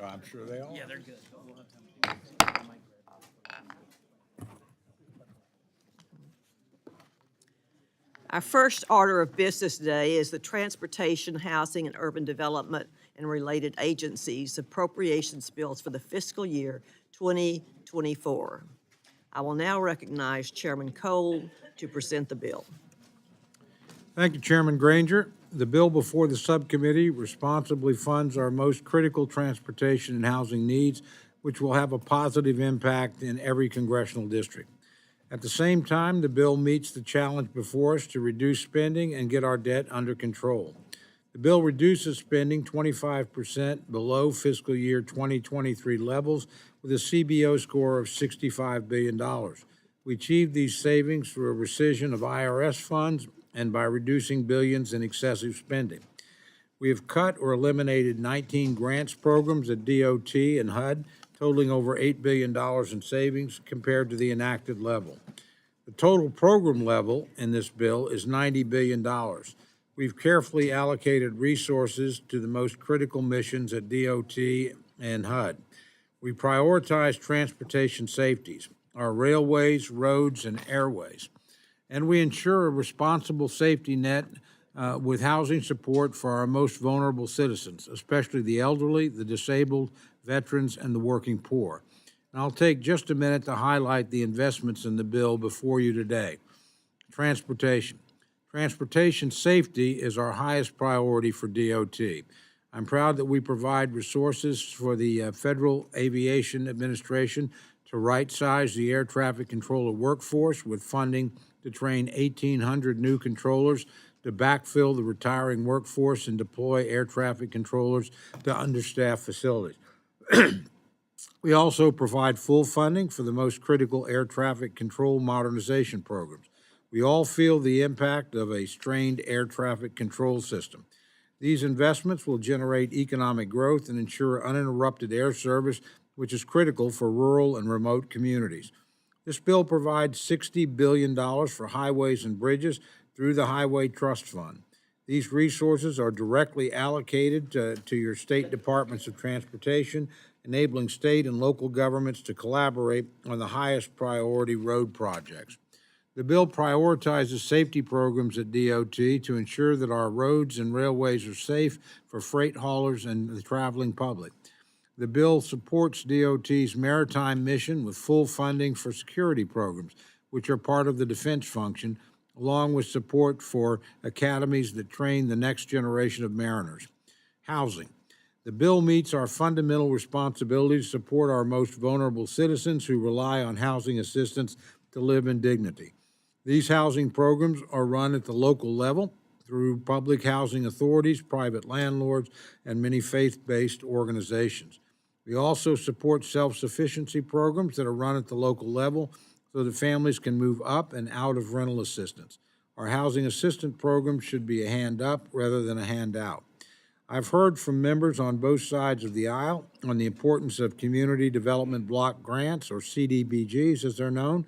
I'm sure they are. Yeah, they're good. We'll have time to do this. Our first order of business today is the Transportation, Housing, and Urban Development and related agencies appropriations bills for the fiscal year 2024. I will now recognize Chairman Cole to present the bill. Thank you, Chairman Granger. The bill before the subcommittee responsibly funds our most critical transportation and housing needs, which will have a positive impact in every congressional district. At the same time, the bill meets the challenge before us to reduce spending and get our debt under control. The bill reduces spending 25% below fiscal year 2023 levels with a CBO score of $65 billion. We achieved these savings through a rescission of IRS funds and by reducing billions in excessive spending. We have cut or eliminated 19 grants programs at DOT and HUD, totaling over $8 billion in savings compared to the enacted level. The total program level in this bill is $90 billion. We've carefully allocated resources to the most critical missions at DOT and HUD. We prioritize transportation safeties, our railways, roads, and airways, and we ensure a responsible safety net with housing support for our most vulnerable citizens, especially the elderly, the disabled, veterans, and the working poor. And I'll take just a minute to highlight the investments in the bill before you today. Transportation. Transportation safety is our highest priority for DOT. I'm proud that we provide resources for the Federal Aviation Administration to right-size the air traffic controller workforce with funding to train 1,800 new controllers, to backfill the retiring workforce and deploy air traffic controllers to understaffed facilities. We also provide full funding for the most critical air traffic control modernization programs. We all feel the impact of a strained air traffic control system. These investments will generate economic growth and ensure uninterrupted air service, which is critical for rural and remote communities. This bill provides $60 billion for highways and bridges through the Highway Trust Fund. These resources are directly allocated to your state departments of transportation, enabling state and local governments to collaborate on the highest priority road projects. The bill prioritizes safety programs at DOT to ensure that our roads and railways are safe for freight haulers and the traveling public. The bill supports DOT's maritime mission with full funding for security programs, which are part of the defense function, along with support for academies that train the next generation of mariners. Housing. The bill meets our fundamental responsibility to support our most vulnerable citizens who rely on housing assistance to live in dignity. These housing programs are run at the local level through public housing authorities, private landlords, and many faith-based organizations. We also support self-sufficiency programs that are run at the local level so that families can move up and out of rental assistance. Our housing assistance program should be a hand up rather than a handout. I've heard from members on both sides of the aisle on the importance of community development block grants, or CDBGs as they're known.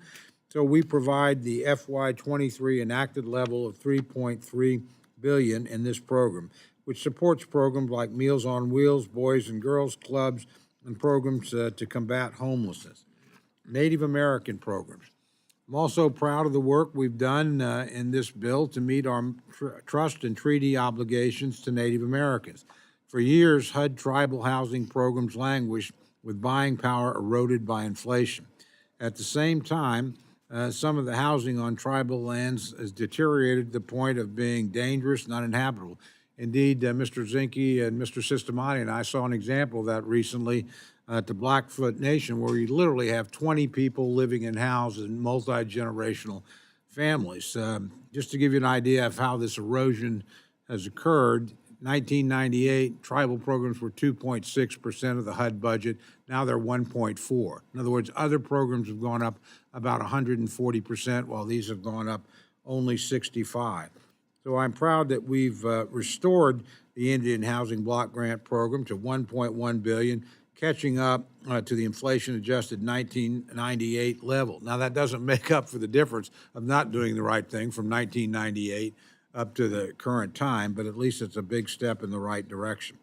So we provide the FY23 enacted level of $3.3 billion in this program, which supports programs like Meals on Wheels, Boys and Girls Clubs, and programs to combat homelessness. Native American programs. I'm also proud of the work we've done in this bill to meet our trust and treaty obligations to Native Americans. For years, HUD tribal housing programs languished with buying power eroded by inflation. At the same time, some of the housing on tribal lands has deteriorated to the point of being dangerous and uninhabitable. Indeed, Mr. Zinke and Mr. Sistemati and I saw an example of that recently at the Blackfoot Nation, where you literally have 20 people living in houses in multi-generational families. Just to give you an idea of how this erosion has occurred, 1998, tribal programs were 2.6% of the HUD budget. Now they're 1.4. In other words, other programs have gone up about 140%, while these have gone up only 65. So I'm proud that we've restored the Indian Housing Block Grant Program to $1.1 billion, catching up to the inflation-adjusted 1998 level. Now, that doesn't make up for the difference of not doing the right thing from 1998 up to the current time, but at least it's a big step in the right direction.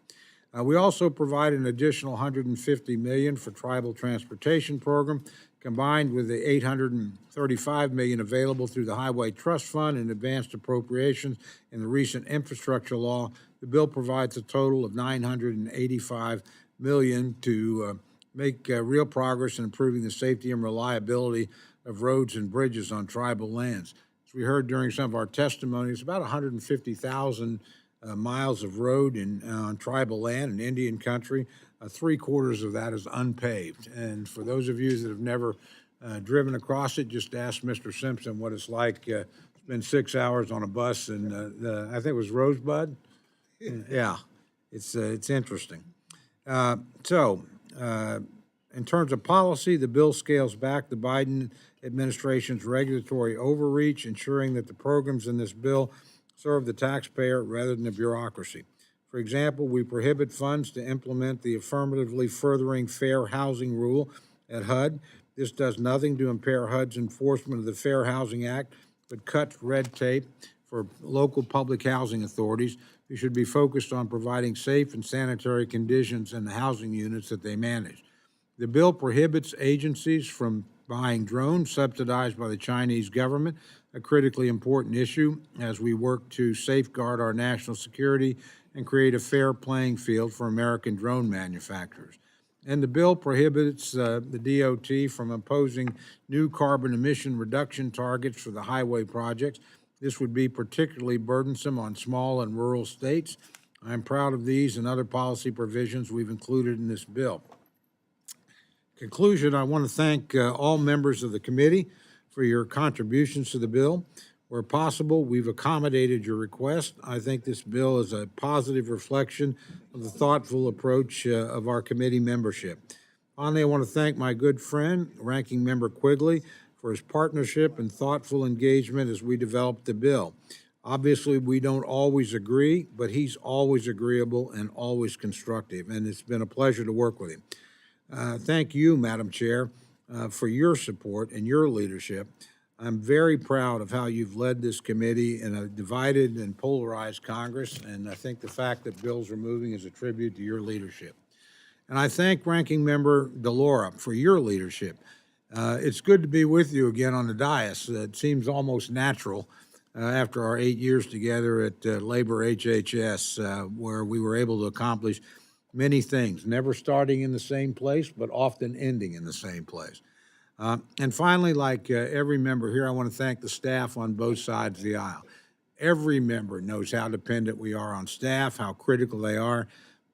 We also provide an additional $150 million for tribal transportation program, combined with the $835 million available through the Highway Trust Fund and advanced appropriations in the recent infrastructure law. The bill provides a total of $985 million to make real progress in improving the safety and reliability of roads and bridges on tribal lands. As we heard during some of our testimonies, about 150,000 miles of road on tribal land in Indian country. 3/4 of that is unpaved. And for those of you that have never driven across it, just ask Mr. Simpson what it's like. Spend 6 hours on a bus, and I think it was Rosebud. Yeah, it's interesting. In terms of policy, the bill scales back the Biden administration's regulatory overreach, ensuring that the programs in this bill serve the taxpayer rather than the bureaucracy. For example, we prohibit funds to implement the affirmatively furthering fair housing rule at HUD. This does nothing to impair HUD's enforcement of the Fair Housing Act, but cuts red tape for local public housing authorities who should be focused on providing safe and sanitary conditions in the housing units that they manage. The bill prohibits agencies from buying drones subsidized by the Chinese government, a critically important issue as we work to safeguard our national security and create a fair playing field for American drone manufacturers. And the bill prohibits the DOT from imposing new carbon emission reduction targets for the highway projects. This would be particularly burdensome on small and rural states. I'm proud of these and other policy provisions we've included in this bill. Conclusion, I want to thank all members of the committee for your contributions to the bill. Where possible, we've accommodated your request. I think this bill is a positive reflection of the thoughtful approach of our committee membership. Finally, I want to thank my good friend, Ranking Member Quigley, for his partnership and thoughtful engagement as we developed the bill. Obviously, we don't always agree, but he's always agreeable and always constructive, and it's been a pleasure to work with him. Thank you, Madam Chair, for your support and your leadership. I'm very proud of how you've led this committee in a divided and polarized Congress, and I think the fact that bills are moving is a tribute to your leadership. And I thank Ranking Member DeLauro for your leadership. It's good to be with you again on the dais. It seems almost natural after our 8 years together at Labor HHS, where we were able to accomplish many things, never starting in the same place, but often ending in the same place. And finally, like every member here, I want to thank the staff on both sides of the aisle. Every member knows how dependent we are on staff, how critical they are.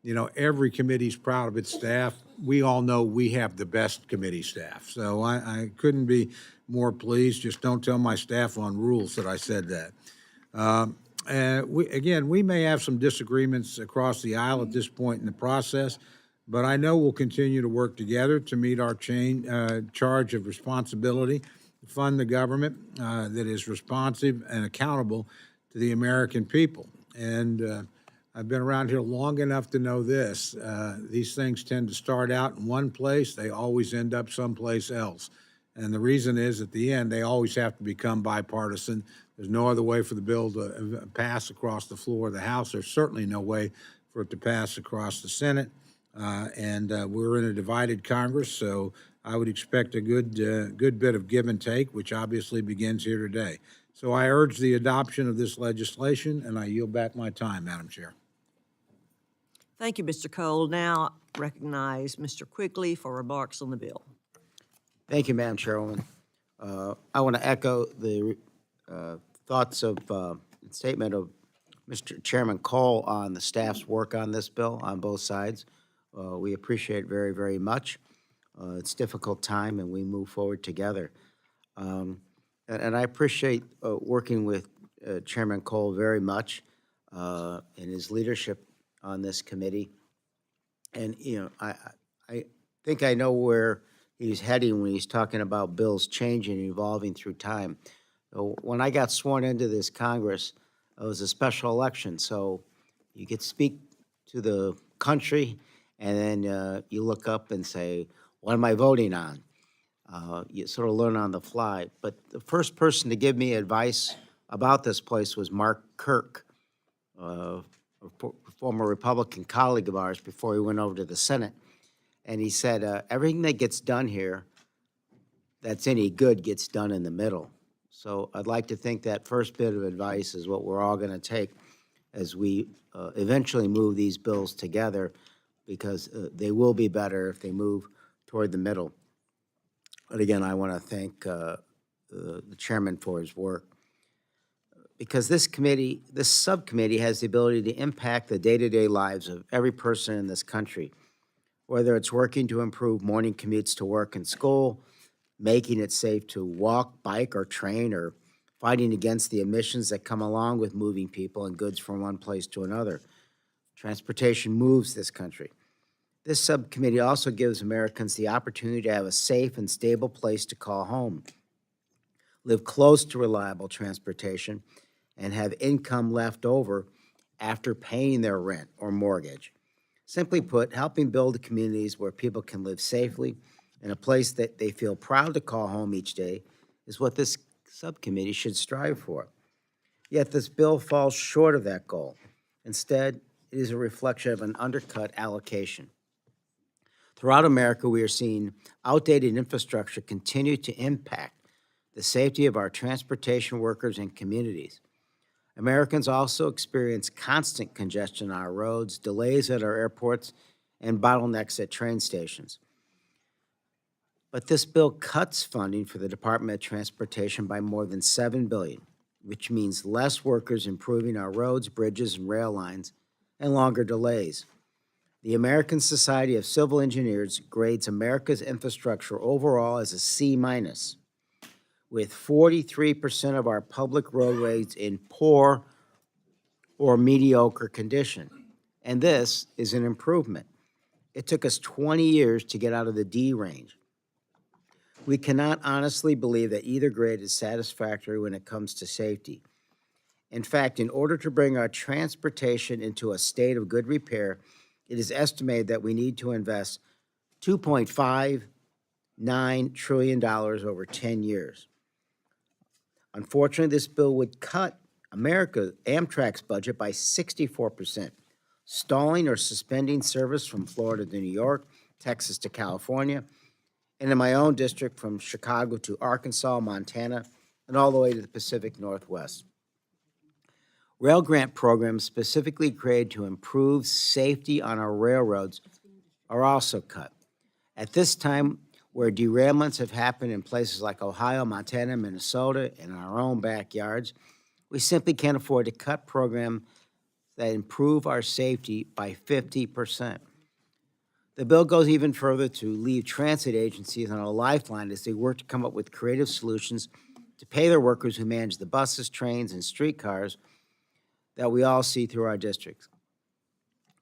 You know, every committee's proud of its staff. We all know we have the best committee staff. So I couldn't be more pleased. Just don't tell my staff on rules that I said that. We may have some disagreements across the aisle at this point in the process, but I know we'll continue to work together to meet our charge of responsibility, to fund the government that is responsive and accountable to the American people. And I've been around here long enough to know this. These things tend to start out in one place. They always end up someplace else. And the reason is, at the end, they always have to become bipartisan. There's no other way for the bill to pass across the floor of the House. There's certainly no way for it to pass across the Senate. We're in a divided Congress, so I would expect a good bit of give and take, which obviously begins here today. So I urge the adoption of this legislation, and I yield back my time, Madam Chair. Thank you, Mr. Cole. Now recognize Mr. Quigley for remarks on the bill. Thank you, Madam Chairwoman. I want to echo the thoughts of statement of Mr. Chairman Cole on the staff's work on this bill on both sides. We appreciate it very, very much. It's a difficult time, and we move forward together. And I appreciate working with Chairman Cole very much and his leadership on this committee. And, you know, I think I know where he's heading when he's talking about bills changing and evolving through time. So when I got sworn into this Congress, it was a special election, so you get to speak to the country, and then you look up and say, what am I voting on? You sort of learn on the fly. But the first person to give me advice about this place was Mark Kirk, former Republican colleague of ours before he went over to the Senate. And he said, everything that gets done here that's any good gets done in the middle. So I'd like to think that first bit of advice is what we're all going to take as we eventually move these bills together, because they will be better if they move toward the middle. But again, I want to thank the chairman for his work, because this subcommittee has the ability to impact the day-to-day lives of every person in this country, whether it's working to improve morning commutes to work and school, making it safe to walk, bike, or train, or fighting against the emissions that come along with moving people and goods from one place to another. Transportation moves this country. This subcommittee also gives Americans the opportunity to have a safe and stable place to call home, live close to reliable transportation, and have income left over after paying their rent or mortgage. Simply put, helping build communities where people can live safely in a place that they feel proud to call home each day is what this subcommittee should strive for. Yet this bill falls short of that goal. Instead, it is a reflection of an undercut allocation. Throughout America, we are seeing outdated infrastructure continue to impact the safety of our transportation workers and communities. Americans also experience constant congestion on our roads, delays at our airports, and bottlenecks at train stations. But this bill cuts funding for the Department of Transportation by more than $7 billion, which means less workers improving our roads, bridges, and rail lines, and longer delays. The American Society of Civil Engineers grades America's infrastructure overall as a C-, with 43% of our public roadways in poor or mediocre condition. And this is an improvement. It took us 20 years to get out of the D range. We cannot honestly believe that either grade is satisfactory when it comes to safety. In fact, in order to bring our transportation into a state of good repair, it is estimated that we need to invest $2.59 trillion over 10 years. Unfortunately, this bill would cut Amtrak's budget by 64%, stalling or suspending service from Florida to New York, Texas to California, and in my own district from Chicago to Arkansas, Montana, and all the way to the Pacific Northwest. Rail grant programs specifically created to improve safety on our railroads are also cut. At this time, where derailments have happened in places like Ohio, Montana, Minnesota, and our own backyards, we simply can't afford to cut programs that improve our safety by 50%. The bill goes even further to leave transit agencies on a lifeline as they work to come up with creative solutions to pay their workers who manage the buses, trains, and streetcars that we all see through our districts.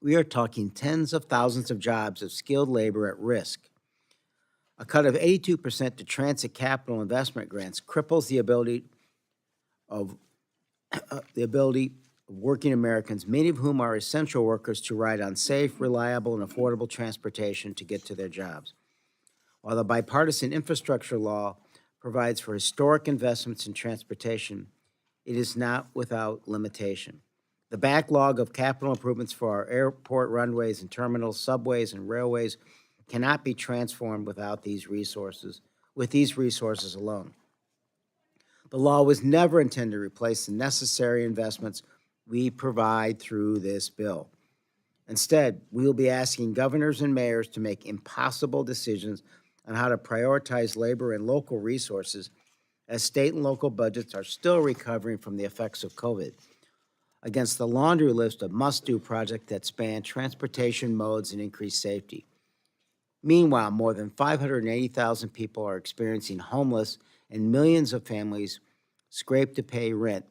We are talking tens of thousands of jobs of skilled labor at risk. A cut of 82% to transit capital investment grants cripples the ability of working Americans, many of whom are essential workers, to ride on safe, reliable, and affordable transportation to get to their jobs. While the bipartisan infrastructure law provides for historic investments in transportation, it is not without limitation. The backlog of capital improvements for our airport runways and terminals, subways, and railways cannot be transformed without these resources, with these resources alone. The law was never intended to replace the necessary investments we provide through this bill. Instead, we will be asking governors and mayors to make impossible decisions on how to prioritize labor and local resources as state and local budgets are still recovering from the effects of COVID, against the laundry list of must-do projects that span transportation modes and increase safety. Meanwhile, more than 580,000 people are experiencing homeless, and millions of families scrape to pay rent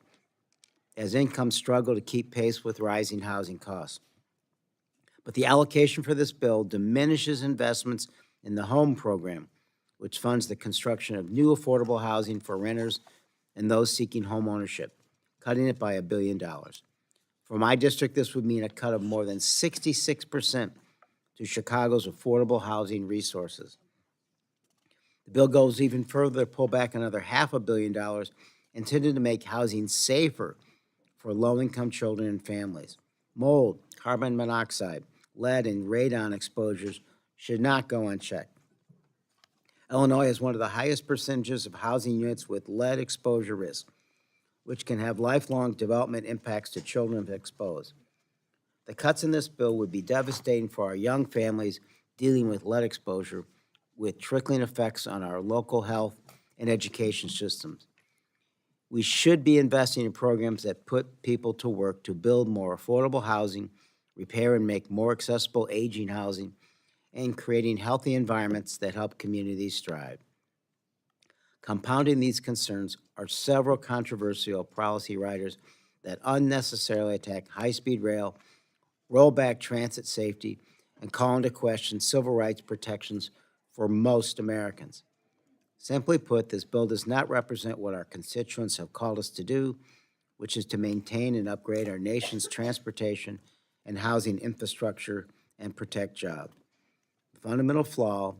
as incomes struggle to keep pace with rising housing costs. But the allocation for this bill diminishes investments in the home program, which funds the construction of new affordable housing for renters and those seeking home ownership, cutting it by $1 billion. For my district, this would mean a cut of more than 66% to Chicago's affordable housing resources. The bill goes even further to pull back another $500 million intended to make housing safer for low-income children and families. Mold, carbon monoxide, lead, and radon exposures should not go unchecked. Illinois has one of the highest percentages of housing units with lead exposure risk, which can have lifelong development impacts to children if exposed. The cuts in this bill would be devastating for our young families dealing with lead exposure, with trickling effects on our local health and education systems. We should be investing in programs that put people to work to build more affordable housing, repair and make more accessible aging housing, and creating healthy environments that help communities thrive. Compounding these concerns are several controversial policy riders that unnecessarily attack high-speed rail, roll back transit safety, and call into question civil rights protections for most Americans. Simply put, this bill does not represent what our constituents have called us to do, which is to maintain and upgrade our nation's transportation and housing infrastructure and protect jobs. The fundamental flaw,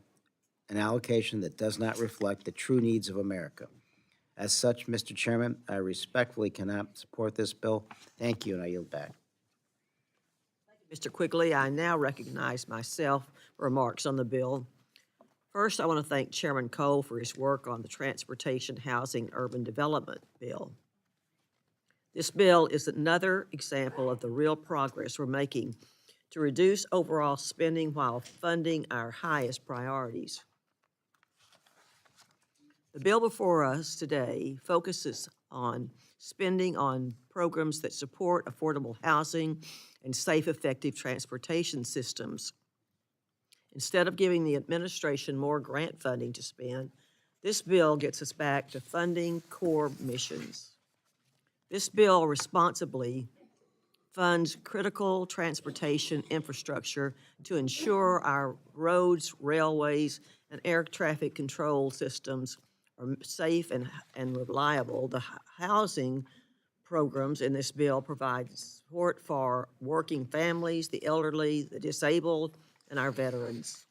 an allocation that does not reflect the true needs of America. As such, Mr. Chairman, I respectfully cannot support this bill. Thank you, and I yield back. Mr. Quigley, I now recognize myself for remarks on the bill. First, I want to thank Chairman Cole for his work on the Transportation, Housing, and Urban Development Bill. This bill is another example of the real progress we're making to reduce overall spending while funding our highest priorities. The bill before us today focuses on spending on programs that support affordable housing and safe, effective transportation systems. Instead of giving the administration more grant funding to spend, this bill gets us back to funding core missions. This bill responsibly funds critical transportation infrastructure to ensure our roads, railways, and air traffic control systems are safe and reliable. The housing programs in this bill provide support for working families, the elderly, the disabled, and our veterans.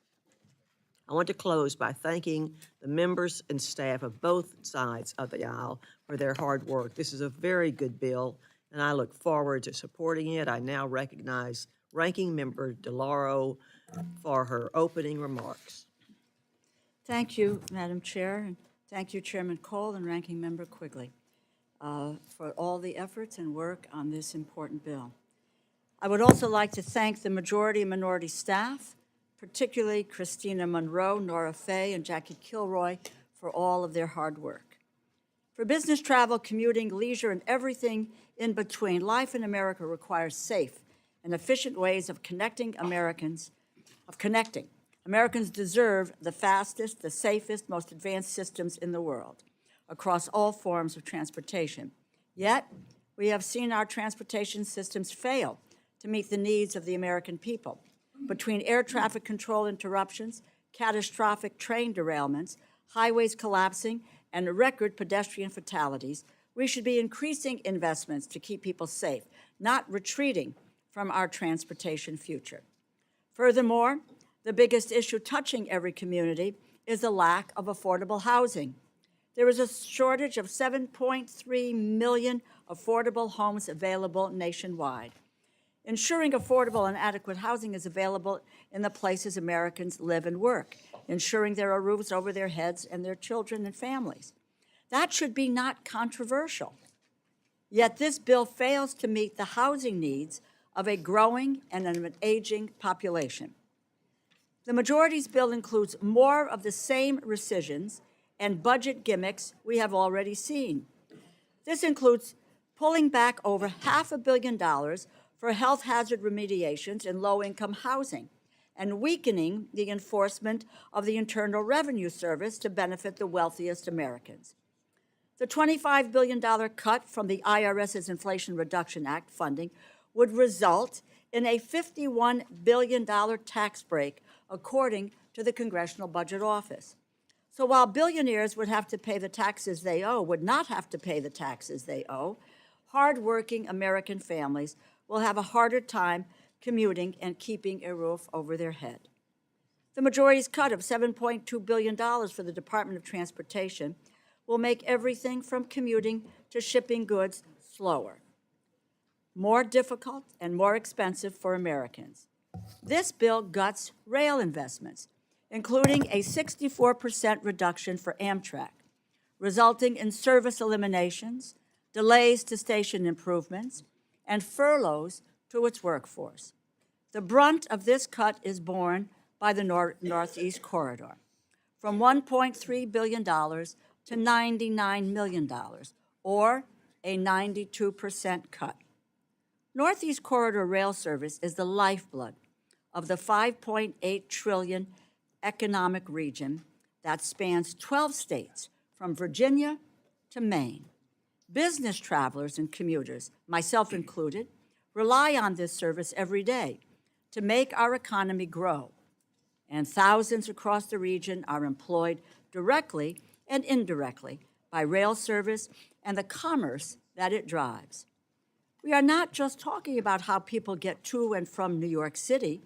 I want to close by thanking the members and staff of both sides of the aisle for their hard work. This is a very good bill, and I look forward to supporting it. I now recognize Ranking Member DeLauro for her opening remarks. Thank you, Madam Chair, and thank you, Chairman Cole and Ranking Member Quigley, for all the efforts and work on this important bill. I would also like to thank the majority and minority staff, particularly Christina Monroe, Nora Fay, and Jackie Kilroy, for all of their hard work. For business travel, commuting, leisure, and everything in between, life in America requires safe and efficient ways of connecting Americans. Americans deserve the fastest, the safest, most advanced systems in the world across all forms of transportation. Yet, we have seen our transportation systems fail to meet the needs of the American people. Between air traffic control interruptions, catastrophic train derailments, highways collapsing, and record pedestrian fatalities, we should be increasing investments to keep people safe, not retreating from our transportation future. Furthermore, the biggest issue touching every community is the lack of affordable housing. There is a shortage of 7.3 million affordable homes available nationwide. Ensuring affordable and adequate housing is available in the places Americans live and work, ensuring there are roofs over their heads and their children and families. That should be not controversial. Yet this bill fails to meet the housing needs of a growing and an aging population. The majority's bill includes more of the same rescissions and budget gimmicks we have already seen. This includes pulling back over $500 million for health hazard remediations in low-income housing, and weakening the enforcement of the Internal Revenue Service to benefit the wealthiest Americans. The $25 billion cut from the IRS's Inflation Reduction Act funding would result in a $51 billion tax break, according to the Congressional Budget Office. So while billionaires would not have to pay the taxes they owe, hardworking American families will have a harder time commuting and keeping a roof over their head. The majority's cut of $7.2 billion for the Department of Transportation will make everything from commuting to shipping goods slower. more difficult, and more expensive for Americans. This bill guts rail investments, including a 64% reduction for Amtrak, resulting in service eliminations, delays to station improvements, and furloughs to its workforce. The brunt of this cut is borne by the Northeast Corridor, from $1.3 billion to $99 million, or a 92% cut. Northeast Corridor rail service is the lifeblood of the $5.8 trillion economic region that spans 12 states from Virginia to Maine. Business travelers and commuters, myself included, rely on this service every day to make our economy grow, and thousands across the region are employed directly and indirectly by rail service and the commerce that it drives. We are not just talking about how people get to and from New York City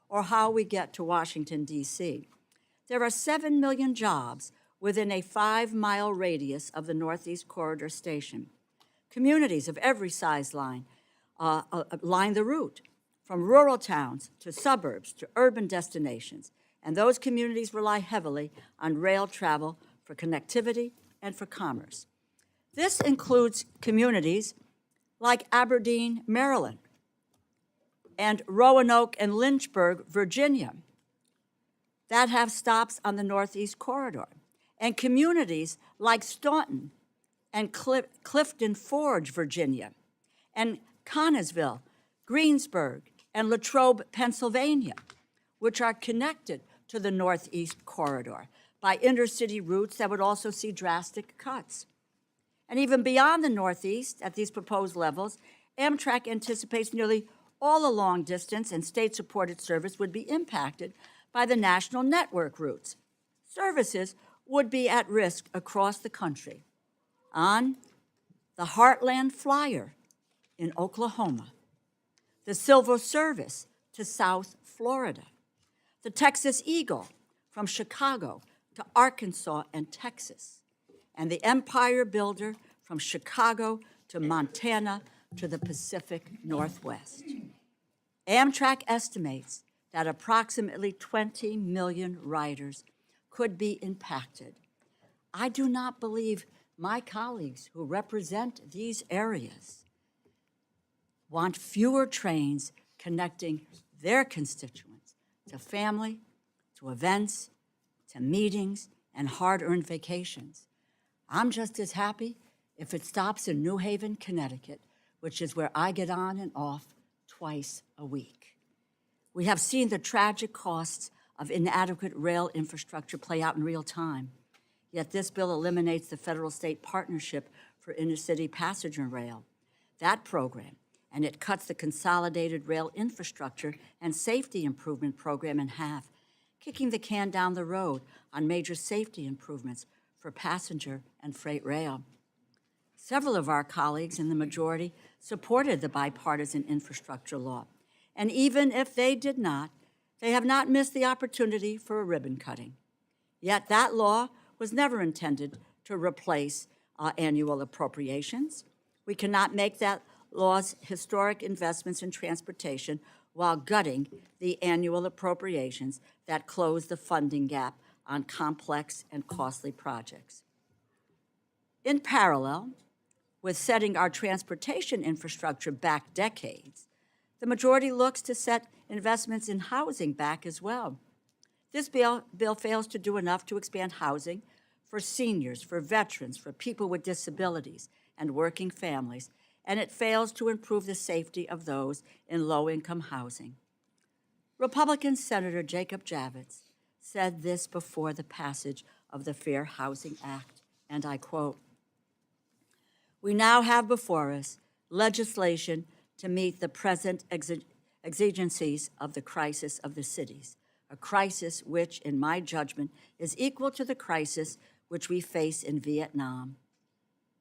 or how we get to Washington, D.C. There are 7 million jobs within a 5-mile radius of the Northeast Corridor station. Communities of every size line the route, from rural towns to suburbs to urban destinations, and those communities rely heavily on rail travel for connectivity and for commerce. This includes communities like Aberdeen, Maryland, and Roanoke and Lynchburg, Virginia, that have stops on the Northeast Corridor, and communities like Staunton and Clifton Forge, Virginia, and Connellsville, Greensburg, and Latrobe, Pennsylvania, which are connected to the Northeast Corridor by intercity routes that would also see drastic cuts. And even beyond the Northeast, at these proposed levels, Amtrak anticipates nearly all the long-distance and state-supported service would be impacted by the national network routes. Services would be at risk across the country on the Heartland Flyer in Oklahoma, the Silver Service to South Florida, the Texas Eagle from Chicago to Arkansas and Texas, and the Empire Builder from Chicago to Montana to the Pacific Northwest. Amtrak estimates that approximately 20 million riders could be impacted. I do not believe my colleagues who represent these areas want fewer trains connecting their constituents to family, to events, to meetings, and hard-earned vacations. I'm just as happy if it stops in New Haven, Connecticut, which is where I get on and off twice a week. We have seen the tragic costs of inadequate rail infrastructure play out in real time, yet this bill eliminates the federal-state partnership for intercity passenger rail. That program, and it cuts the Consolidated Rail Infrastructure and Safety Improvement Program in half, kicking the can down the road on major safety improvements for passenger and freight rail. Several of our colleagues in the majority supported the bipartisan infrastructure law, and even if they did not, they have not missed the opportunity for a ribbon cutting. Yet that law was never intended to replace annual appropriations. We cannot make that law's historic investments in transportation while gutting the annual appropriations that close the funding gap on complex and costly projects. In parallel with setting our transportation infrastructure back decades, the majority looks to set investments in housing back as well. This bill fails to do enough to expand housing for seniors, for veterans, for people with disabilities, and working families, and it fails to improve the safety of those in low-income housing. Republican Senator Jacob Javits said this before the passage of the Fair Housing Act, and I quote, "We now have before us legislation to meet the present exigencies of the crisis of the cities, a crisis which, in my judgment, is equal to the crisis which we face in Vietnam.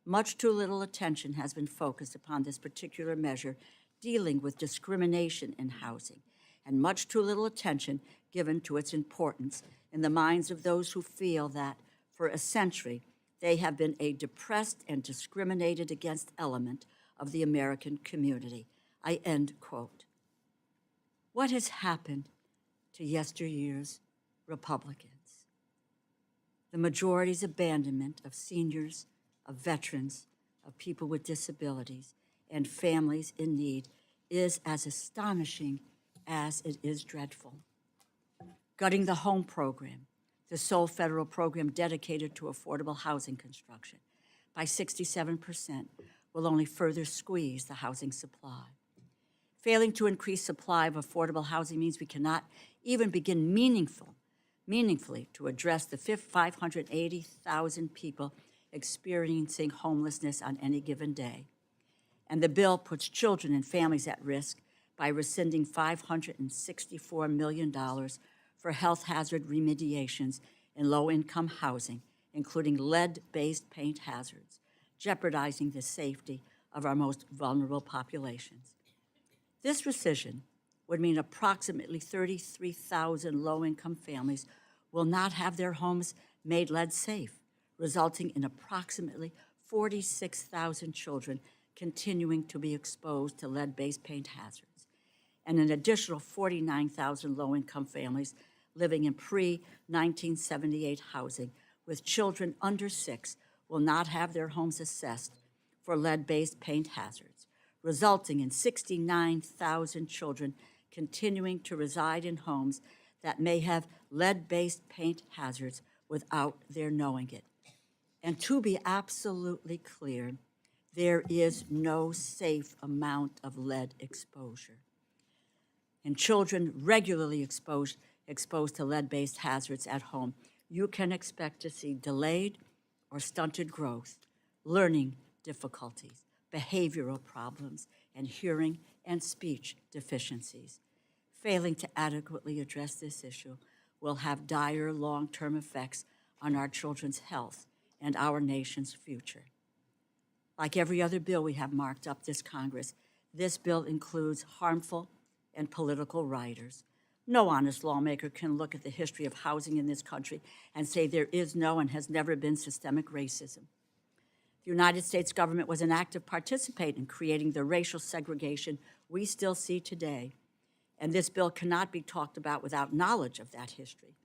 Much too little attention has been focused upon this particular measure dealing with discrimination in housing, and much too little attention given to its importance in the minds of those who feel that, for a century, they have been a depressed and discriminated against element of the American community. I end quote. What has happened to yesteryear's Republicans? The majority's abandonment of seniors, of veterans, of people with disabilities, and families in need is as astonishing as it is dreadful. Gutting the home program, the sole federal program dedicated to affordable housing construction, by 67% will only further squeeze the housing supply. Failing to increase supply of affordable housing means we cannot even begin meaningfully to address the 580,000 people experiencing homelessness on any given day. And the bill puts children and families at risk by rescinding $564 million for health hazard remediations in low-income housing, including lead-based paint hazards, jeopardizing the safety of our most vulnerable populations. This rescission would mean approximately 33,000 low-income families will not have their homes made lead-safe, resulting in approximately 46,000 children continuing to be exposed to lead-based paint hazards, and an additional 49,000 low-income families living in pre-1978 housing with children under 6 will not have their homes assessed for lead-based paint hazards, resulting in 69,000 children continuing to reside in homes that may have lead-based paint hazards without their knowing it. And to be absolutely clear, there is no safe amount of lead exposure. In children regularly exposed to lead-based hazards at home, you can expect to see delayed or stunted growth, learning difficulties, behavioral problems, and hearing and speech deficiencies. Failing to adequately address this issue will have dire long-term effects on our children's health and our nation's future. Like every other bill we have marked up this Congress, this bill includes harmful and political riders. No honest lawmaker can look at the history of housing in this country and say there is no and has never been systemic racism. The United States government was an active participant in creating the racial segregation we still see today, and this bill cannot be talked about without knowledge of that history.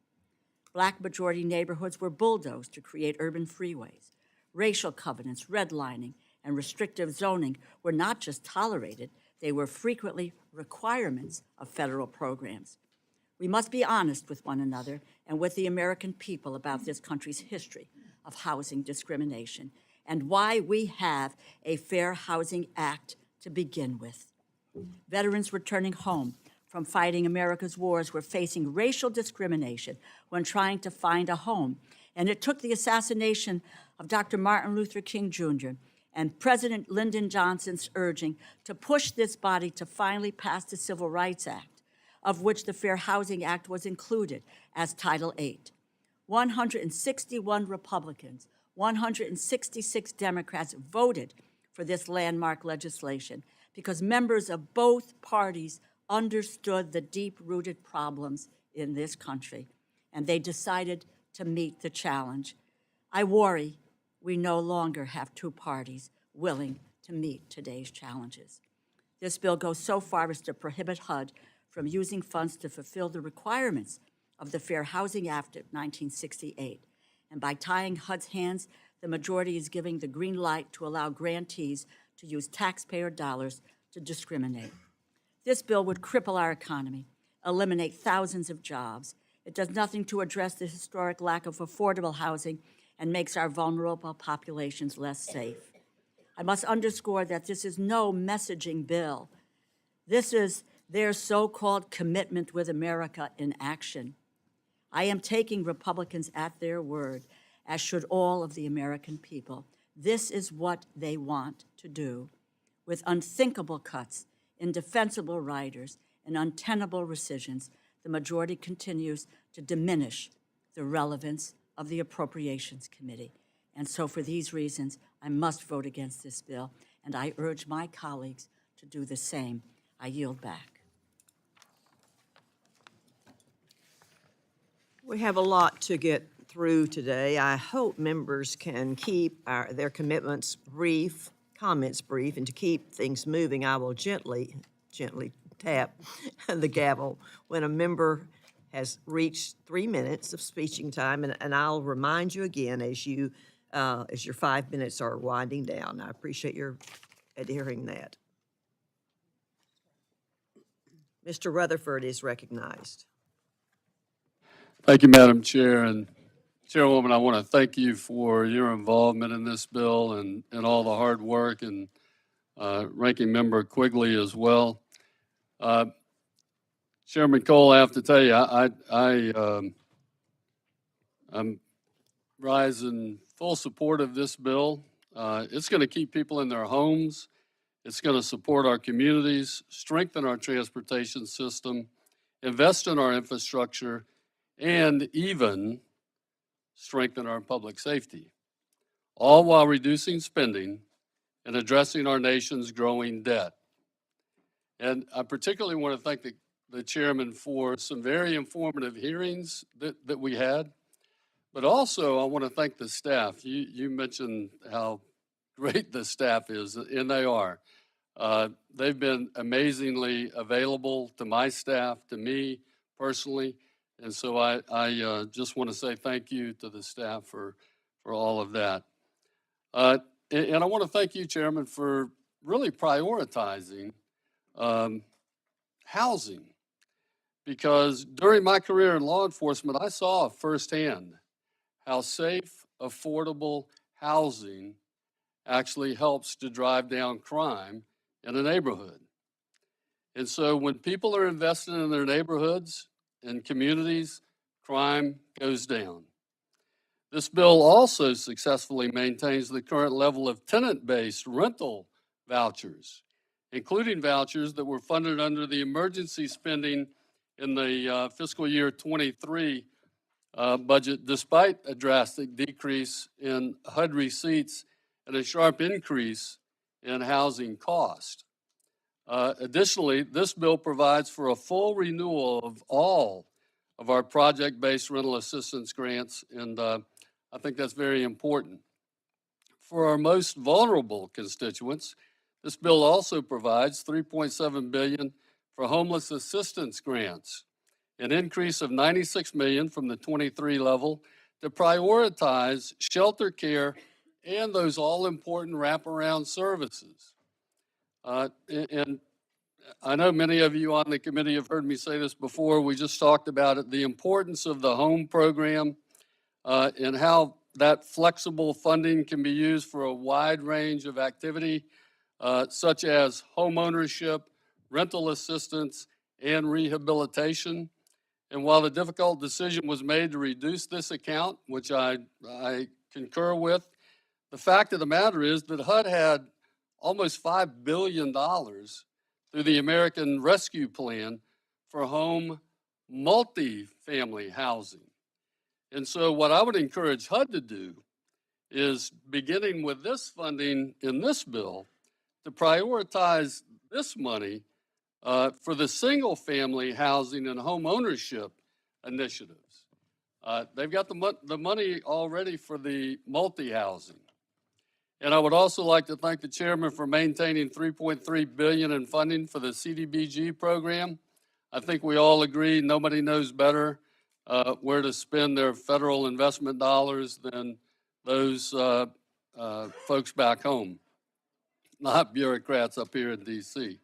Black majority neighborhoods were bulldozed to create urban freeways. Racial covenants, redlining, and restrictive zoning were not just tolerated, they were frequently requirements of federal programs. We must be honest with one another and with the American people about this country's history of housing discrimination and why we have a Fair Housing Act to begin with. Veterans returning home from fighting America's wars were facing racial discrimination when trying to find a home, and it took the assassination of Dr. Martin Luther King Jr. and President Lyndon Johnson's urging to push this body to finally pass the Civil Rights Act, of which the Fair Housing Act was included as Title VIII. 161 Republicans, 166 Democrats voted for this landmark legislation because members of both parties understood the deep-rooted problems in this country, and they decided to meet the challenge. I worry we no longer have two parties willing to meet today's challenges. This bill goes so far as to prohibit HUD from using funds to fulfill the requirements of the Fair Housing Act of 1968. And by tying HUD's hands, the majority is giving the green light to allow grantees to use taxpayer dollars to discriminate. This bill would cripple our economy, eliminate thousands of jobs. It does nothing to address the historic lack of affordable housing and makes our vulnerable populations less safe. I must underscore that this is no messaging bill. This is their so-called commitment with America in action. I am taking Republicans at their word, as should all of the American people. This is what they want to do. With unthinkable cuts, indefensible riders, and untenable rescissions, the majority continues to diminish the relevance of the Appropriations Committee. And so for these reasons, I must vote against this bill, and I urge my colleagues to do the same. I yield back. We have a lot to get through today. I hope members can keep their commitments brief, comments brief, and to keep things moving, I will gently tap the gavel when a member has reached 3 minutes of speaking time, and I'll remind you again as your 5 minutes are winding down. I appreciate your adhering that. Mr. Rutherford is recognized. Thank you, Madam Chair. And Chairwoman, I want to thank you for your involvement in this bill and all the hard work, and Ranking Member Quigley as well. Chairman Cole, I have to tell you, I'm rise in full support of this bill. It's going to keep people in their homes. It's going to support our communities, strengthen our transportation system, invest in our infrastructure, and even strengthen our public safety, all while reducing spending and addressing our nation's growing debt. And I particularly want to thank the chairman for some very informative hearings that we had, but also I want to thank the staff. You mentioned how great the staff is, and they are. They've been amazingly available to my staff, to me personally, and so I just want to say thank you to the staff for all of that. And I want to thank you, Chairman, for really prioritizing housing, because during my career in law enforcement, I saw firsthand how safe, affordable housing actually helps to drive down crime in a neighborhood. And so when people are invested in their neighborhoods and communities, crime goes down. This bill also successfully maintains the current level of tenant-based rental vouchers, including vouchers that were funded under the emergency spending in the fiscal year 23 budget, despite a drastic decrease in HUD receipts and a sharp increase in housing cost. Additionally, this bill provides for a full renewal of all of our project-based rental assistance grants, and I think that's very important. For our most vulnerable constituents, this bill also provides $3.7 billion for homeless assistance grants, an increase of $96 million from the 23 level to prioritize shelter care and those all-important wraparound services. And I know many of you on the committee have heard me say this before. We just talked about it, the importance of the home program and how that flexible funding can be used for a wide range of activity, such as home ownership, rental assistance, and rehabilitation. And while the difficult decision was made to reduce this account, which I concur with, the fact of the matter is that HUD had almost $5 billion through the American Rescue Plan for home multifamily housing. And so what I would encourage HUD to do is, beginning with this funding in this bill, to prioritize this money for the single family housing and home ownership initiatives. They've got the money already for the multi-housing. And I would also like to thank the chairman for maintaining $3.3 billion in funding for the CDBG program. I think we all agree nobody knows better where to spend their federal investment dollars than those folks back home, not bureaucrats up here in DC.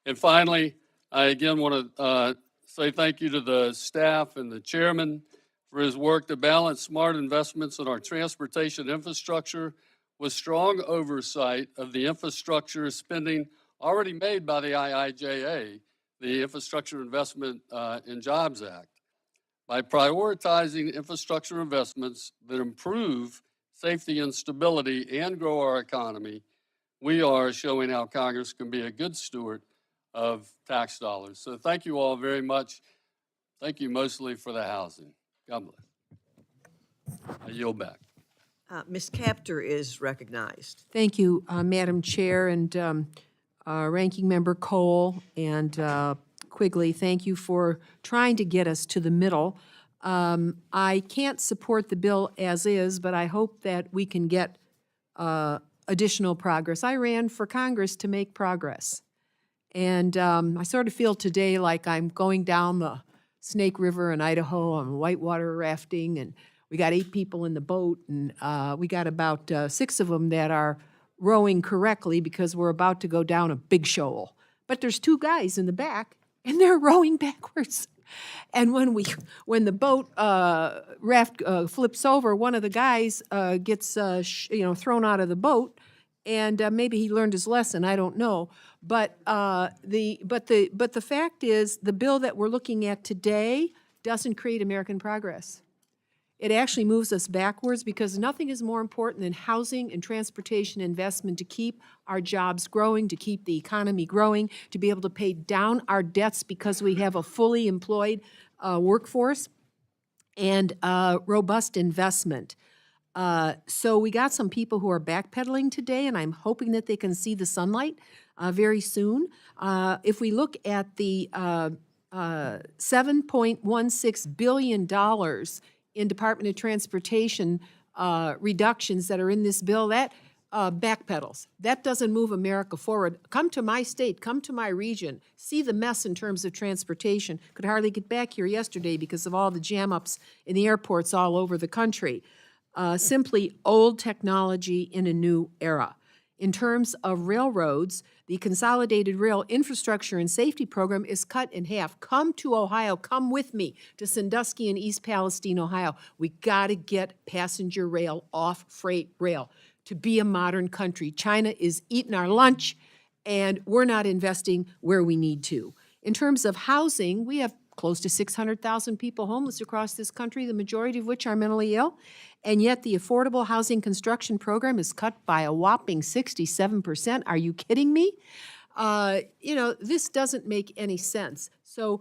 And finally, I again want to say thank you to the staff and the chairman for his work to balance smart investments in our transportation infrastructure with strong oversight of the infrastructure spending already made by the IIJA, the Infrastructure Investment and Jobs Act. By prioritizing infrastructure investments that improve safety and stability and grow our economy, we are showing how Congress can be a good steward of tax dollars. So thank you all very much. Thank you mostly for the housing. God bless. I yield back. Ms. Capter is recognized. Thank you, Madam Chair, and Ranking Member Cole and Quigley. Thank you for trying to get us to the middle. I can't support the bill as is, but I hope that we can get additional progress. I ran for Congress to make progress. And I sort of feel today like I'm going down the Snake River in Idaho on whitewater rafting, and we got 8 people in the boat, and we got about 6 of them that are rowing correctly because we're about to go down a big shoal. But there's 2 guys in the back, and they're rowing backwards. And when the boat raft flips over, one of the guys gets thrown out of the boat, and maybe he learned his lesson. I don't know. But the fact is, the bill that we're looking at today doesn't create American progress. It actually moves us backwards because nothing is more important than housing and transportation investment to keep our jobs growing, to keep the economy growing, to be able to pay down our debts because we have a fully employed workforce, and robust investment. So we got some people who are backpedaling today, and I'm hoping that they can see the sunlight very soon. If we look at the $7.16 billion in Department of Transportation reductions that are in this bill, that backpedals. That doesn't move America forward. Come to my state, come to my region, see the mess in terms of transportation. Could hardly get back here yesterday because of all the jam-ups in the airports all over the country. Simply old technology in a new era. In terms of railroads, the Consolidated Rail Infrastructure and Safety Program is cut in half. Come to Ohio, come with me to Sandusky and East Palestine, Ohio. We got to get passenger rail off freight rail to be a modern country. China is eating our lunch, and we're not investing where we need to. In terms of housing, we have close to 600,000 people homeless across this country, the majority of which are mentally ill, and yet the Affordable Housing Construction Program is cut by a whopping 67%. Are you kidding me? This doesn't make any sense. So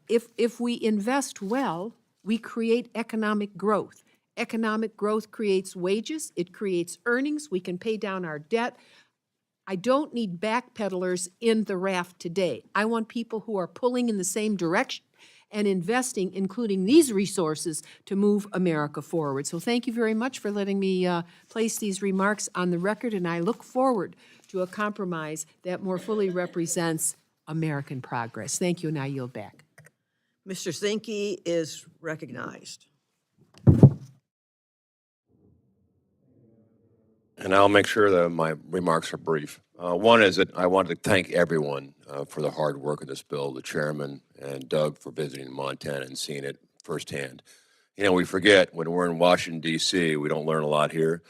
if we invest well, we create economic growth. Economic growth creates wages, it creates earnings, we can pay down our debt. I don't need backpedalers in the raft today. I want people who are pulling in the same direction and investing, including these resources, to move America forward. So thank you very much for letting me place these remarks on the record, and I look forward to a compromise that more fully represents American progress. Thank you, and I yield back. Mr. Zinke is recognized. And I'll make sure that my remarks are brief. One is that I wanted to thank everyone for the hard work of this bill, the chairman and Doug for visiting Montana and seeing it firsthand. You know, we forget when we're in Washington, D.C., we don't learn a lot here.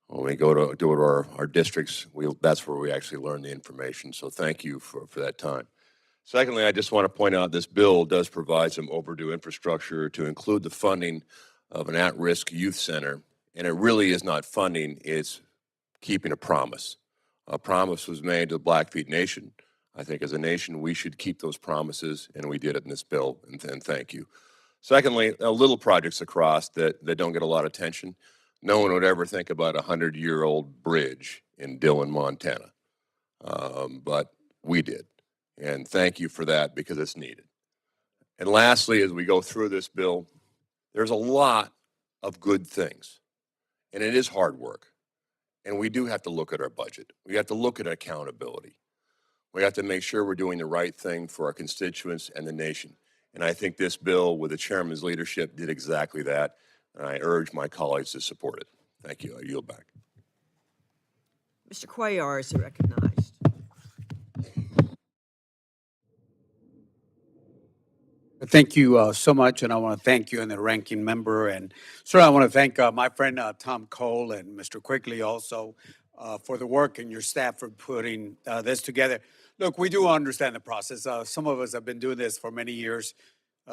When we go to do it our districts, that's where we actually learn the information. So thank you for that time. Secondly, I just want to point out this bill does provide some overdue infrastructure to include the funding of an at-risk youth center. And it really is not funding, it's keeping a promise. A promise was made to the Blackfeet Nation. I think as a nation, we should keep those promises, and we did it in this bill, and thank you. Secondly, little projects across that don't get a lot of attention. No one would ever think about a 100-year-old bridge in Dillon, Montana, but we did, and thank you for that because it's needed. And lastly, as we go through this bill, there's a lot of good things, and it is hard work. And we do have to look at our budget. We have to look at accountability. We have to make sure we're doing the right thing for our constituents and the nation. And I think this bill, with the chairman's leadership, did exactly that. And I urge my colleagues to support it. Thank you. I yield back. Mr. Cuellar is recognized. Thank you so much, and I want to thank you and the ranking member, and certainly I want to thank my friend Tom Cole and Mr. Quigley also for the work and your staff for putting this together. Look, we do understand the process. Some of us have been doing this for many years.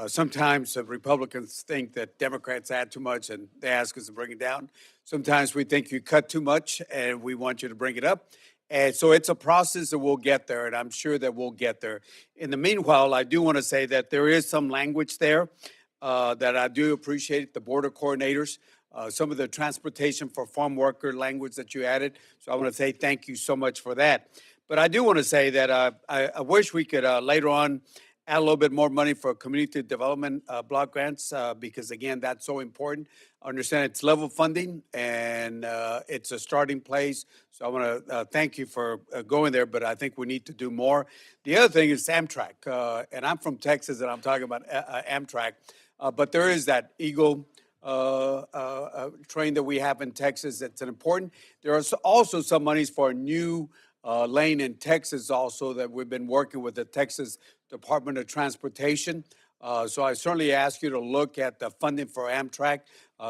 Sometimes Republicans think that Democrats add too much and they ask us to bring it down. Sometimes we think you cut too much and we want you to bring it up. And so it's a process that we'll get there, and I'm sure that we'll get there. In the meanwhile, I do want to say that there is some language there that I do appreciate, the border coordinators, some of the transportation for farm worker language that you added. So I want to say thank you so much for that. But I do want to say that I wish we could later on add a little bit more money for community development block grants because, again, that's so important. I understand it's level funding and it's a starting place. So I want to thank you for going there, but I think we need to do more. The other thing is Amtrak, and I'm from Texas, and I'm talking about Amtrak, but there is that Eagle train that we have in Texas that's an important. There are also some monies for a new lane in Texas also that we've been working with the Texas Department of Transportation. So I certainly ask you to look at the funding for Amtrak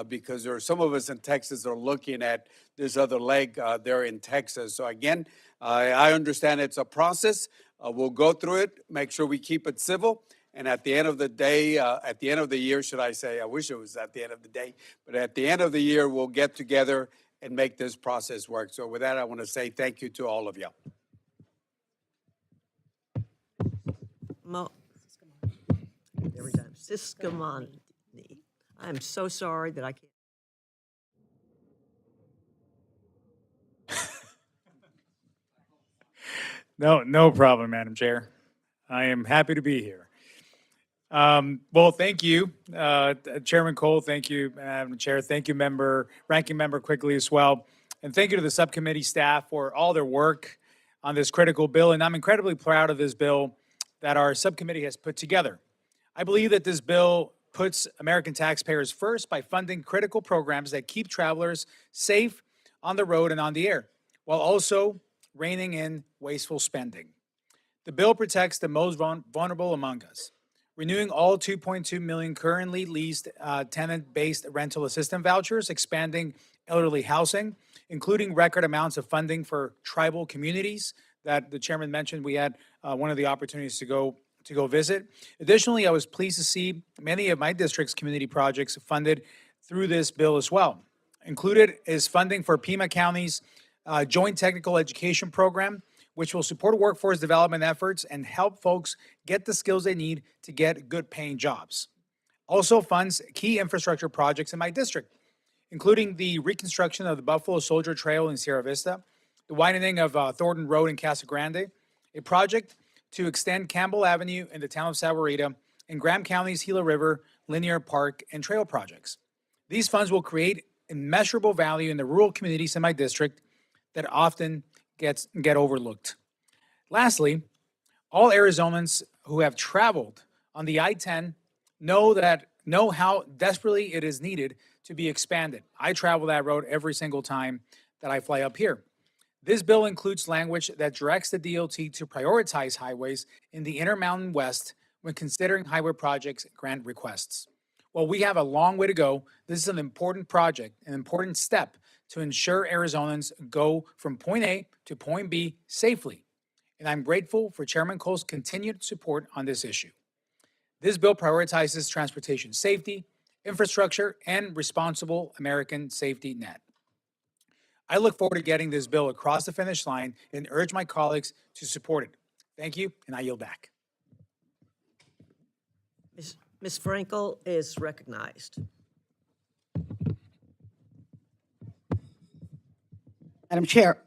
because there are some of us in Texas that are looking at this other leg there in Texas. So again, I understand it's a process. We'll go through it, make sure we keep it civil. And at the end of the day, at the end of the year, should I say, I wish it was at the end of the day, but at the end of the year, we'll get together and make this process work. So with that, I want to say thank you to all of you. Every time. Siscomani. I'm so sorry that I can't. No problem, Madam Chair. I am happy to be here. Well, thank you, Chairman Cole. Thank you, Madam Chair. Thank you, Ranking Member Quigley as well. And thank you to the subcommittee staff for all their work on this critical bill. And I'm incredibly proud of this bill that our subcommittee has put together. I believe that this bill puts American taxpayers first by funding critical programs that keep travelers safe on the road and on the air, while also reining in wasteful spending. The bill protects the most vulnerable among us, renewing all 2.2 million currently leased tenant-based rental assistance vouchers, expanding elderly housing, including record amounts of funding for tribal communities that the chairman mentioned. We had one of the opportunities to go visit. Additionally, I was pleased to see many of my district's community projects funded through this bill as well. Included is funding for Pima County's Joint Technical Education Program, which will support workforce development efforts and help folks get the skills they need to get good paying jobs. Also funds key infrastructure projects in my district, including the reconstruction of the Buffalo Soldier Trail in Sierra Vista, the widening of Thornton Road in Casa Grande, a project to extend Campbell Avenue in the town of Sahuarita, and Graham County's Gila River Linear Park and Trail projects. These funds will create immeasurable value in the rural communities in my district that often get overlooked. Lastly, all Arizonans who have traveled on the I-10 know how desperately it is needed to be expanded. I travel that road every single time that I fly up here. This bill includes language that directs the DOT to prioritize highways in the Intermountain West when considering highway projects grant requests. While we have a long way to go, this is an important project, an important step to ensure Arizonans go from point A to point B safely. And I'm grateful for Chairman Cole's continued support on this issue. This bill prioritizes transportation safety, infrastructure, and responsible American safety net. I look forward to getting this bill across the finish line and urge my colleagues to support it. Thank you, and I yield back. Ms. Frankel is recognized. Madam Chair,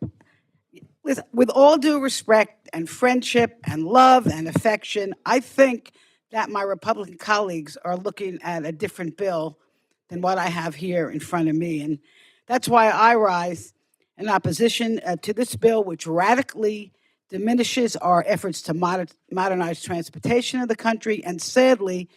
with all due respect and friendship and love and affection, I think that my Republican colleagues are looking at a different bill than what I have here in front of me. And that's why I rise in opposition to this bill, which radically diminishes our efforts to modernize transportation of the country and sadly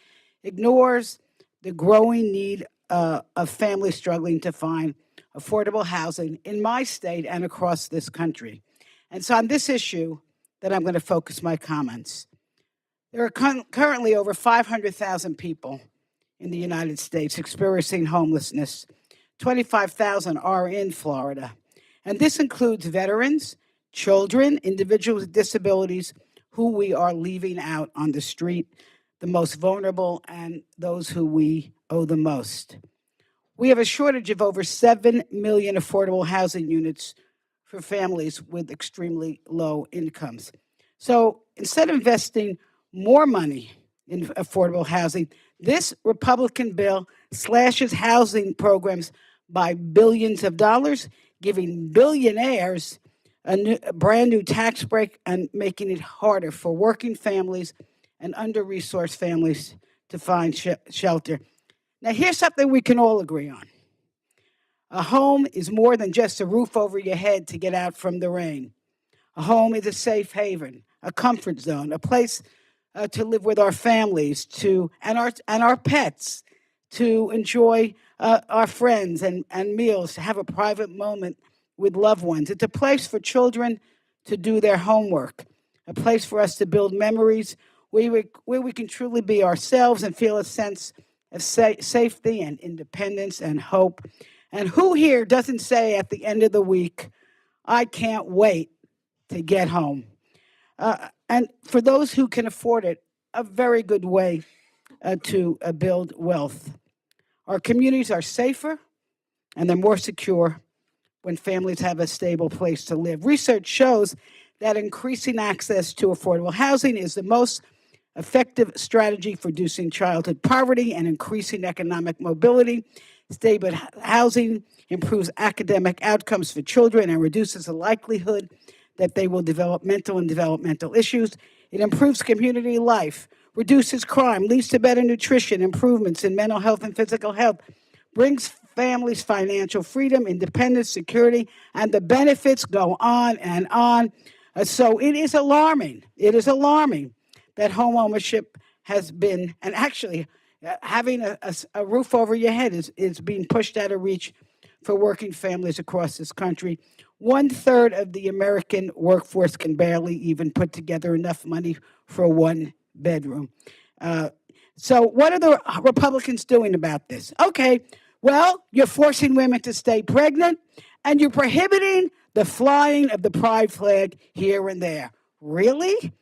ignores the growing need of families struggling to find affordable housing in my state and across this country. And so on this issue that I'm going to focus my comments. There are currently over 500,000 people in the United States experiencing homelessness. 25,000 are in Florida. And this includes veterans, children, individuals with disabilities who we are leaving out on the street, the most vulnerable, and those who we owe the most. We have a shortage of over 7 million affordable housing units for families with extremely low incomes. So instead of investing more money in affordable housing, this Republican bill slashes housing programs by billions of dollars, giving billionaires a brand new tax break and making it harder for working families and under-resourced families to find shelter. Now, here's something we can all agree on. A home is more than just a roof over your head to get out from the rain. A home is a safe haven, a comfort zone, a place to live with our families, and our pets, to enjoy our friends and meals, to have a private moment with loved ones. It's a place for children to do their homework, a place for us to build memories where we can truly be ourselves and feel a sense of safety and independence and hope. And who here doesn't say at the end of the week, I can't wait to get home? And for those who can afford it, a very good way to build wealth. Our communities are safer and they're more secure when families have a stable place to live. Research shows that increasing access to affordable housing is the most effective strategy for reducing childhood poverty and increasing economic mobility. Stable housing improves academic outcomes for children and reduces the likelihood that they will develop mental and developmental issues. It improves community life, reduces crime, leads to better nutrition, improvements in mental health and physical health, brings families financial freedom, independence, security, and the benefits go on and on. So it is alarming. It is alarming that home ownership has been, and actually having a roof over your head is being pushed out of reach for working families across this country. 1/3 of the American workforce can barely even put together enough money for one bedroom. So what are the Republicans doing about this? Okay, well, you're forcing women to stay pregnant and you're prohibiting the flying of the pride flag here and there. Really?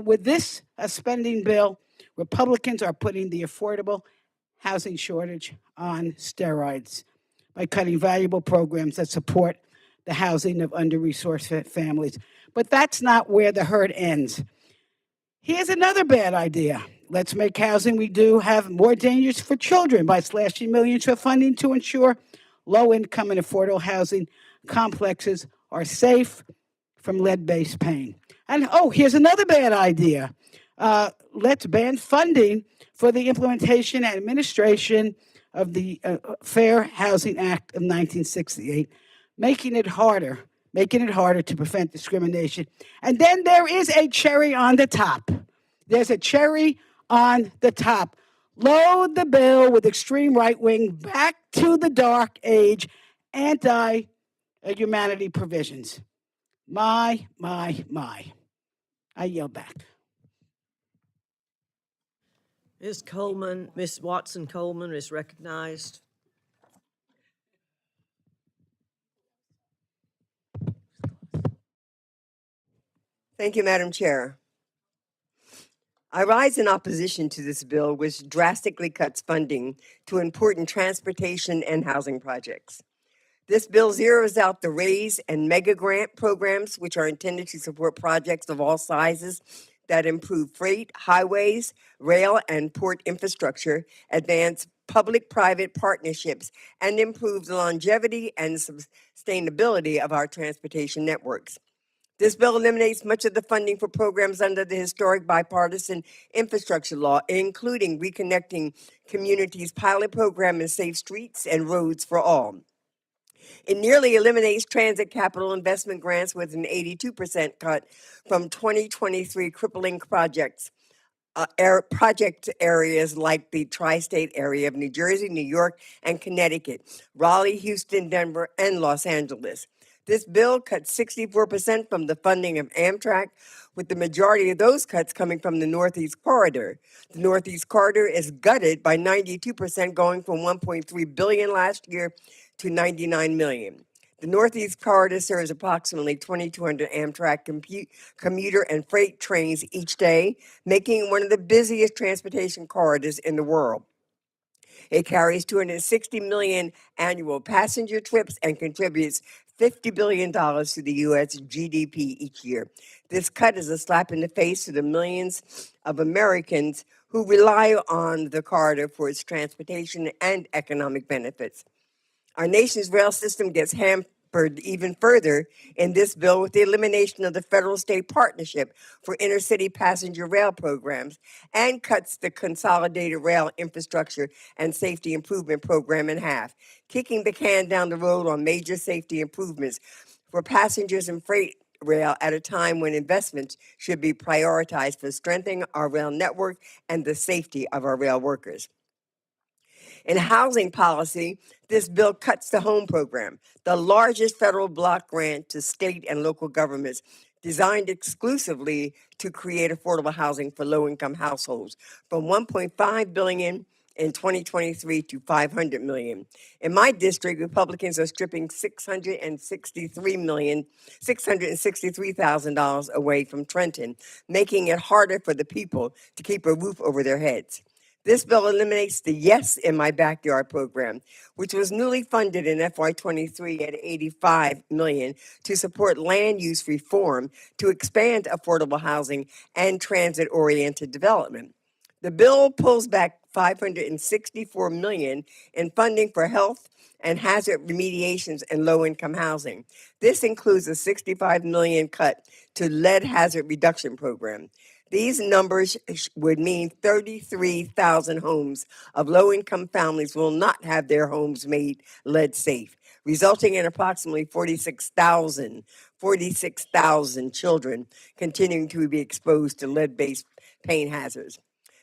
With this spending bill, Republicans are putting the affordable housing shortage on steroids by cutting valuable programs that support the housing of under-resourced families. But that's not where the hurt ends. Here's another bad idea. Let's make housing we do have more dangerous for children by slashing millions for funding to ensure low-income and affordable housing complexes are safe from lead-based pain. And here's another bad idea. Let's ban funding for the implementation and administration of the Fair Housing Act of 1968, making it harder to prevent discrimination. And then there is a cherry on the top. There's a cherry on the top. Load the bill with extreme right-wing, back to the dark age, anti-humanity provisions. My. I yield back. Ms. Watson Coleman is recognized. Thank you, Madam Chair. I rise in opposition to this bill, which drastically cuts funding to important transportation and housing projects. This bill zeroes out the RAISE and mega grant programs, which are intended to support projects of all sizes that improve freight, highways, rail, and port infrastructure, advance public-private partnerships, and improve the longevity and sustainability of our transportation networks. This bill eliminates much of the funding for programs under the historic bipartisan infrastructure law, including reconnecting communities pilot program and safe streets and roads for all. It nearly eliminates transit capital investment grants with an 82% cut from 2023 crippling project areas like the tri-state area of New Jersey, New York, and Connecticut, Raleigh, Houston, Denver, and Los Angeles. This bill cuts 64% from the funding of Amtrak, with the majority of those cuts coming from the Northeast Corridor. The Northeast Corridor is gutted by 92%, going from $1.3 billion last year to $99 million. The Northeast Corridor serves approximately 2,200 Amtrak commuter and freight trains each day, making it one of the busiest transportation corridors in the world. It carries 260 million annual passenger trips and contributes $50 billion to the U.S. GDP each year. This cut is a slap in the face to the millions of Americans who rely on the corridor for its transportation and economic benefits. Our nation's rail system gets even further in this bill with the elimination of the federal-state partnership for intercity passenger rail programs and cuts the Consolidated Rail Infrastructure and Safety Improvement Program in half, kicking the can down the road on major safety improvements for passengers and freight rail at a time when investments should be prioritized for strengthening our rail network and the safety of our rail workers. In housing policy, this bill cuts the home program, the largest federal block grant to state and local governments designed exclusively to create affordable housing for low-income households, from $1.5 billion in 2023 to $500 million. In my district, Republicans are stripping $663,000 away from Trenton, making it harder for the people to keep a roof over their heads. This bill eliminates the Yes in My Backyard program, which was newly funded in FY23 at $85 million to support land use reform to expand affordable housing and transit-oriented development. The bill pulls back $564 million in funding for health and hazard remediations and low-income housing. This includes a $65 million cut to lead hazard reduction program. These numbers would mean 33,000 homes of low-income families will not have their homes made lead safe, resulting in approximately 46,000 children continuing to be exposed to lead-based pain hazards.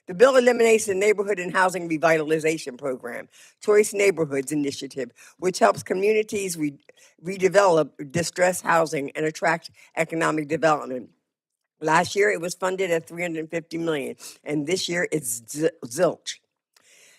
The bill eliminates the Neighborhood and Housing Revitalization Program, Choice Neighborhoods Initiative, which helps communities redevelop distressed housing and attract economic development. Last year, it was funded at $350 million, and this year it's zilch.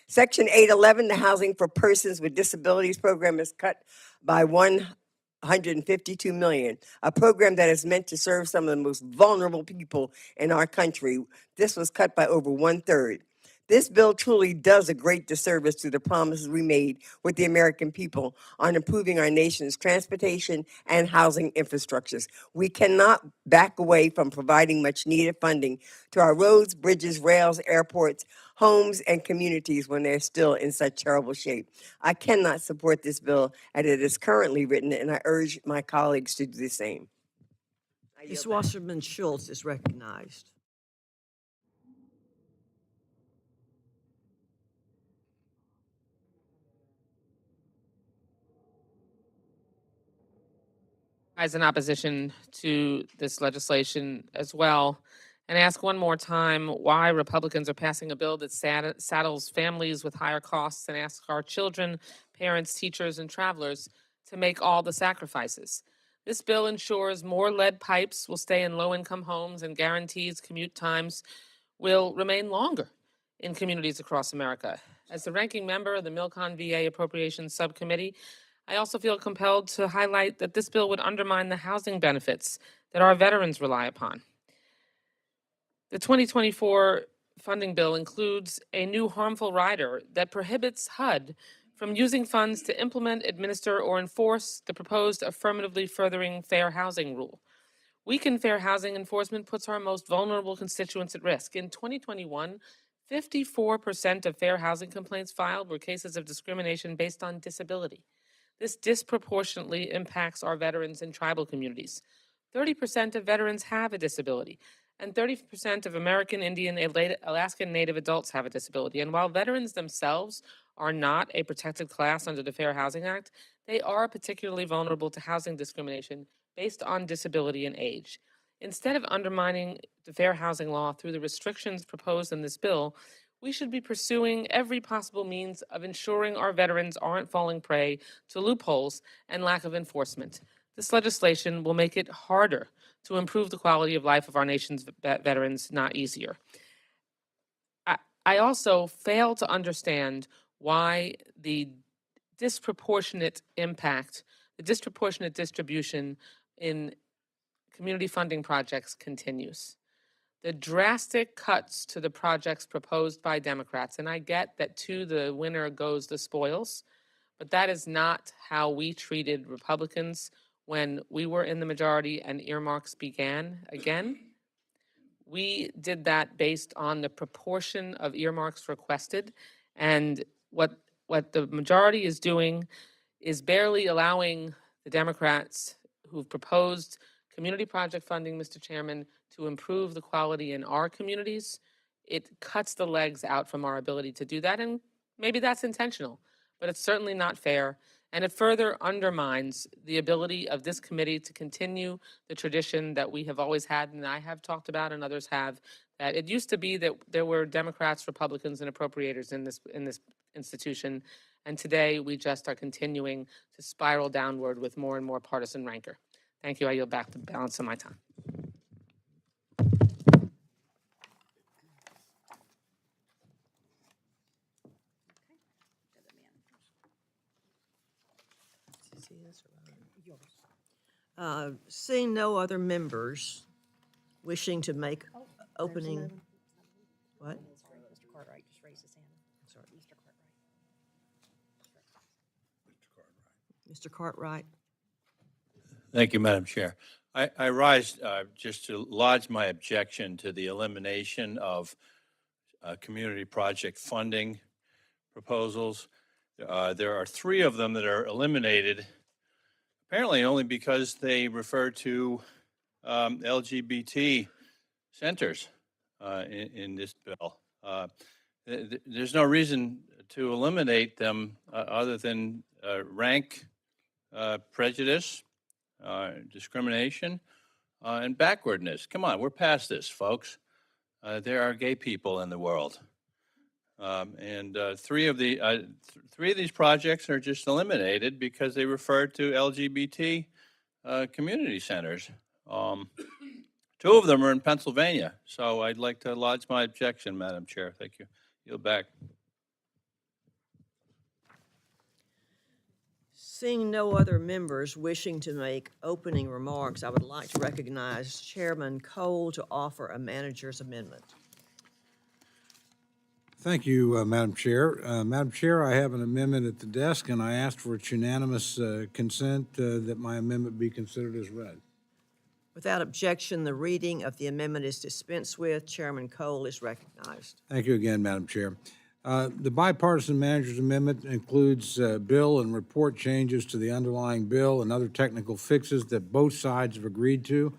Section 811, the Housing for Persons with Disabilities program, is cut by $152 million, a program that is meant to serve some of the most vulnerable people in our country. This was cut by over 1/3. This bill truly does a great disservice to the promises we made with the American people on improving our nation's transportation and housing infrastructures. We cannot back away from providing much needed funding to our roads, bridges, rails, airports, homes, and communities when they're still in such terrible shape. I cannot support this bill as it is currently written, and I urge my colleagues to do the same. Ms. Wasserman Schultz is recognized. As in opposition to this legislation as well, and ask one more time why Republicans are passing a bill that saddles families with higher costs and asks our children, parents, teachers, and travelers to make all the sacrifices. This bill ensures more lead pipes will stay in low-income homes and guarantees commute times will remain longer in communities across America. As the ranking member of the Milcon VA Appropriations Subcommittee, I also feel compelled to highlight that this bill would undermine the housing benefits that our veterans rely upon. The 2024 funding bill includes a new harmful rider that prohibits HUD from using funds to implement, administer, or enforce the proposed affirmatively furthering fair housing rule. Weakened fair housing enforcement puts our most vulnerable constituents at risk. In 2021, 54% of fair housing complaints filed were cases of discrimination based on disability. This disproportionately impacts our veterans and tribal communities. 30% of veterans have a disability, and 30% of American Indian, Alaskan Native adults have a disability. And while veterans themselves are not a protected class under the Fair Housing Act, they are particularly vulnerable to housing discrimination based on disability and age. Instead of undermining the fair housing law through the restrictions proposed in this bill, we should be pursuing every possible means of ensuring our veterans aren't falling prey to loopholes and lack of enforcement. This legislation will make it harder to improve the quality of life of our nation's veterans, not easier. I also fail to understand why the disproportionate impact, the disproportionate distribution in community funding projects continues. The drastic cuts to the projects proposed by Democrats, and I get that to the winner goes the spoils, but that is not how we treated Republicans when we were in the majority and earmarks began again. We did that based on the proportion of earmarks requested, and what the majority is doing is barely allowing the Democrats who've proposed community project funding, Mr. Chairman, to improve the quality in our communities, it cuts the legs out from our ability to do that. And maybe that's intentional, but it's certainly not fair. And it further undermines the ability of this committee to continue the tradition that we have always had, and I have talked about and others have, that it used to be that there were Democrats, Republicans, and appropriators in this institution. And today we just are continuing to spiral downward with more and more partisan rancor. Thank you. I yield back the balance of my time. Seeing no other members wishing to make opening. What? Mr. Cartwright just raised his hand. Sorry. Mr. Cartwright. Mr. Cartwright? Thank you, Madam Chair. I rise just to lodge my objection to the elimination of community project funding proposals. There are three of them that are eliminated, apparently only because they refer to LGBT centers in this bill. There's no reason to eliminate them other than rank prejudice, discrimination, and backwardness. Come on, we're past this, folks. There are gay people in the world. And three of these projects are just eliminated because they refer to LGBT community centers. Two of them are in Pennsylvania. So I'd like to lodge my objection, Madam Chair. Thank you. Yield back. Seeing no other members wishing to make opening remarks, I would like to recognize Chairman Cole to offer a manager's amendment. Thank you, Madam Chair. Madam Chair, I have an amendment at the desk, and I ask for its unanimous consent that my amendment be considered as read. Without objection, the reading of the amendment is dispensed with. Chairman Cole is recognized. Thank you again, Madam Chair. The bipartisan manager's amendment includes bill and report changes to the underlying bill and other technical fixes that both sides have agreed to.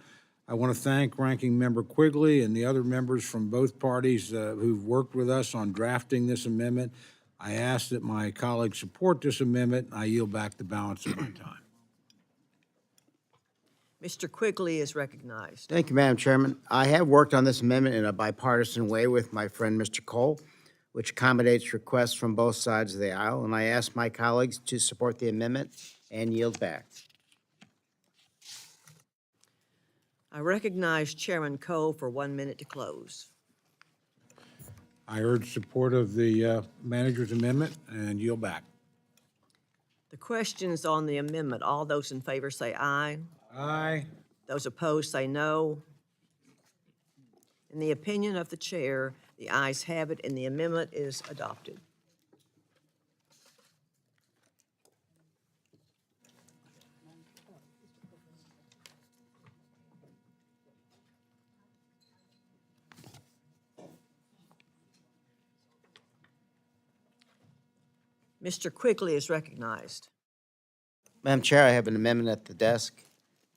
I want to thank Ranking Member Quigley and the other members from both parties who've worked with us on drafting this amendment. I ask that my colleagues support this amendment. I yield back the balance of my time. Mr. Quigley is recognized. Thank you, Madam Chairman. I have worked on this amendment in a bipartisan way with my friend, Mr. Cole, which accommodates requests from both sides of the aisle, and I ask my colleagues to support the amendment and yield back. I recognize Chairman Cole for 1 minute to close. I urge support of the manager's amendment and yield back. The questions on the amendment, all those in favor say aye. Aye. Those opposed say no. In the opinion of the chair, the ayes have it and the amendment is adopted. Mr. Quigley is recognized. Madam Chair, I have an amendment at the desk,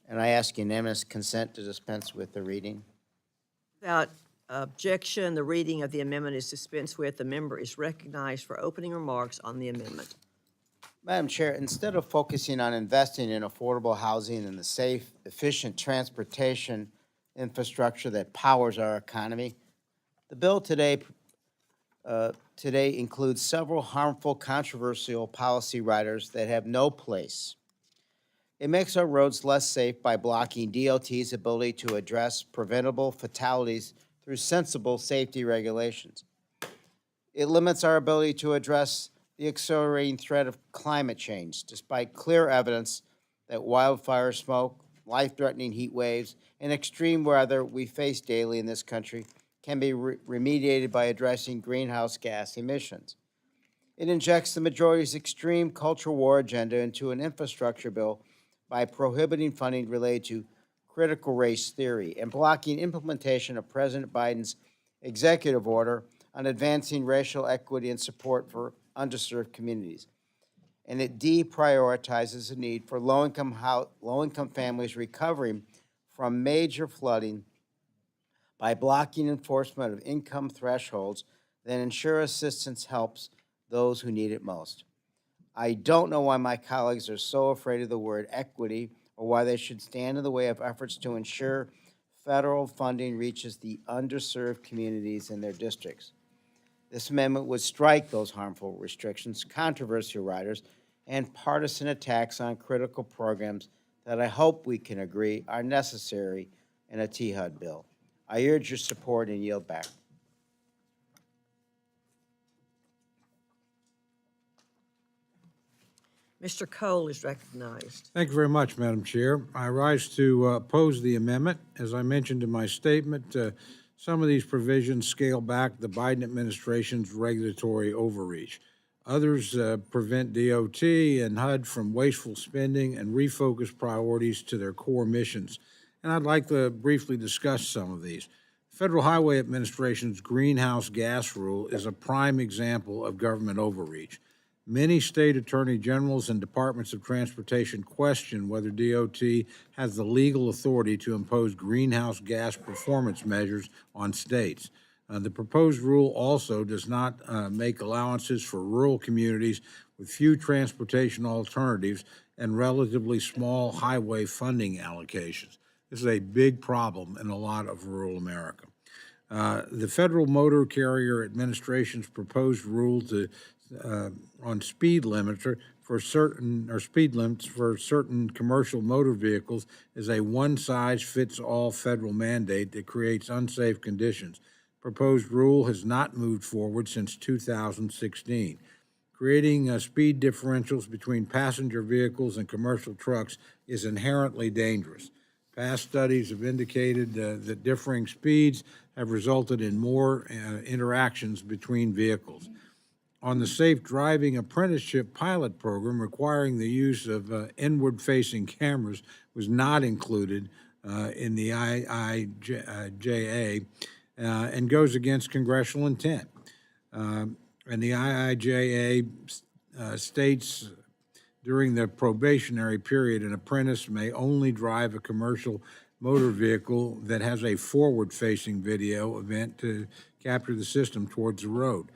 and I ask unanimous consent to dispense with the reading. Without objection, the reading of the amendment is dispensed with. The member is recognized for opening remarks on the amendment. Madam Chair, instead of focusing on investing in affordable housing and the safe, efficient transportation infrastructure that powers our economy, the bill today includes several harmful, controversial policy riders that have no place. It makes our roads less safe by blocking DOT's ability to address preventable fatalities through sensible safety regulations. It limits our ability to address the accelerating threat of climate change, despite clear evidence that wildfire smoke, life-threatening heat waves, and extreme weather we face daily in this country can be remediated by addressing greenhouse gas emissions. It injects the majority's extreme cultural war agenda into an infrastructure bill by prohibiting funding related to critical race theory and blocking implementation of President Biden's executive order on advancing racial equity and support for underserved communities. and it deprioritizes the need for low-income families recovering from major flooding by blocking enforcement of income thresholds that ensure assistance helps those who need it most. I don't know why my colleagues are so afraid of the word equity or why they should stand in the way of efforts to ensure federal funding reaches the underserved communities in their districts. This amendment would strike those harmful restrictions, controversial riders, and partisan attacks on critical programs that I hope we can agree are necessary in a THUD bill. I urge your support and yield back. Mr. Cole is recognized. Thank you very much, Madam Chair. I rise to oppose the amendment. As I mentioned in my statement, some of these provisions scale back the Biden administration's regulatory overreach. Others prevent DOT and HUD from wasteful spending and refocus priorities to their core missions. And I'd like to briefly discuss some of these. The Federal Highway Administration's greenhouse gas rule is a prime example of government overreach. Many state attorney generals and departments of transportation question whether DOT has the legal authority to impose greenhouse gas performance measures on states. The proposed rule also does not make allowances for rural communities with few transportation alternatives and relatively small highway funding allocations. This is a big problem in a lot of rural America. The Federal Motor Carrier Administration's proposed rule on speed limits for certain commercial motor vehicles is a one-size-fits-all federal mandate that creates unsafe conditions. Proposed rule has not moved forward since 2016. Creating speed differentials between passenger vehicles and commercial trucks is inherently dangerous. Past studies have indicated that differing speeds have resulted in more interactions between vehicles. On the Safe Driving Apprenticeship Pilot Program, requiring the use of inward-facing cameras was not included in the IIJA and goes against congressional intent. And the IIJA states during the probationary period, an apprentice may only drive a commercial motor vehicle that has a forward-facing video event to capture the system towards the road.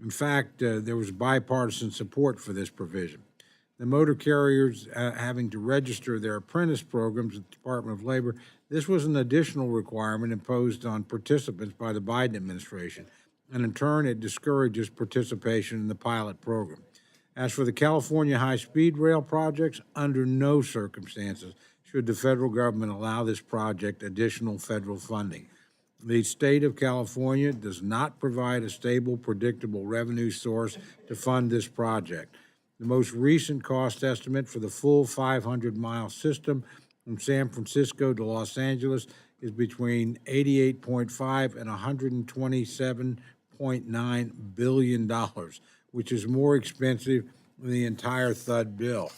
In fact, there was bipartisan support for this provision. The motor carriers having to register their apprentice programs at the Department of Labor, this was an additional requirement imposed on participants by the Biden administration, and in turn, it discourages participation in the pilot program. As for the California high-speed rail projects, under no circumstances should the federal government allow this project additional federal funding. The state of California does not provide a stable, predictable revenue source to fund this project. The most recent cost estimate for the full 500-mile system from San Francisco to Los Angeles is between $88.5 and $127.9 billion, which is more expensive than the entire THUD bill.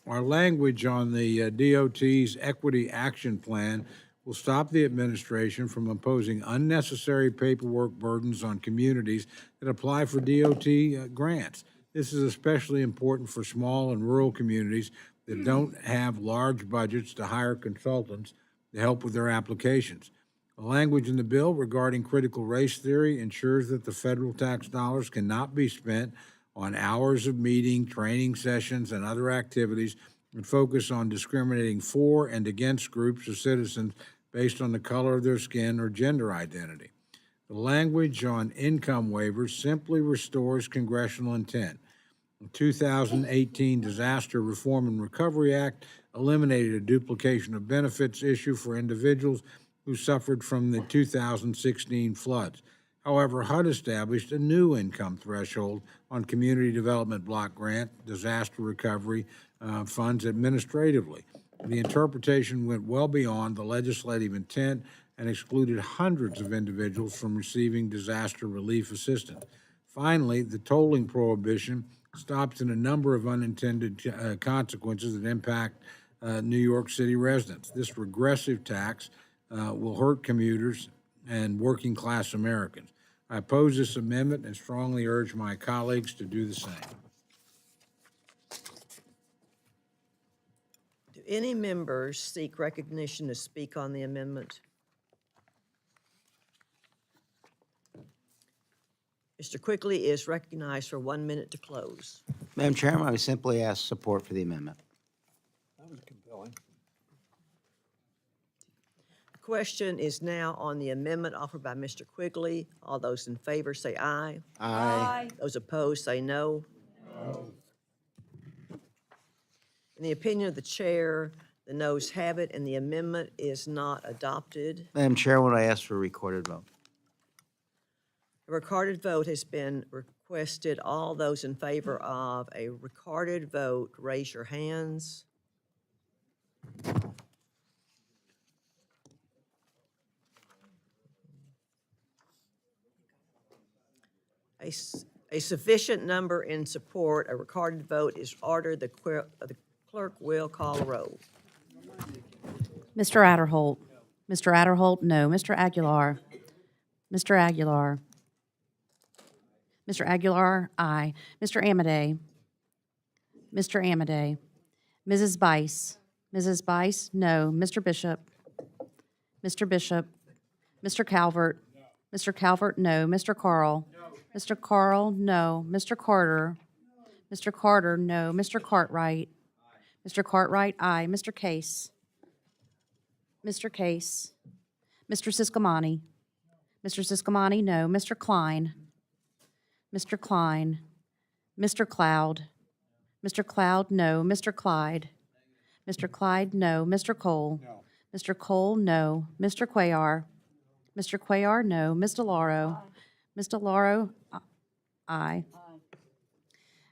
Our language on the DOT's Equity Action Plan will stop the administration from imposing unnecessary paperwork burdens on communities that apply for DOT grants. This is especially important for small and rural communities that don't have large budgets to hire consultants to help with their applications. The language in the bill regarding critical race theory ensures that the federal tax dollars cannot be spent on hours of meeting, training sessions, and other activities and focus on discriminating for and against groups of citizens based on the color of their skin or gender identity. The language on income waivers simply restores congressional intent. The 2018 Disaster Reform and Recovery Act eliminated a duplication of benefits issue for individuals who suffered from the 2016 floods. However, HUD established a new income threshold on community development block grant disaster recovery funds administratively. The interpretation went well beyond the legislative intent and excluded hundreds of individuals from receiving disaster relief assistance. Finally, the tolling prohibition stops in a number of unintended consequences that impact New York City residents. This regressive tax will hurt commuters and working-class Americans. I oppose this amendment and strongly urge my colleagues to do the same. any members seek recognition to speak on the amendment? Mr. Quigley is recognized for 1 minute to close. Madam Chairman, I would simply ask support for the amendment. That was compelling. The question is now on the amendment offered by Mr. Quigley. All those in favor say aye. Aye. Those opposed say no. In the opinion of the chair, the noes have it, and the amendment is not adopted. Madam Chairwoman, I ask for a recorded vote. A recorded vote has been requested. All those in favor of a recorded vote, raise your hands. A sufficient number in support, a recorded vote is ordered. The clerk will call a roll. Mr. Adderholt. Mr. Adderholt, no. Mr. Aguilar. Mr. Aguilar. Mr. Aguilar, aye. Mr. Amade. Mr. Amade. Mrs. Bice. Mrs. Bice, no. Mr. Bishop. Mr. Bishop. Mr. Calvert. Mr. Calvert, no. Mr. Carl. Mr. Carl, no. Mr. Carter. Mr. Carter, no. Mr. Cartwright. Mr. Cartwright, aye. Mr. Case. Mr. Case. Mr. Siscomani. Mr. Siscomani, no. Mr. Klein. Mr. Klein. Mr. Cloud. Mr. Cloud, no. Mr. Clyde. Mr. Clyde, no. Mr. Cole. Mr. Cole, no. Mr. Cuellar. Mr. Cuellar, no. Ms. DeLauro. Ms. DeLauro, aye.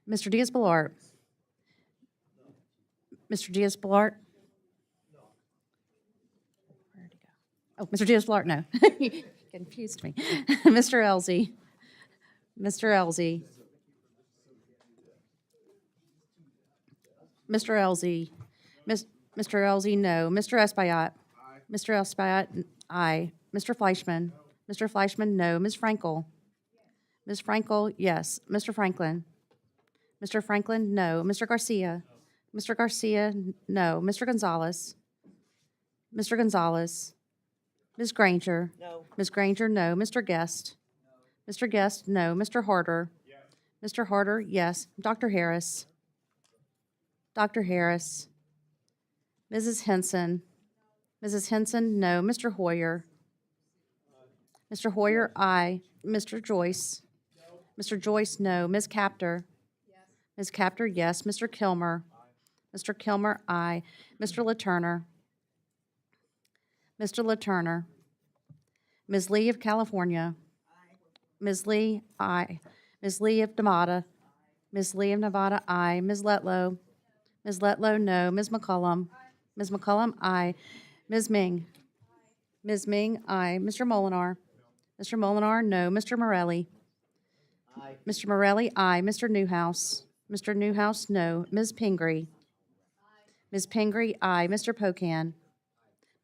Mr. Diaz-Balart. Mr. Diaz-Balart? Where'd he go? Oh, Mr. Diaz-Balart, no. You confused me. Mr. Elzey. Mr. Elzey. Mr. Elzey. Mr. Elzey, no. Mr. Espaillat. Mr. Espaillat, aye. Mr. Fleischman. Mr. Fleischman, no. Ms. Frankel. Ms. Frankel, yes. Mr. Franklin. Mr. Franklin, no. Mr. Garcia. Mr. Garcia, no. Mr. Gonzalez. Mr. Gonzalez. Ms. Granger. No. Ms. Granger, no. Mr. Guest. Mr. Guest, no. Mr. Harder. Mr. Harder, yes. Dr. Harris. Dr. Harris. Mrs. Henson. Mrs. Henson, no. Mr. Hoyer. Mr. Hoyer, aye. Mr. Joyce. Mr. Joyce, no. Ms. Capter. Ms. Capter, yes. Mr. Kilmer. Mr. Kilmer, aye. Mr. LaTurner. Mr. LaTurner. Ms. Lee of California. Ms. Lee, aye. Ms. Lee of Nevada. Ms. Lee of Nevada, aye. Ms. Letlow. Ms. Letlow, no. Ms. McCullum. Ms. McCullum, aye. Ms. Ming. Ms. Ming, aye. Mr. Molinar. Mr. Molinar, no. Mr. Morelli. Mr. Morelli, aye. Mr. Newhouse. Mr. Newhouse, no. Ms. Pingree. Ms. Pingree, aye. Mr. Pocan.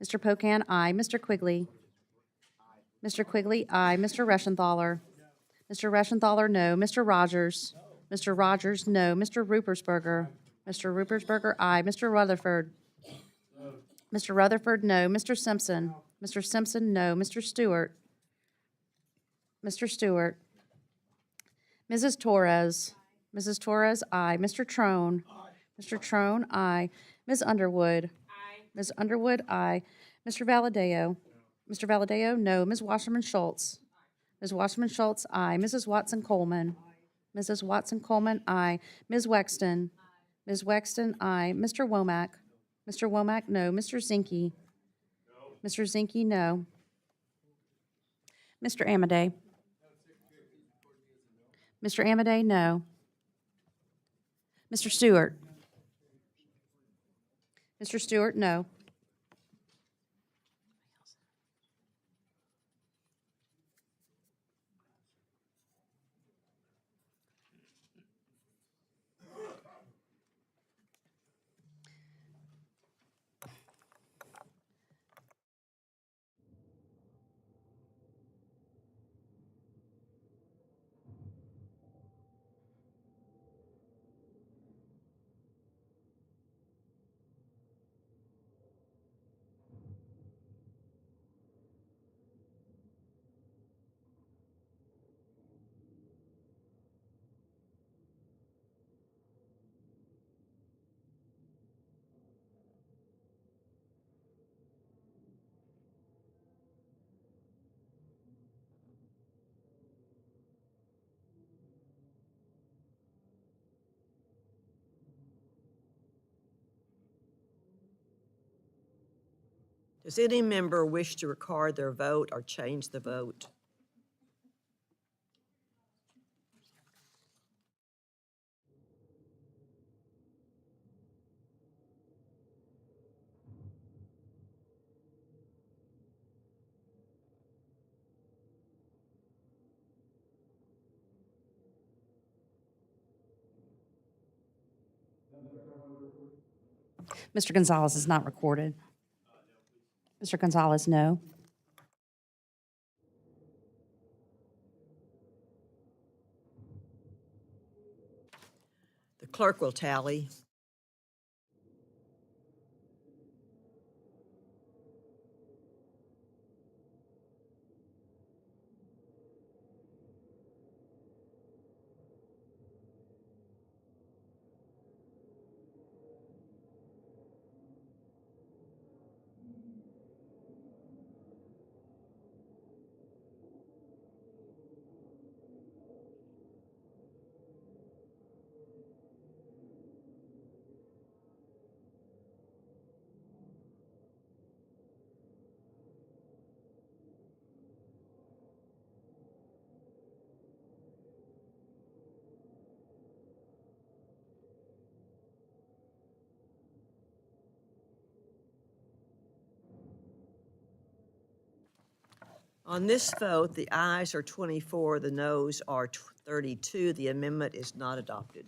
Mr. Pocan, aye. Mr. Quigley. Mr. Quigley, aye. Mr. Reschenthaler. Mr. Reschenthaler, no. Mr. Rogers. Mr. Rogers, no. Mr. Rupersberger. Mr. Rupersberger, aye. Mr. Rutherford. Mr. Rutherford, no. Mr. Simpson. Mr. Simpson, no. Mr. Stewart. Mr. Stewart. Mrs. Torres. Mrs. Torres, aye. Mr. Trone. Mr. Trone, aye. Ms. Underwood. Aye. Ms. Underwood, aye. Mr. Valadeo. Mr. Valadeo, no. Ms. Wasserman Schultz. Ms. Wasserman Schultz, aye. Mrs. Watson Coleman. Mrs. Watson Coleman, aye. Ms. Wexton. Ms. Wexton, aye. Mr. Womack. Mr. Womack, no. Mr. Zinke. Mr. Zinke, no. Mr. Amade. Mr. Amade, no. Mr. Stewart. Mr. Stewart, no. Does any member wish to record their vote or change the vote? Mr. Gonzalez is not recorded. Mr. Gonzalez, no. The clerk will tally. On this vote, the ayes are 24, the noes are 32. The amendment is not adopted.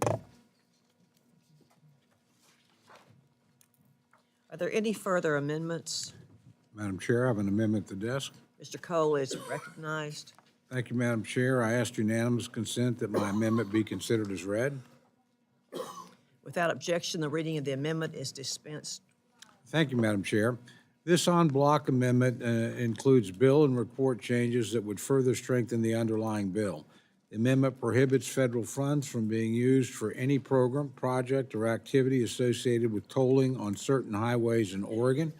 Are there any further amendments? Madam Chair, I have an amendment at the desk. Mr. Cole is recognized. Thank you, Madam Chair. I ask unanimous consent that my amendment be considered as read. Without objection, the reading of the amendment is dispensed. Thank you, Madam Chair. This en bloc amendment includes bill and report changes that would further strengthen the underlying bill. The amendment prohibits federal funds from being used for any program, project, or activity associated with tolling on certain highways in Oregon.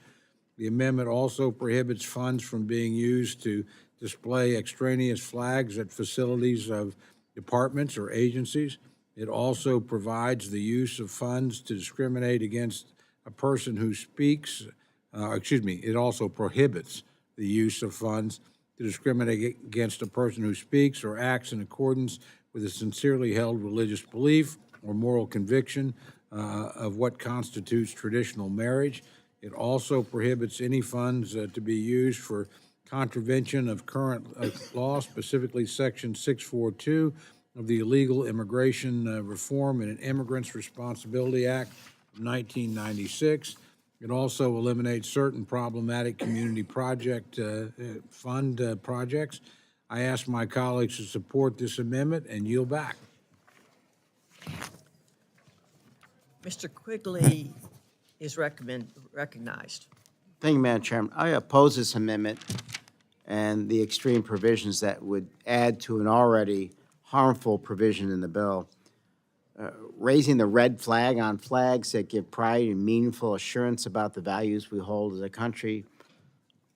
The amendment also prohibits funds from being used to display extraneous flags at facilities of departments or agencies. It also provides the use of funds to discriminate against a person who speaks, it also prohibits the use of funds to discriminate against a person who speaks or acts in accordance with a sincerely held religious belief or moral conviction of what constitutes traditional marriage. It also prohibits any funds to be used for contravention of current law, specifically Section 642 of the Illegal Immigration Reform and Immigrants Responsibility Act of 1996. It also eliminates certain problematic community project fund projects. I ask my colleagues to support this amendment and yield back. Mr. Quigley is recognized. Thank you, Madam Chairman. I oppose this amendment and the extreme provisions that would add to an already harmful provision in the bill. Raising the red flag on flags that give pride and meaningful assurance about the values we hold as a country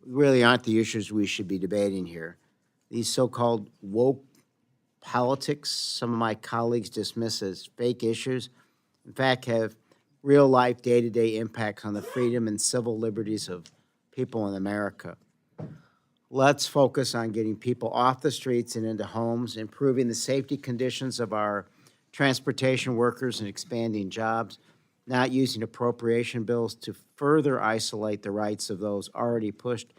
really aren't the issues we should be debating here. These so-called woke politics, some of my colleagues dismiss as fake issues, in fact, have real-life, day-to-day impacts on the freedom and civil liberties of people in America. Let's focus on getting people off the streets and into homes, improving the safety conditions of our transportation workers and expanding jobs, not using appropriation bills to further isolate the rights of those already pushed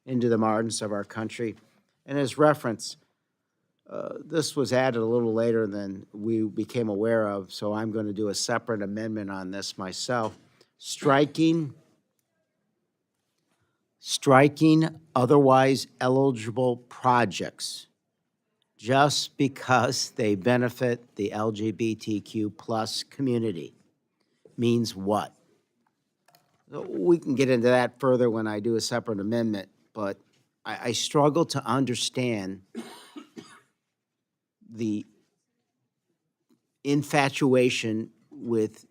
into the margins of our country. And as reference, this was added a little later than we became aware of, so I'm going to do a separate amendment on this myself, striking otherwise eligible projects just because they benefit the LGBTQ plus community means what? We can get into that further when I do a separate amendment, but I struggle to understand the infatuation with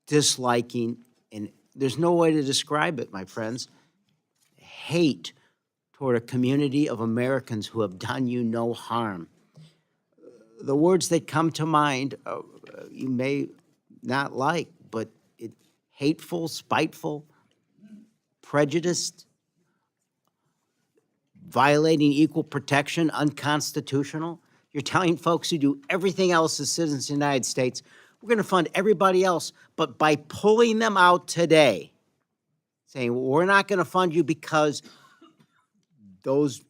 disliking, and there's no way to describe it, my friends, hate toward a community of Americans who have done you no harm. The words that come to mind, you may not like, but hateful, spiteful, prejudiced, violating equal protection, unconstitutional. You're telling folks who do everything else as citizens of the United States, we're going to fund everybody else, but by pulling them out today, saying, well, we're not going to fund you because those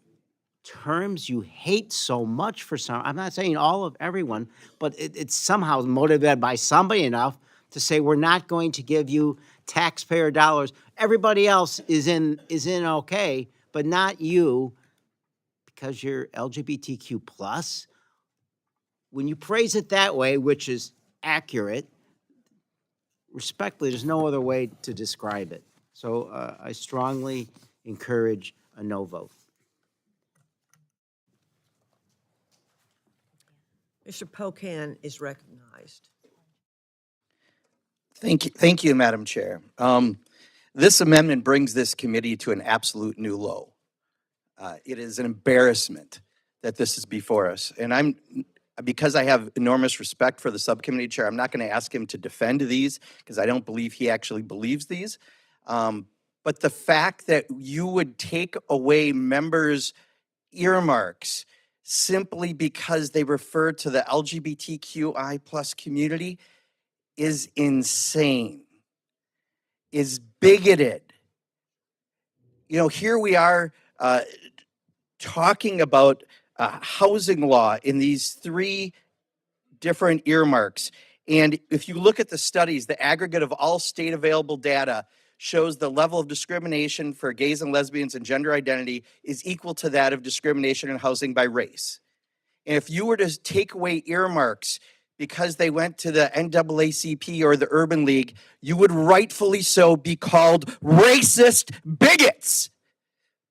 terms you hate so much for some, I'm not saying all of everyone, but it's somehow motivated by somebody enough to say, we're not going to give you taxpayer dollars. Everybody else is in okay, but not you because you're LGBTQ plus. When you phrase it that way, which is accurate, respectfully, there's no other way to describe it. So I strongly encourage a no vote. Mr. Pocan is recognized. Thank you, Madam Chair. This amendment brings this committee to an absolute new low. It is an embarrassment that this is before us. And because I have enormous respect for the subcommittee chair, I'm not going to ask him to defend these because I don't believe he actually believes these. But the fact that you would take away members' earmarks simply because they refer to the LGBTQI plus community is insane, is bigoted. You know, here we are talking about housing law in these three different earmarks. And if you look at the studies, the aggregate of all state available data shows the level of discrimination for gays and lesbians and gender identity is equal to that of discrimination in housing by race. And if you were to take away earmarks because they went to the NAACP or the Urban League, you would rightfully so be called racist bigots.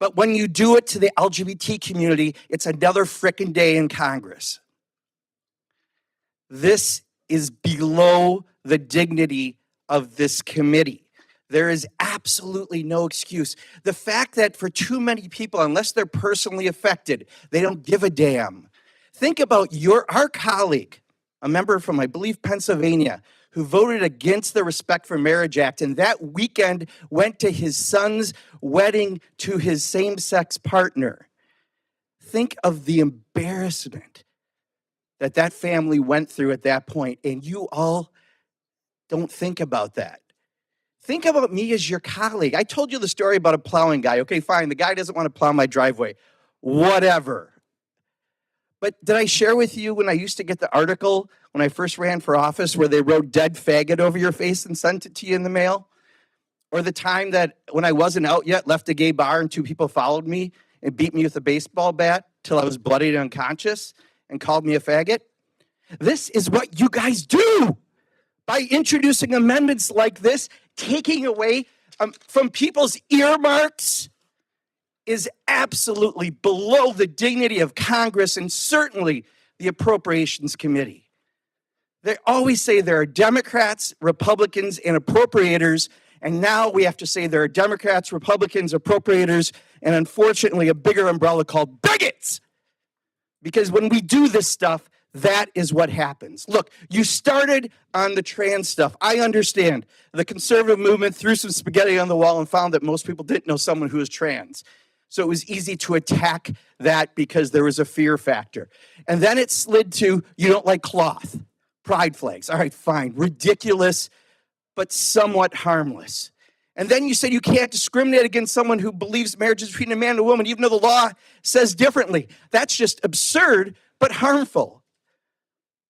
But when you do it to the LGBT community, it's another frickin' day in Congress. This is below the dignity of this committee. There is absolutely no excuse. The fact that for too many people, unless they're personally affected, they don't give a damn. Think about our colleague, a member from, I believe, Pennsylvania, who voted against the Respect for Marriage Act, and that weekend went to his son's wedding to his same-sex partner. Think of the embarrassment that family went through at that point, and you all don't think about that. Think about me as your colleague. I told you the story about a plowing guy. Okay, fine, the guy doesn't want to plow my driveway. Whatever. But did I share with you when I used to get the article when I first ran for office where they wrote dead faggot over your face and sent it to you in the mail? Or the time that when I wasn't out yet, left a gay bar and two people followed me and beat me with a baseball bat till I was bloody and unconscious and called me a faggot? This is what you guys do by introducing amendments like this, taking away from people's earmarks is absolutely below the dignity of Congress and certainly the Appropriations Committee. They always say there are Democrats, Republicans, and appropriators, and now we have to say there are Democrats, Republicans, appropriators, and unfortunately a bigger umbrella called bigots. Because when we do this stuff, that is what happens. Look, you started on the trans stuff. I understand. The conservative movement threw some spaghetti on the wall and found that most people didn't know someone who was trans. So it was easy to attack that because there was a fear factor. And then it slid to, you don't like cloth, pride flags. All right, fine. Ridiculous, but somewhat harmless. And then you said you can't discriminate against someone who believes marriage is between a man and a woman, even though the law says differently. That's just absurd, but harmful.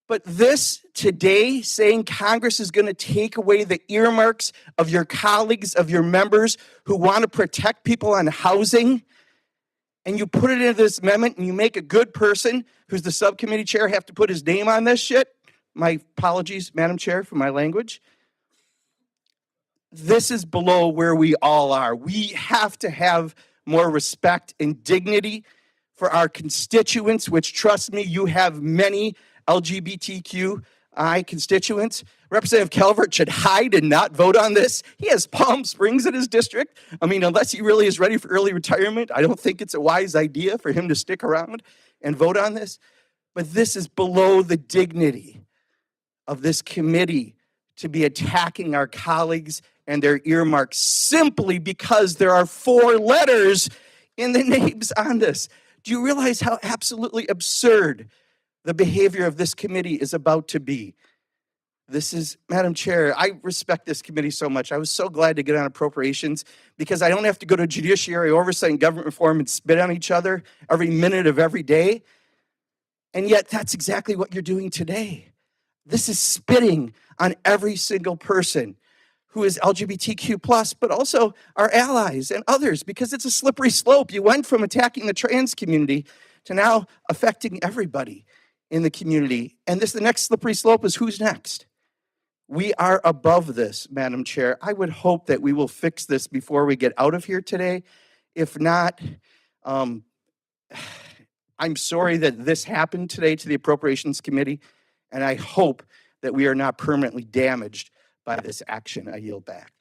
But this today, saying Congress is going to take away the earmarks of your colleagues, of your members who want to protect people on housing, and you put it into this amendment and you make a good person who's the subcommittee chair have to put his name on this shit. My apologies, Madam Chair, for my language. This is below where we all are. We have to have more respect and dignity for our constituents, which, trust me, you have many LGBTQI constituents. Representative Calvert should hide and not vote on this. He has Palm Springs in his district. I mean, unless he really is ready for early retirement, I don't think it's a wise idea for him to stick around and vote on this. But this is below the dignity of this committee to be attacking our colleagues and their earmarks simply because there are 4 letters in the names on this. Do you realize how absolutely absurd the behavior of this committee is about to be? This is, Madam Chair, I respect this committee so much. I was so glad to get on appropriations because I don't have to go to judiciary oversight and government reform and spit on each other every minute of every day. And yet that's exactly what you're doing today. This is spitting on every single person who is LGBTQ plus, but also our allies and others, because it's a slippery slope. You went from attacking the trans community to now affecting everybody in the community. And the next slippery slope is who's next? We are above this, Madam Chair. I would hope that we will fix this before we get out of here today. If not, I'm sorry that this happened today to the Appropriations Committee, and I hope that we are not permanently damaged by this action. I yield back.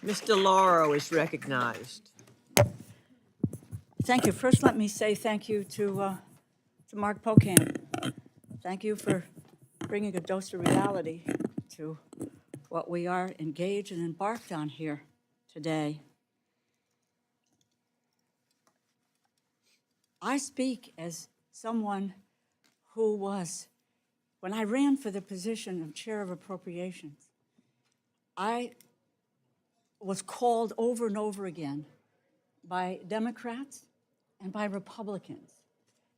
Ms. DeLauro is recognized. Thank you. First, let me say thank you to Mark Pocan. Thank you for bringing a dose of reality to what we are engaged and embarked on here today. I speak as someone who was, when I ran for the position of Chair of Appropriations, I was called over and over again by Democrats and by Republicans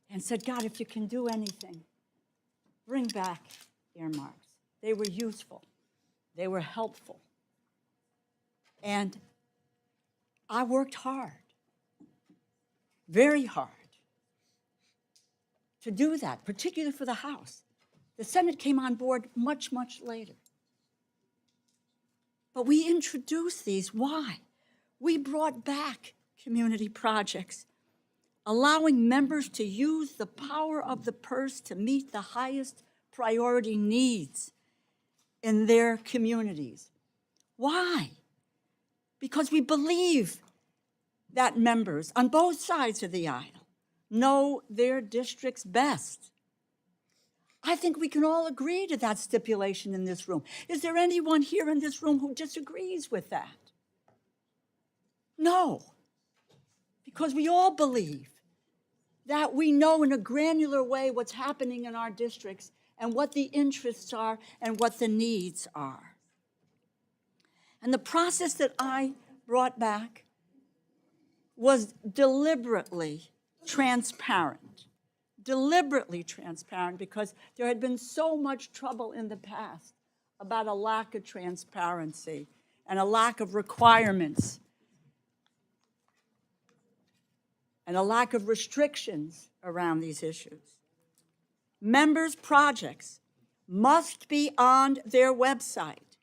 and said, God, if you can do anything, bring back earmarks. They were useful. They were helpful. And I worked hard, very hard, to do that, particularly for the House. The Senate came on board much, much later. But we introduced these. Why? We brought back community projects, allowing members to use the power of the purse to meet the highest priority needs in their communities. Why? Because we believe that members on both sides of the aisle know their districts best. I think we can all agree to that stipulation in this room. Is there anyone here in this room who disagrees with that? No, because we all believe that we know in a granular way what's happening in our districts and what the interests are and what the needs are. And the process that I brought back was deliberately transparent because there had been so much trouble in the past about a lack of transparency and a lack of requirements and a lack of restrictions around these issues. Members' projects must be on their website,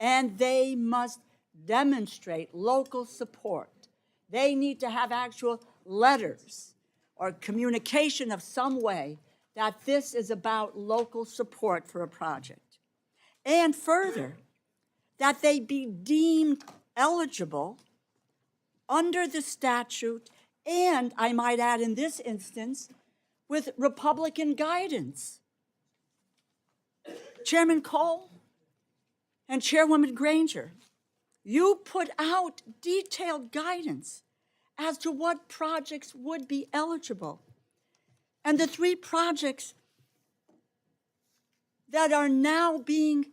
and they must demonstrate local support. They need to have actual letters or communication of some way that this is about local support for a project. And further, that they be deemed eligible under the statute, and I might add in this instance, with Republican guidance. Chairman Cole and Chairwoman Granger, you put out detailed guidance as to what projects would be eligible. And the 3 projects that are now being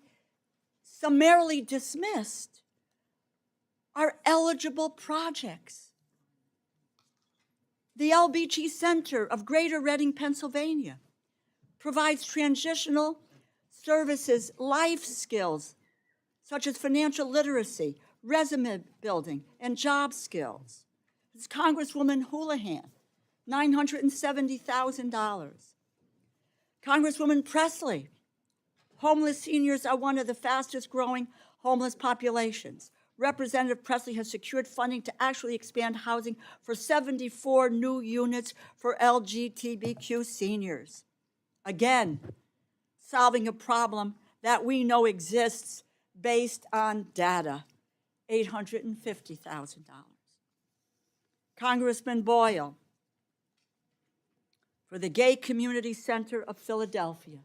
summarily dismissed are eligible projects. The LBG Center of Greater Reading, Pennsylvania, provides transitional services, life skills, such as financial literacy, resume building, and job skills. It's Congresswoman Houlihan, $970,000. Congresswoman Presley, homeless seniors are one of the fastest growing homeless populations. Representative Presley has secured funding to actually expand housing for 74 new units for LGBTQ seniors. Again, solving a problem that we know exists based on data, $850,000. Congressman Boyle, For the Gay Community Center of Philadelphia,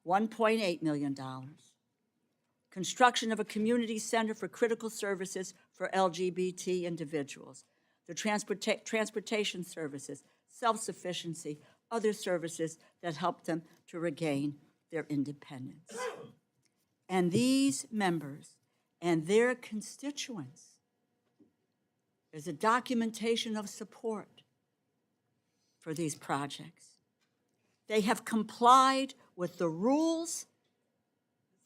$1.8 million. Construction of a community center for critical services for LGBT individuals. The transportation services, self-sufficiency, other services that help them to regain their independence. And these members and their constituents, there's a documentation of support for these projects. They have complied with the rules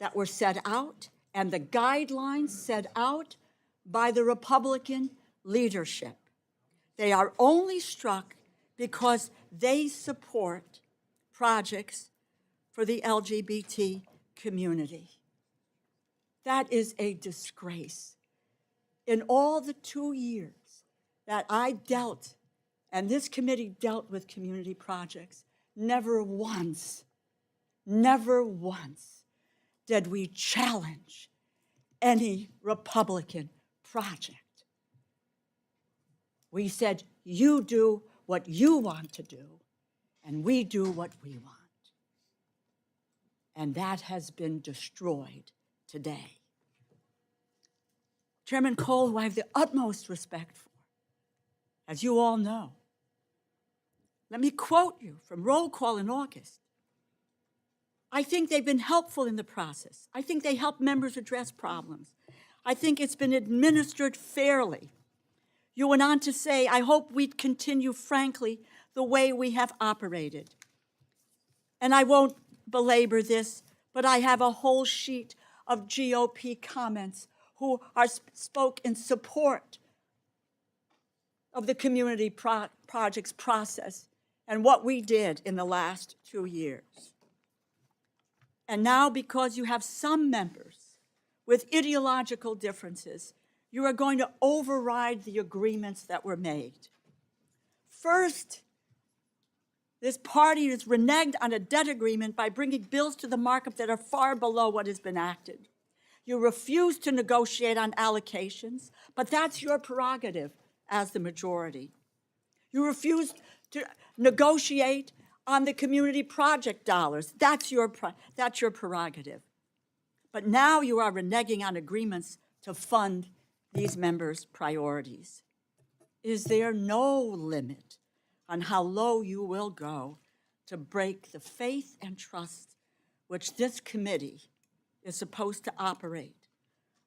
that were set out and the guidelines set out by the Republican leadership. They are only struck because they support projects for the LGBT community. That is a disgrace. In all the 2 years that I dealt, and this committee dealt with community projects, never once did we challenge any Republican project. We said, you do what you want to do, and we do what we want. And that has been destroyed today. Chairman Cole, who I have the utmost respect for, as you all know, let me quote you from roll call in August. I think they've been helpful in the process. I think they help members address problems. I think it's been administered fairly. You went on to say, I hope we'd continue, frankly, the way we have operated. And I won't belabor this, but I have a whole sheet of GOP comments who spoke in support of the community projects process and what we did in the last 2 years. And now, because you have some members with ideological differences, you are going to override the agreements that were made. First, this party has reneged on a debt agreement by bringing bills to the markup that are far below what has been acted. You refuse to negotiate on allocations, but that's your prerogative as the majority. You refuse to negotiate on the community project dollars. That's your prerogative. But now you are reneging on agreements to fund these members' priorities. Is there no limit on how low you will go to break the faith and trust which this committee is supposed to operate,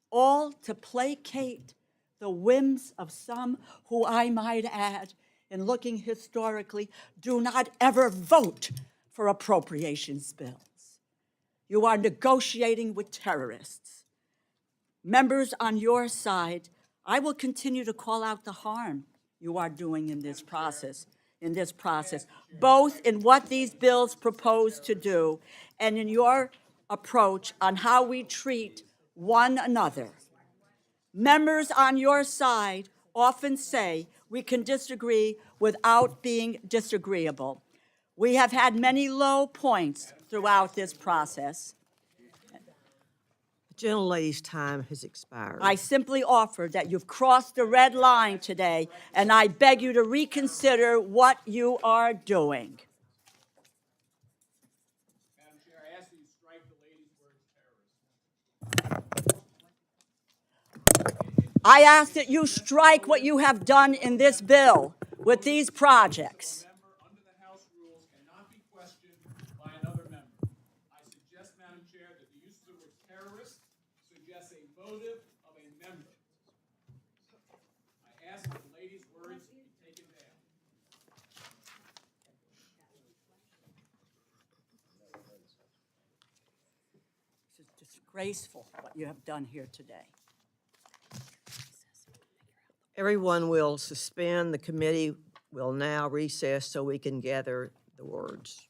all to placate the whims of some who, I might add, in looking historically, do not ever vote for appropriations bills? You are negotiating with terrorists. Members on your side, I will continue to call out the harm you are doing in this process, both in what these bills propose to do and in your approach on how we treat one another. Members on your side often say we can disagree without being disagreeable. We have had many low points throughout this process. The gentlelady's time has expired. I simply offer that you've crossed the red line today, and I beg you to reconsider what you are doing. Madam Chair, I ask that you strike the lady's word terrorist. I ask that you strike what you have done in this bill with these projects. A member under the House rules cannot be questioned by another member. I suggest, Madam Chair, that the use of the word terrorist suggests a motive of a member. I ask that the lady's words be taken down. This is disgraceful what you have done here today. Everyone will suspend. The committee will now recess so we can gather the words.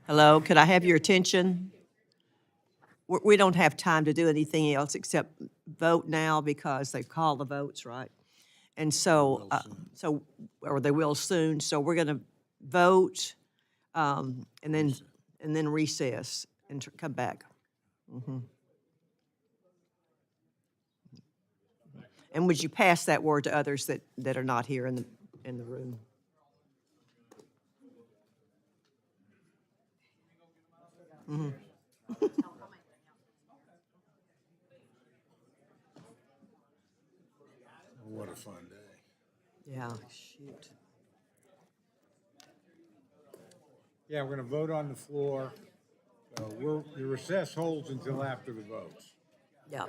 Hello, could I have your attention? We don't have time to do anything else except vote now because they've called the votes, right? And so, or they will soon, so we're gonna vote, and then recess and come back. Mhm. And would you pass that word to others that are not here in the room? Mhm. What a fun day. Yeah, shoot. Yeah, we're gonna vote on the floor. The recess holds until after the votes. Yeah.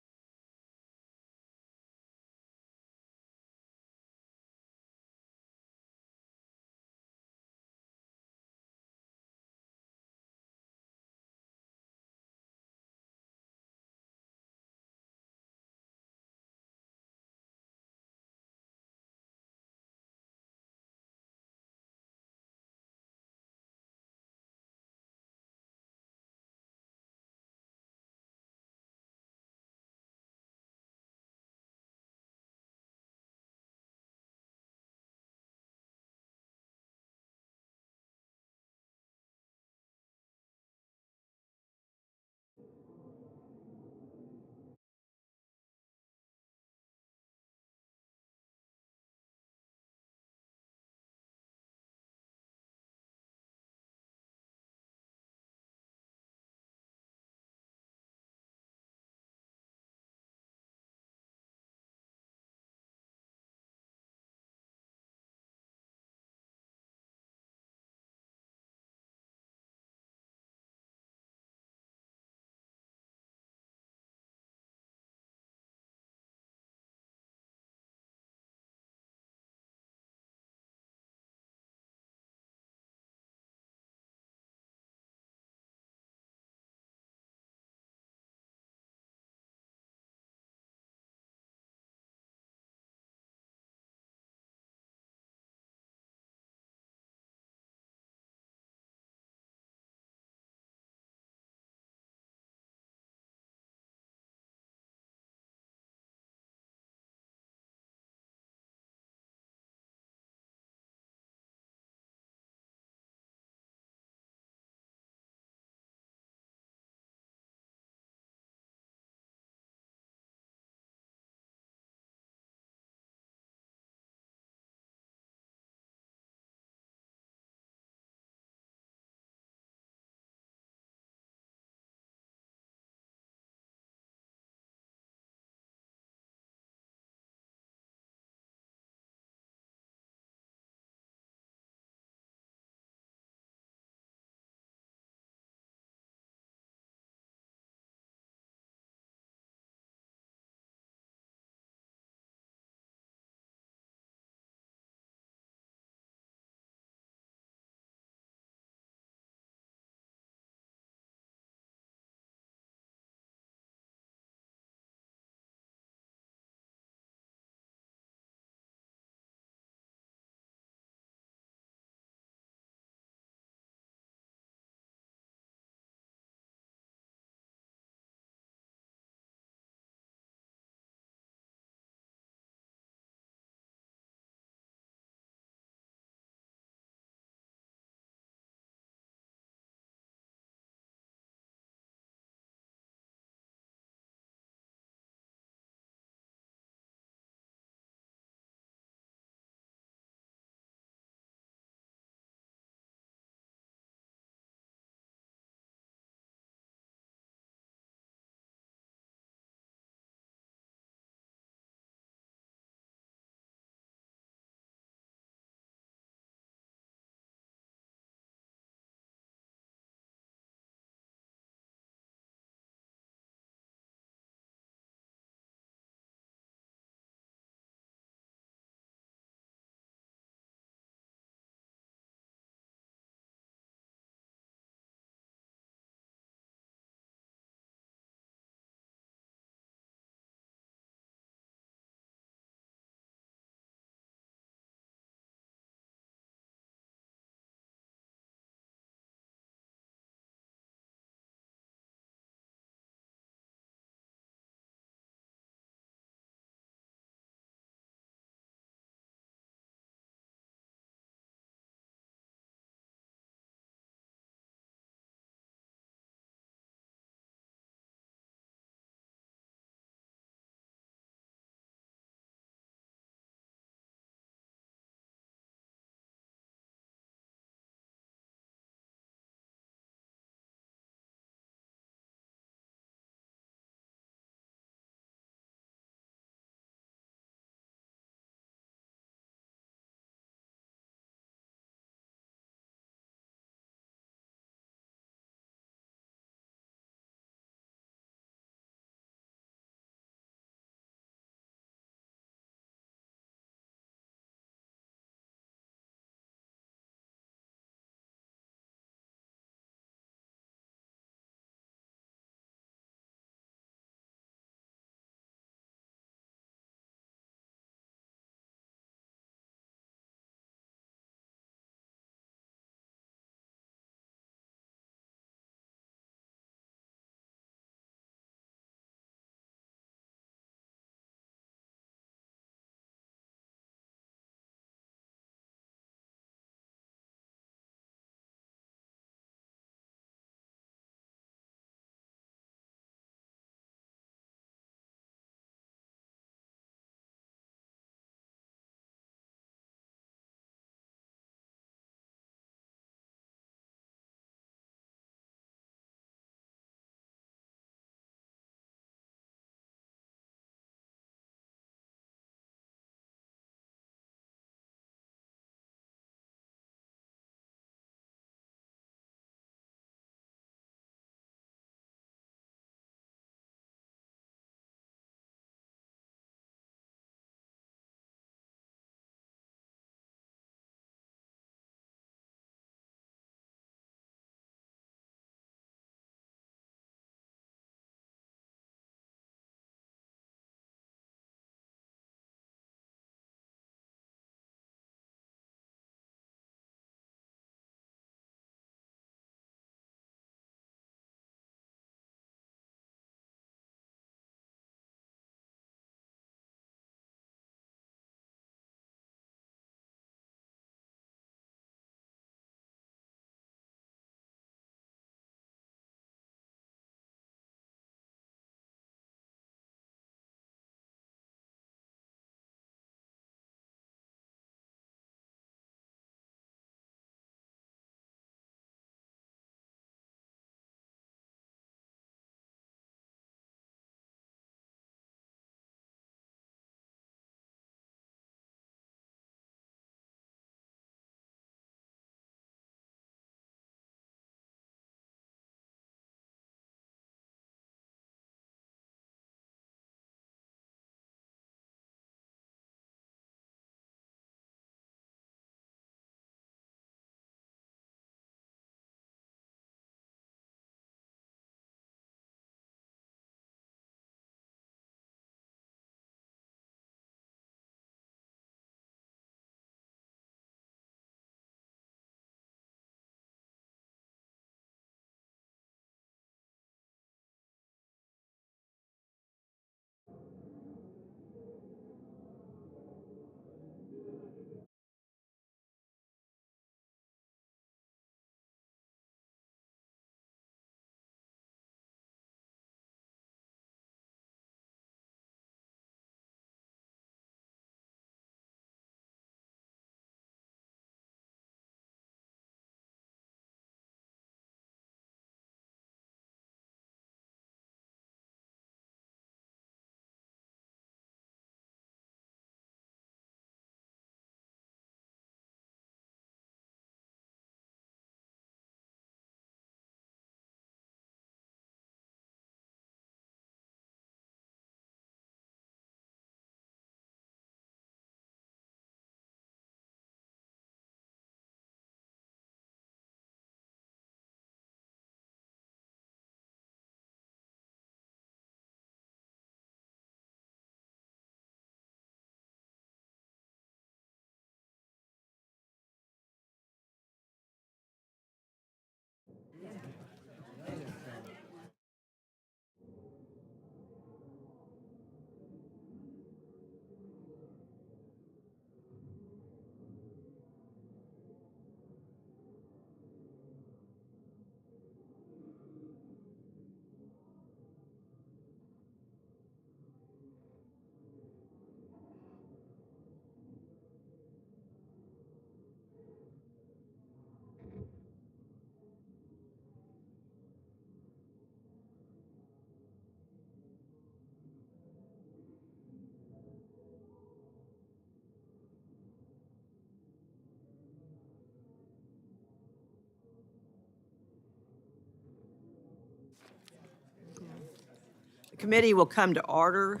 The committee will come to order.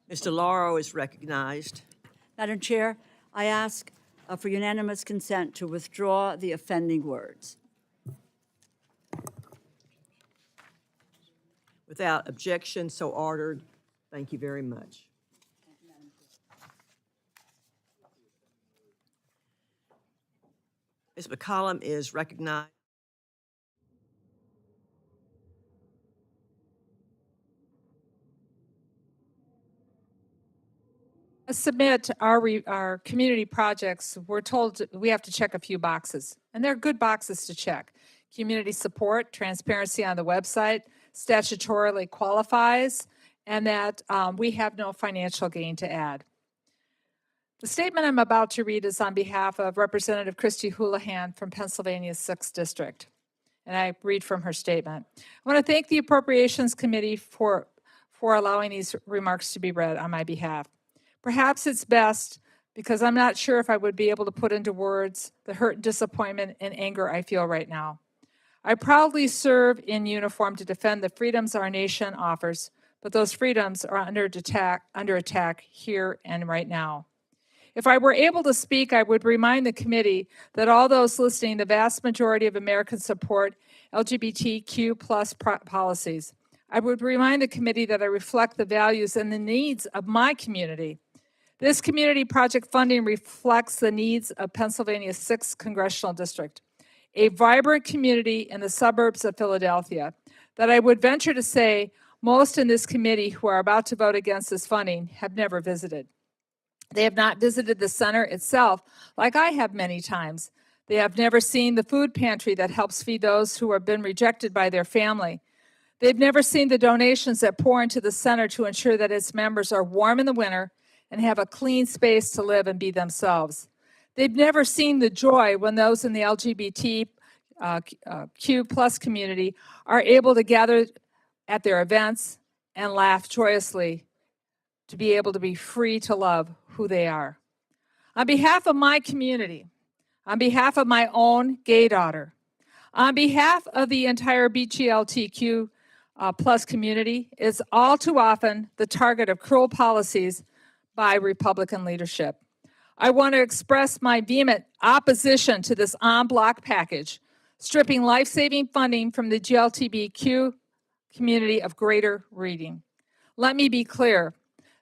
Ms. DeLauro is recognized. Madam Chair, I ask for unanimous consent to withdraw the offending words. Without objection, so ordered. Thank you very much. Ms. McCollum is recognized. Submit our community projects, we're told we have to check a few boxes, and they're good boxes to check. Community support, transparency on the website, statutorily qualifies, and that we have no financial gain to add. The statement I'm about to read is on behalf of Representative Christy Houlihan from Pennsylvania's 6th District, and I read from her statement. I want to thank the Appropriations Committee for allowing these remarks to be read on my behalf. Perhaps it's best because I'm not sure if I would be able to put into words the hurt, disappointment, and anger I feel right now. I proudly serve in uniform to defend the freedoms our nation offers, but those freedoms are under attack here and right now. If I were able to speak, I would remind the committee that all those listening, the vast majority of Americans support LGBTQ plus policies. I would remind the committee that I reflect the values and the needs of my community. This community project funding reflects the needs of Pennsylvania's 6th Congressional District, a vibrant community in the suburbs of Philadelphia that I would venture to say most in this committee who are about to vote against this funding have never visited. They have not visited the center itself like I have many times. They have never seen the food pantry that helps feed those who have been rejected by their family. They've never seen the donations that pour into the center to ensure that its members are warm in the winter and have a clean space to live and be themselves. They've never seen the joy when those in the LGBTQ plus community are able to gather at their events and laugh joyously to be able to be free to love who they are. On behalf of my community, on behalf of my own gay daughter, on behalf of the entire BGLTQ plus community, is all too often the target of cruel policies by Republican leadership. I want to express my vehement opposition to this en bloc package, stripping life-saving funding from the GLTBQ community of greater reading. Let me be clear.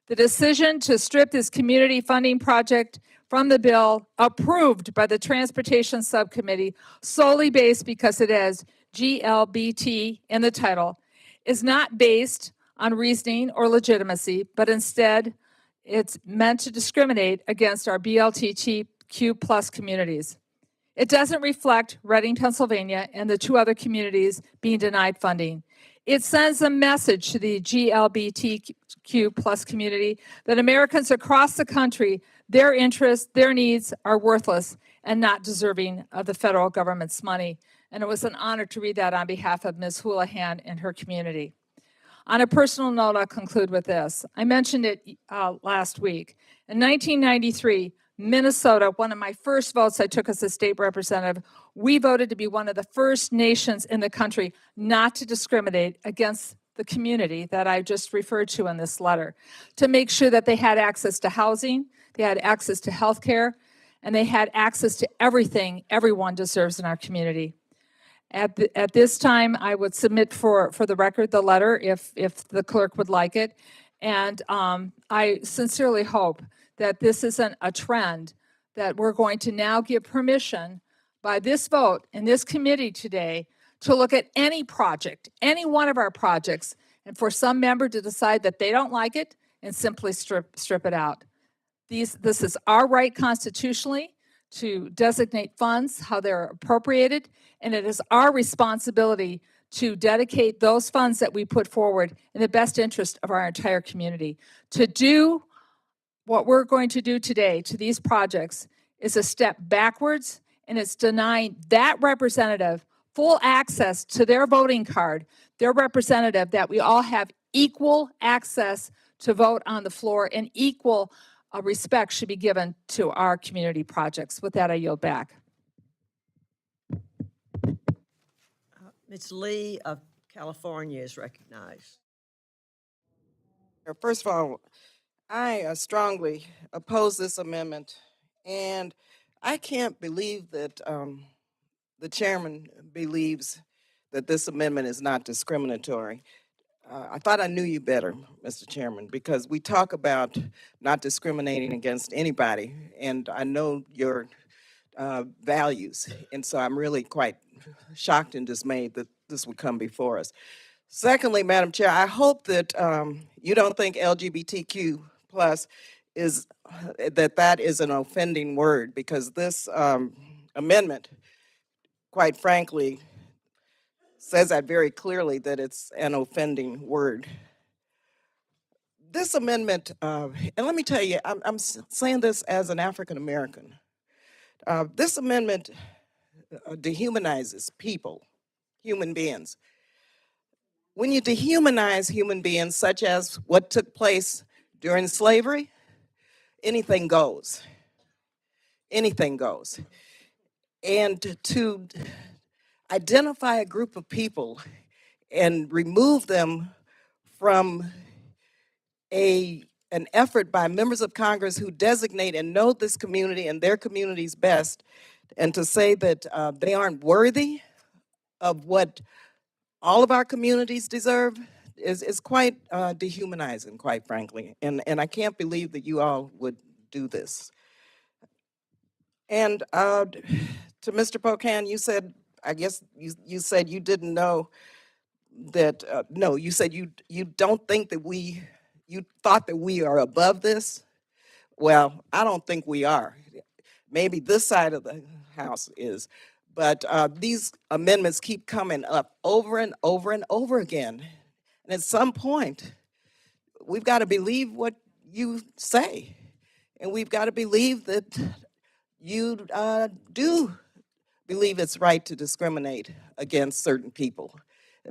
The decision to strip this community funding project from the bill approved by the Transportation Subcommittee solely based because it has GLBT in the title is not based on reasoning or legitimacy, but instead it's meant to discriminate against our BLTQ plus communities. It doesn't reflect Reading, Pennsylvania, and the 2 other communities being denied funding. It sends a message to the GLBTQ plus community that Americans across the country, their interests, their needs are worthless and not deserving of the federal government's money. And it was an honor to read that on behalf of Ms. Houlihan and her community. On a personal note, I'll conclude with this. I mentioned it last week. In 1993, Minnesota, one of my first votes I took as a state representative, we voted to be one of the first nations in the country not to discriminate against the community that I just referred to in this letter, to make sure that they had access to housing, they had access to health care, and they had access to everything everyone deserves in our community. At this time, I would submit for the record the letter if the clerk would like it. And I sincerely hope that this isn't a trend, that we're going to now give permission by this vote in this committee today to look at any project, any one of our projects, and for some member to decide that they don't like it and simply strip it out. This is our right constitutionally to designate funds, how they're appropriated, and it is our responsibility to dedicate those funds that we put forward in the best interest of our entire community. To do what we're going to do today to these projects is a step backwards, and it's denying that representative full access to their voting card, their representative, that we all have equal access to vote on the floor, and equal respect should be given to our community projects. With that, I yield back. Ms. Lee of California is recognized. First of all, I strongly oppose this amendment, and I can't believe that the chairman believes that this amendment is not discriminatory. I thought I knew you better, Mr. Chairman, because we talk about not discriminating against anybody, and I know your values, and so I'm really quite shocked and dismayed that this would come before us. Secondly, Madam Chair, I hope that you don't think LGBTQ plus is that is an offending word, because this amendment, quite frankly, says that very clearly, that it's an offending word. This amendment, and let me tell you, I'm saying this as an African American. This amendment dehumanizes people, human beings. When you dehumanize human beings, such as what took place during slavery, anything goes. Anything goes. And to identify a group of people and remove them from an effort by members of Congress who designate and know this community and their communities best, and to say that they aren't worthy of what all of our communities deserve is quite dehumanizing, quite frankly. And I can't believe that you all would do this. And to Mr. Pocan, you said, I guess you said you didn't know that, no, you said you don't think that you thought that we are above this. Well, I don't think we are. Maybe this side of the house is. But these amendments keep coming up over and over and over again. And at some point, we've got to believe what you say. And we've got to believe that you do believe it's right to discriminate against certain people.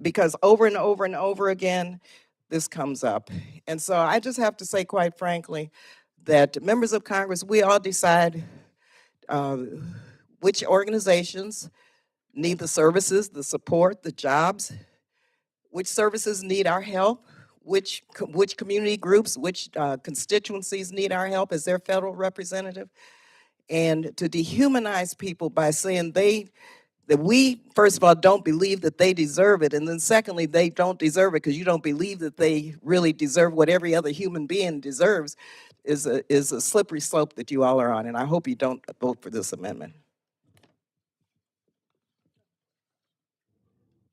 Because over and over and over again, this comes up. And so I just have to say, quite frankly, that members of Congress, we all decide which organizations need the services, the support, the jobs, which services need our help, which community groups, which constituencies need our help as their federal representative. And to dehumanize people by saying that we, first of all, don't believe that they deserve it, and then secondly, they don't deserve it because you don't believe that they really deserve what every other human being deserves, is a slippery slope that you all are on, and I hope you don't vote for this amendment.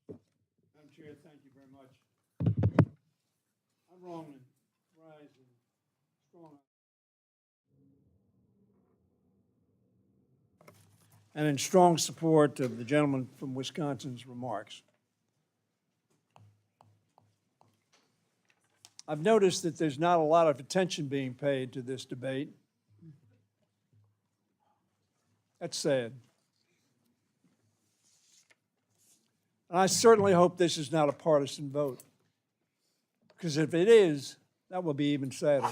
Madam Chair, thank you very much. I'm wrong and rise and strong. And in strong support of the gentleman from Wisconsin's remarks. I've noticed that there's not a lot of attention being paid to this debate. That's sad. And I certainly hope this is not a partisan vote, because if it is, that will be even sadder.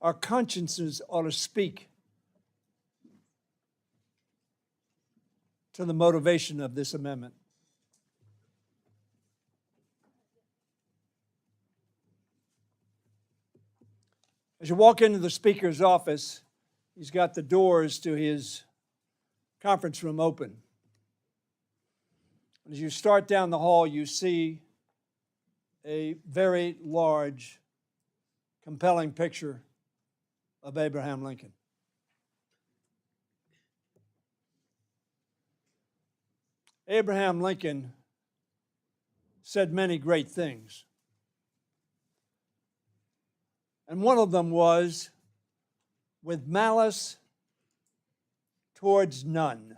Our consciences ought to speak to the motivation of this amendment. As you walk into the Speaker's office, he's got the doors to his conference room open. As you start down the hall, you see a very large, compelling picture of Abraham Lincoln. Abraham Lincoln said many great things. And one of them was, with malice towards none.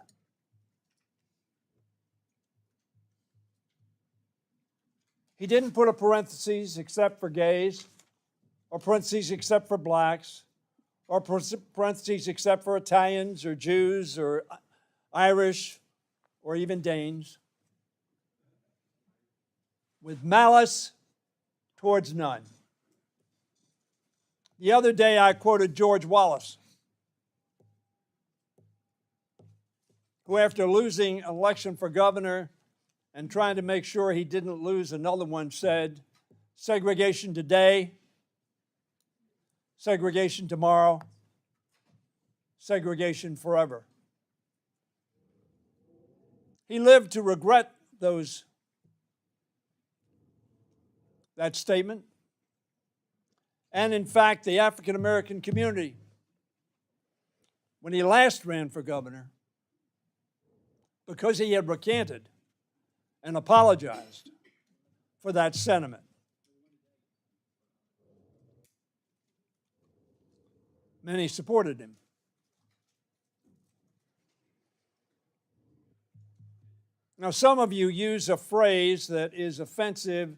He didn't put a parentheses except for gays, or parentheses except for blacks, or parentheses except for Italians or Jews or Irish or even Danes. With malice towards none. The other day I quoted George Wallace. who after losing election for governor and trying to make sure he didn't lose another one said, segregation today, segregation tomorrow, segregation forever. He lived to regret that statement. And in fact, the African American community, when he last ran for governor, because he had recanted and apologized for that sentiment, many supported him. Now, some of you use a phrase that is offensive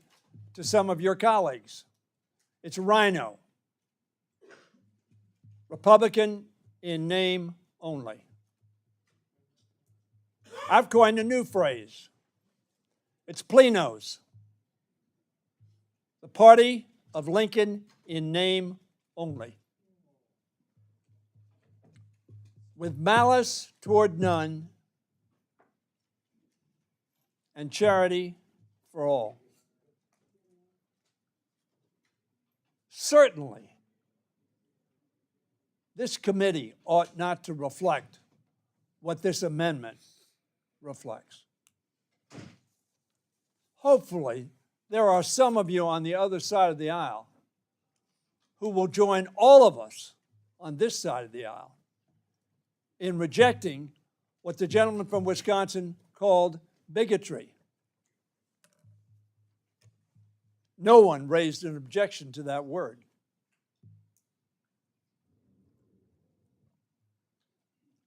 to some of your colleagues. It's rhino. Republican in name only. I've coined a new phrase. It's Plenos. The party of Lincoln in name only. With malice toward none and charity for all. Certainly, this committee ought not to reflect what this amendment reflects. Hopefully, there are some of you on the other side of the aisle who will join all of us on this side of the aisle in rejecting what the gentleman from Wisconsin called bigotry. No one raised an objection to that word.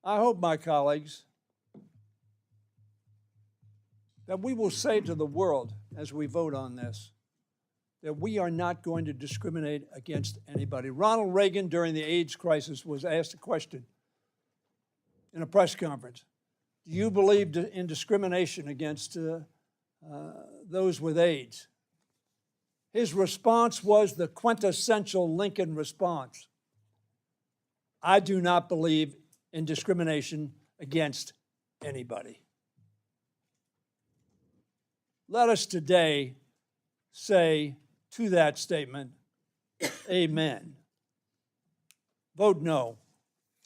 I hope, my colleagues, that we will say to the world as we vote on this that we are not going to discriminate against anybody. Ronald Reagan, during the AIDS crisis, was asked a question in a press conference. Do you believe in discrimination against those with AIDS? His response was the quintessential Lincoln response. I do not believe in discrimination against anybody. Let us today say to that statement, amen. Vote no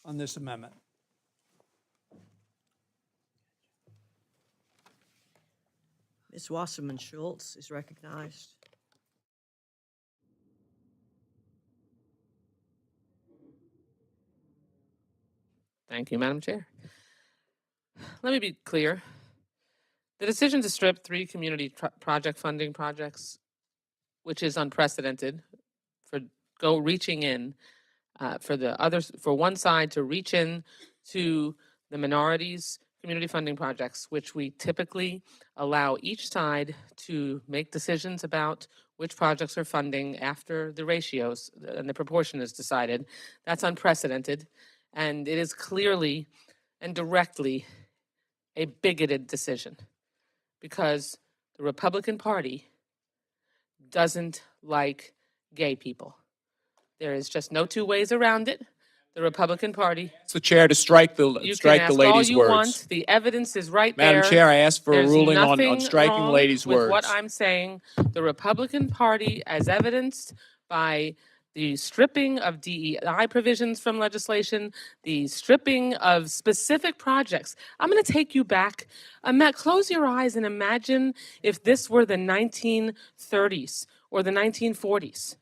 on this amendment. Ms. Wasserman Schultz is recognized. Thank you, Madam Chair. Let me be clear. The decision to strip 3 community project funding projects, which is unprecedented, for reaching in for one side to reach in to the minorities community funding projects, which we typically allow each side to make decisions about which projects are funding after the ratios and the proportion is decided. That's unprecedented, and it is clearly and directly a bigoted decision because the Republican Party doesn't like gay people. There is just no two ways around it. The Republican Party. It's the chair to strike the You strike can the ask lady's all you words. want. The evidence is right there. Madam Chair, I ask for There's a ruling on nothing striking the wrong lady's with words. what I'm saying. The Republican Party, as evidenced by the stripping of DEI provisions from legislation, the stripping of specific projects. I'm going to take you back. Close your eyes and imagine if this were the 1930s or the 1940s.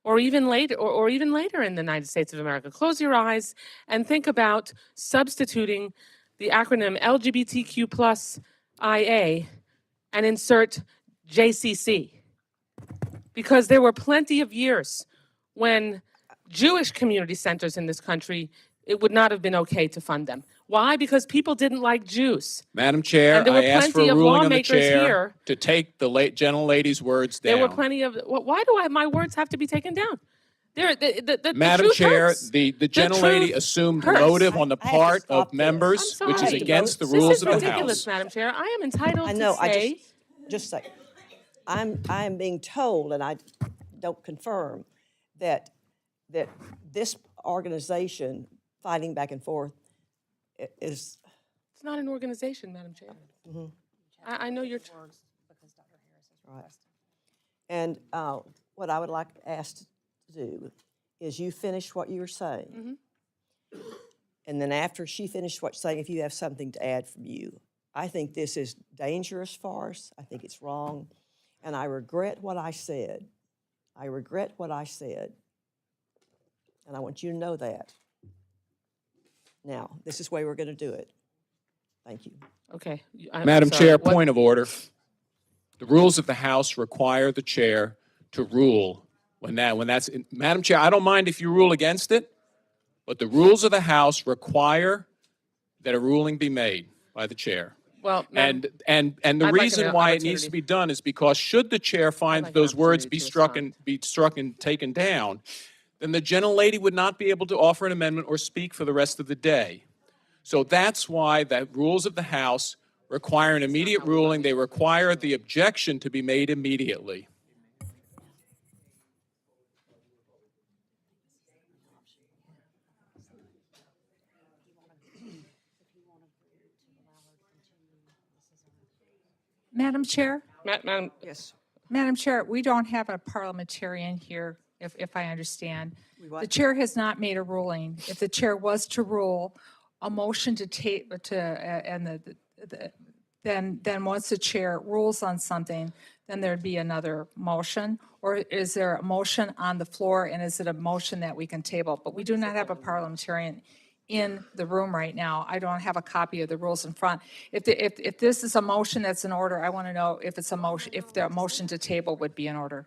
Or even later, or even later in the United States of America. Close your eyes and think about substituting the acronym LGBTQ plus IA and insert JCC. Because there were plenty of years when Jewish community centers in this country, it would not have been okay to fund them. Why? Because people didn't like Jews. Madam Chair, And there were I ask for plenty a of ruling on the lawmakers chair here. to take the gentle lady's words down. There were plenty of. Why do my words have to be taken down? The Madam truth Chair, hurts. the gentle truth lady assumed hurts. motive on the I have to part stop of this. members, I'm which is sorry. against the This rules is of the ridiculous, House. Madam Chair. I am entitled I know, to say. just say, I am being told, and I don't confirm, that this organization fighting back and forth is It's not an organization, Madam Chair. I know you're. Right. And what I would like asked to do is you finish what you were saying. And then after she finished what she's saying, if you have something to add from you. I think this is dangerous for us. I think it's wrong. And I regret what I said. I regret what I said. And I want you to know that. Now, this is the way we're going to do it. Thank you. Okay. Madam Chair, point of order. The rules of the House require the chair to rule when that's, Madam Chair, I don't mind if you rule against it, but the rules of the House require that a ruling be made by the chair. Well, And the I'd like reason an why it needs to opportunity. be done is because should the chair find like that an those words opportunity be to struck and taken down, then the gentlelady would not be able to offer an amendment or speak for the rest of the day. So that's why the rules of the House require an immediate ruling. They require the objection to be made immediately. Madam Chair? Madam, Yes. Madam Chair, we don't have a parliamentarian here, if I understand. The chair has not made a ruling. If the chair was to rule, a motion to take, then once the chair rules on something, then there'd be another motion? Or is there a motion on the floor, and is it a motion that we can table? But we do not have a parliamentarian in the room right now. I don't have a copy of the rules in front. If this is a motion that's in order, I want to know if it's a motion, if the motion to table would be in order.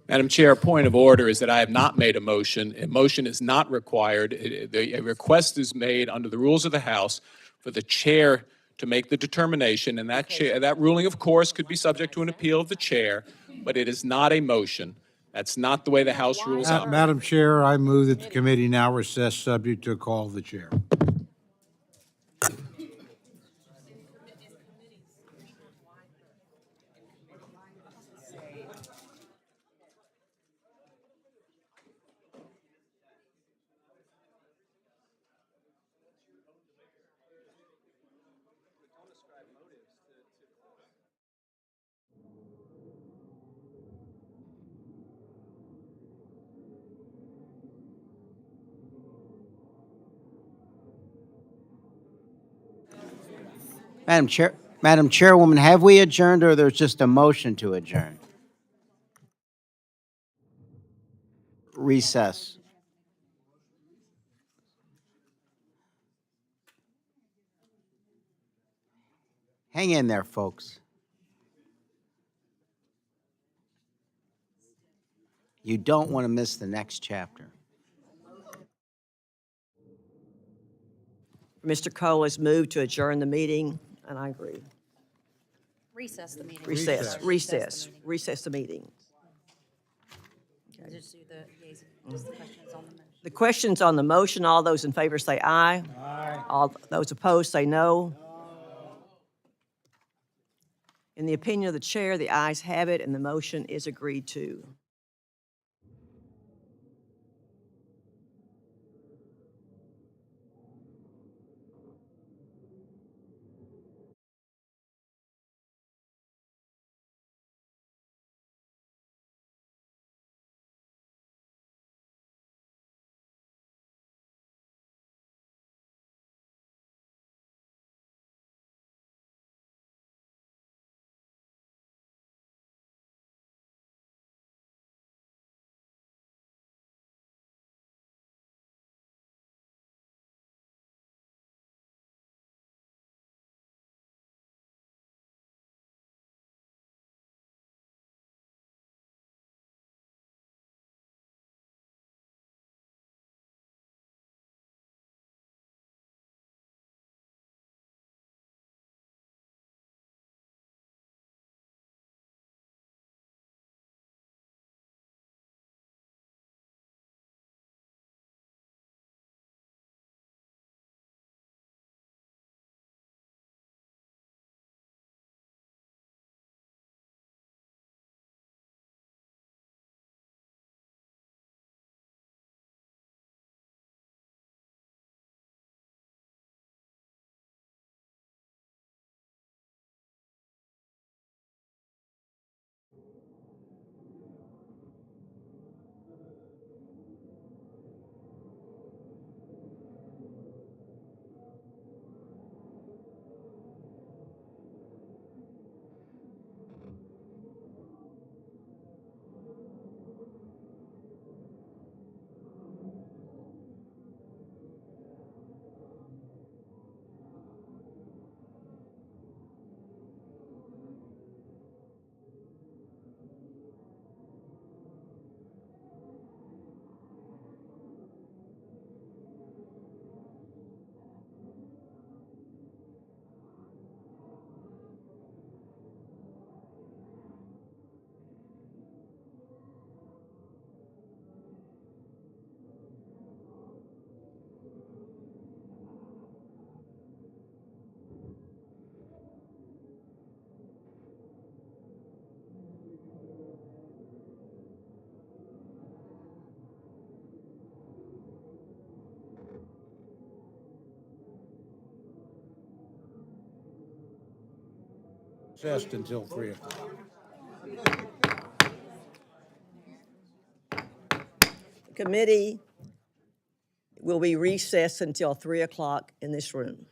Madam Chair, point of order is that I have not made a motion. A motion is not required. A request is made under the rules of the House for the chair to make the determination, and that ruling, of course, could be subject to an appeal of the chair, but it is not a motion. That's not the way the House rules operate. Madam Chair, I move that the committee now recess subject to a call of the chair. Madam Chairwoman, have we adjourned or there's just a motion to adjourn? Recess. Hang in there, folks. You don't want to miss the next chapter. Mr. Cole has moved to adjourn the meeting, and I agree. Recess the meeting. Recess the meeting. Just do just the questions on the motion. The questions on the motion, all those in favor say aye. Aye. All those opposed say no. In the opinion of the chair, the ayes have it, and the motion is agreed to. Recessed until 3 o'clock. Committee will be recessed until 3 o'clock in this room.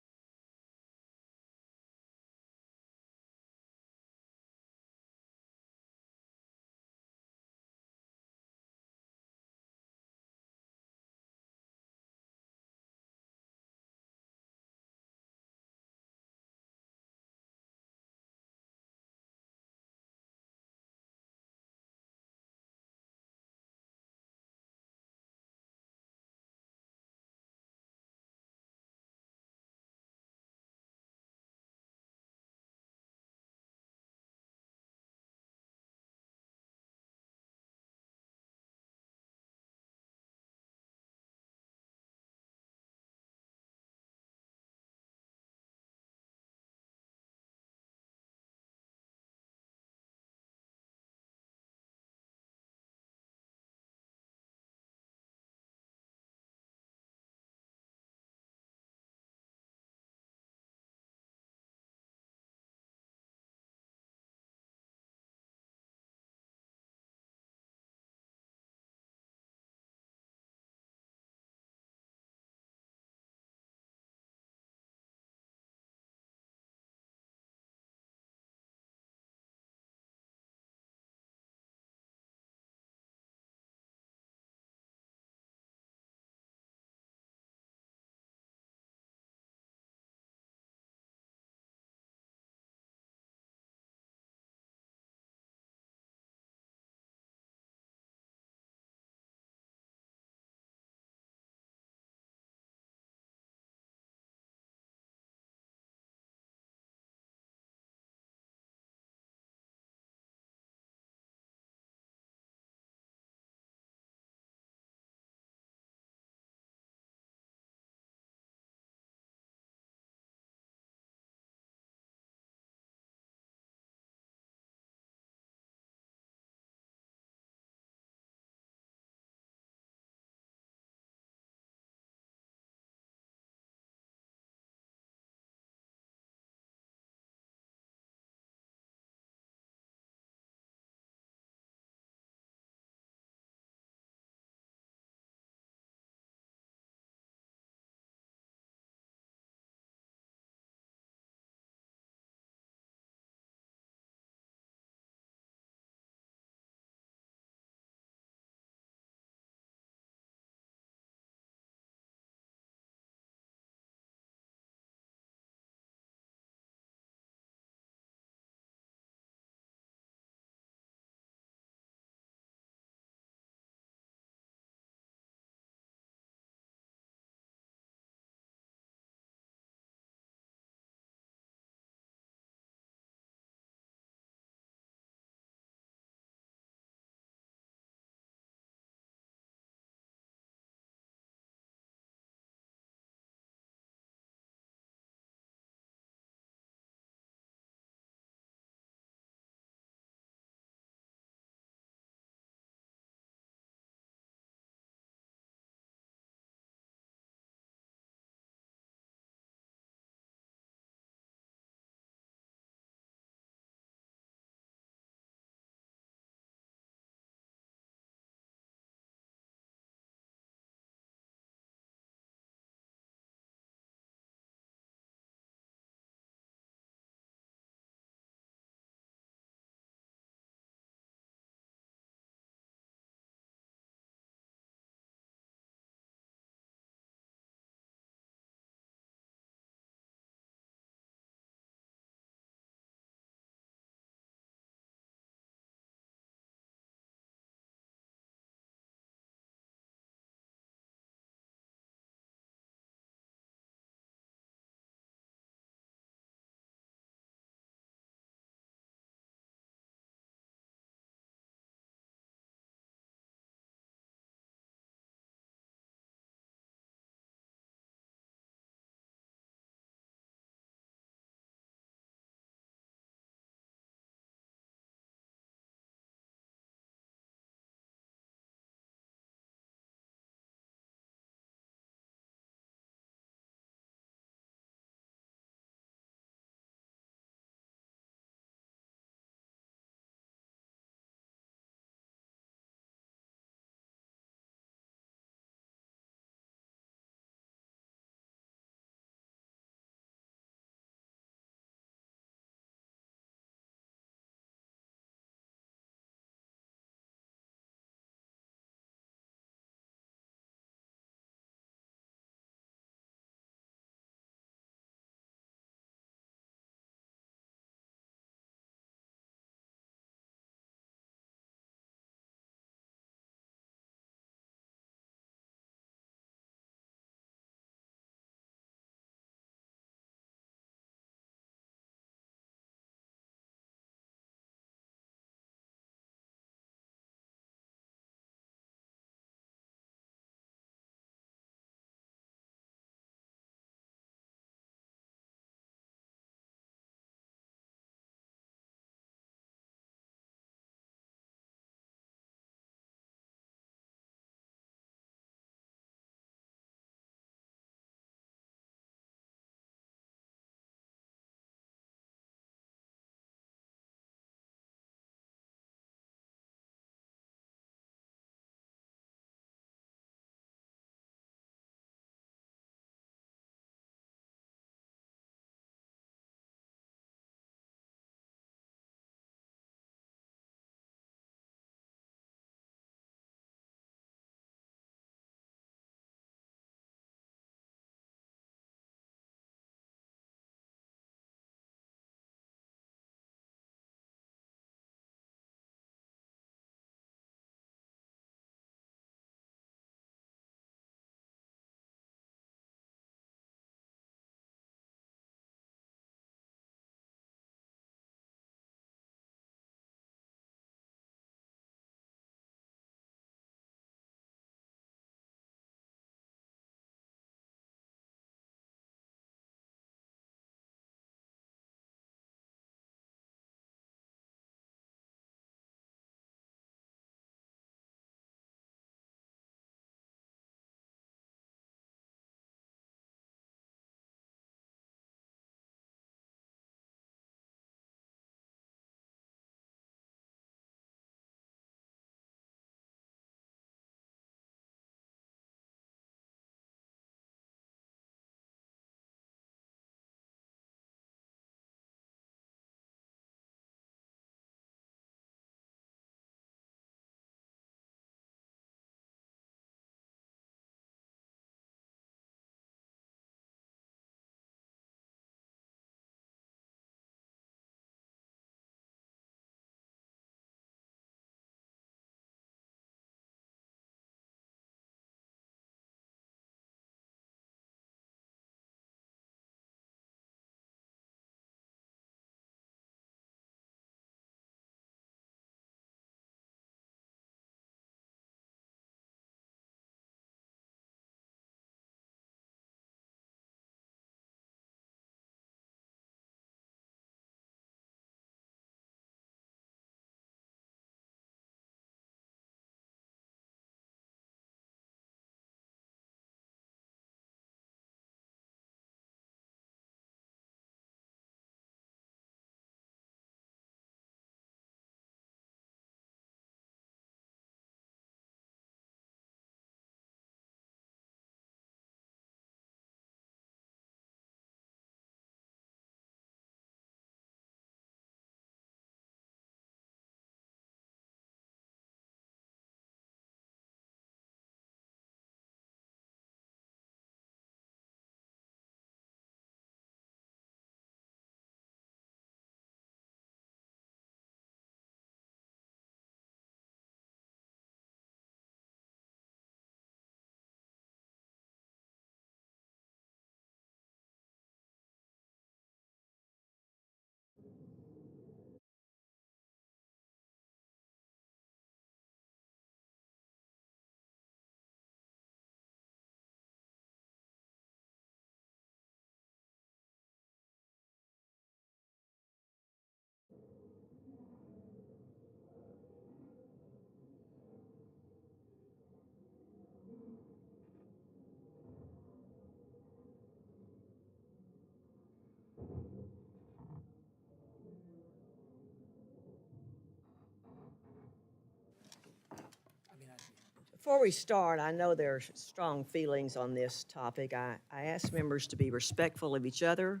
Before we start, I know there are strong feelings on this topic. I ask members to be respectful of each other,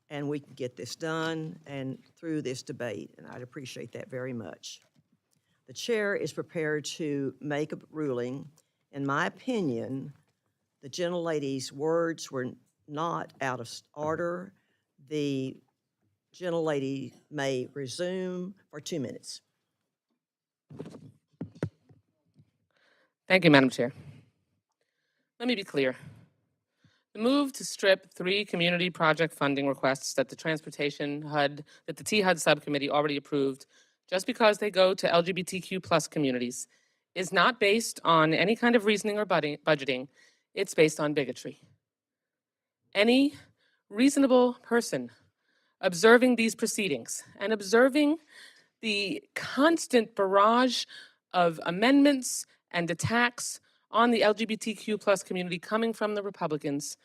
and we can get this done and through this debate, and I'd appreciate that very much. The chair is prepared to make a ruling. In my opinion, the gentlelady's words were not out of order. The gentlelady may resume for 2 minutes. Thank you, Madam Chair. Let me be clear. The move to strip 3 community project funding requests that the T-HUD subcommittee already approved just because they go to LGBTQ plus communities is not based on any kind of reasoning or budgeting. It's based on bigotry. Any reasonable person observing these proceedings and observing the constant barrage of amendments and attacks on the LGBTQ plus community coming from the Republicans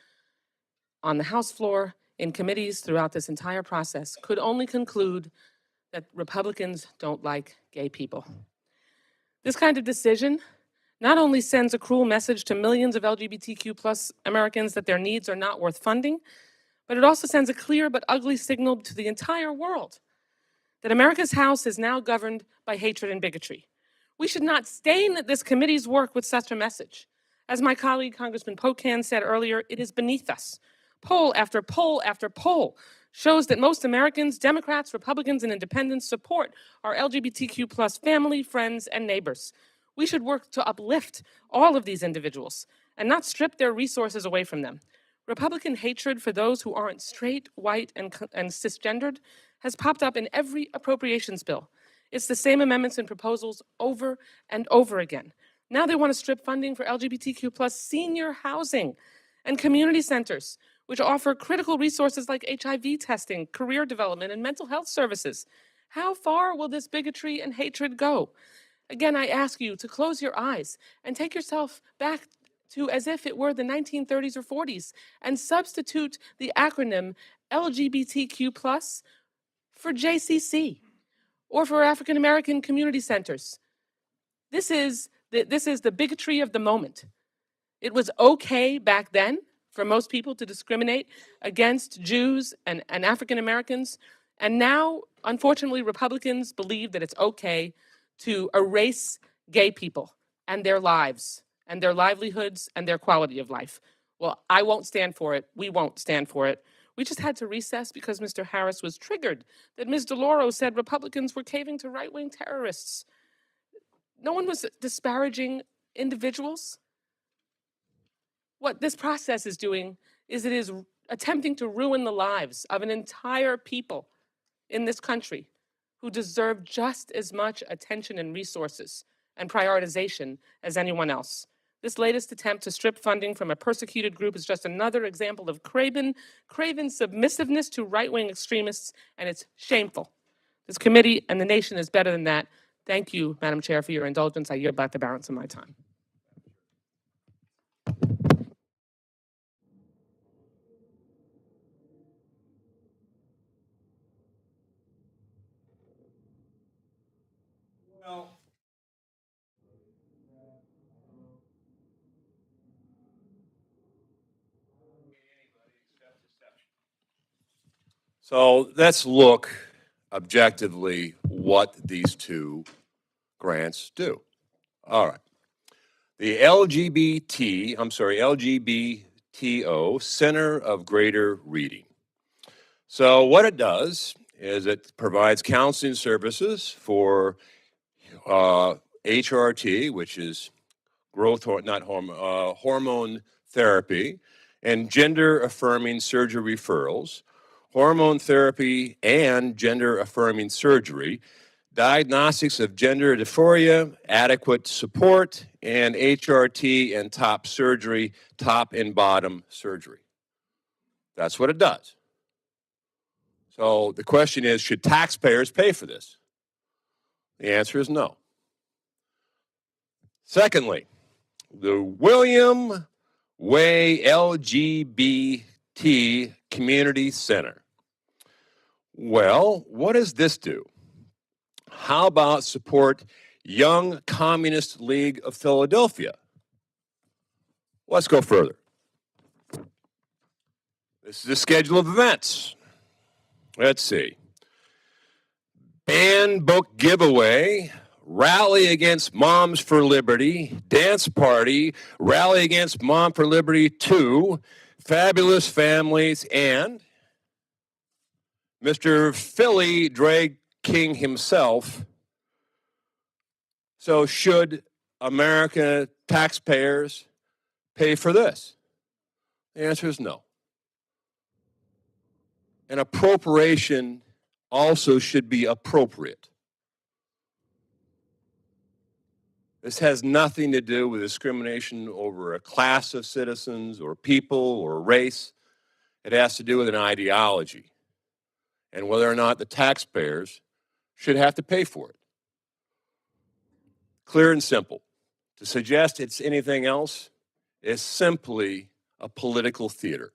on the House floor, in committees throughout this entire process, could only conclude that Republicans don't like gay people. This kind of decision not only sends a cruel message to millions of LGBTQ plus Americans that their needs are not worth funding, but it also sends a clear but ugly signal to the entire world that America's House is now governed by hatred and bigotry. We should not stain this committee's work with such a message. As my colleague, Congressman Pocan, said earlier, it is beneath us. Poll after poll after poll shows that most Americans, Democrats, Republicans, and independents support our LGBTQ plus family, friends, and neighbors. We should work to uplift all of these individuals and not strip their resources away from them. Republican hatred for those who aren't straight, white, and cisgendered has popped up in every appropriations bill. It's the same amendments and proposals over and over again. Now they want to strip funding for LGBTQ plus senior housing and community centers, which offer critical resources like HIV testing, career development, and mental health services. How far will this bigotry and hatred go? Again, I ask you to close your eyes and take yourself back to as if it were the 1930s or 40s and substitute the acronym LGBTQ plus for JCC or for African American community centers. This is the bigotry of the moment. It was okay back then for most people to discriminate against Jews and African Americans. And now, unfortunately, Republicans believe that it's okay to erase gay people and their lives and their livelihoods and their quality of life. Well, I won't stand for it. We won't stand for it. We just had to recess because Mr. Harris was triggered that Ms. DeLauro said Republicans were caving to right-wing terrorists. No one was disparaging individuals. What this process is doing is it is attempting to ruin the lives of an entire people in this country who deserve just as much attention and resources and prioritization as anyone else. This latest attempt to strip funding from a persecuted group is just another example of craven submissiveness to right-wing extremists, and it's shameful. This committee and the nation is better than that. Thank you, Madam Chair, for your indulgence. I yield back the balance of my time. So let's look objectively what these two grants do. All right. The LGBTO Center of Greater Reading. So what it does is it provides counseling services for HRT, which is hormone therapy, and gender-affirming surgery referrals, hormone therapy and gender-affirming surgery, diagnostics of gender dysphoria, adequate support, and HRT and top surgery, top and bottom surgery. That's what it does. So the question is, should taxpayers pay for this? The answer is no. Secondly, the William Way LGBT Community Center. Well, what does this do? How about support Young Communist League of Philadelphia. Let's go further. This is the schedule of events. Let's see. Band book giveaway, rally against Moms for Liberty, dance party, rally against Mom for Liberty 2, fabulous families, and Mr. Philly Drag King himself. So should American taxpayers pay for this? The answer is no. An appropriation also should be appropriate. This has nothing to do with discrimination over a class of citizens or people or race. It has to do with an ideology and whether or not the taxpayers should have to pay for it. Clear and simple. To suggest it's anything else is simply a political theater.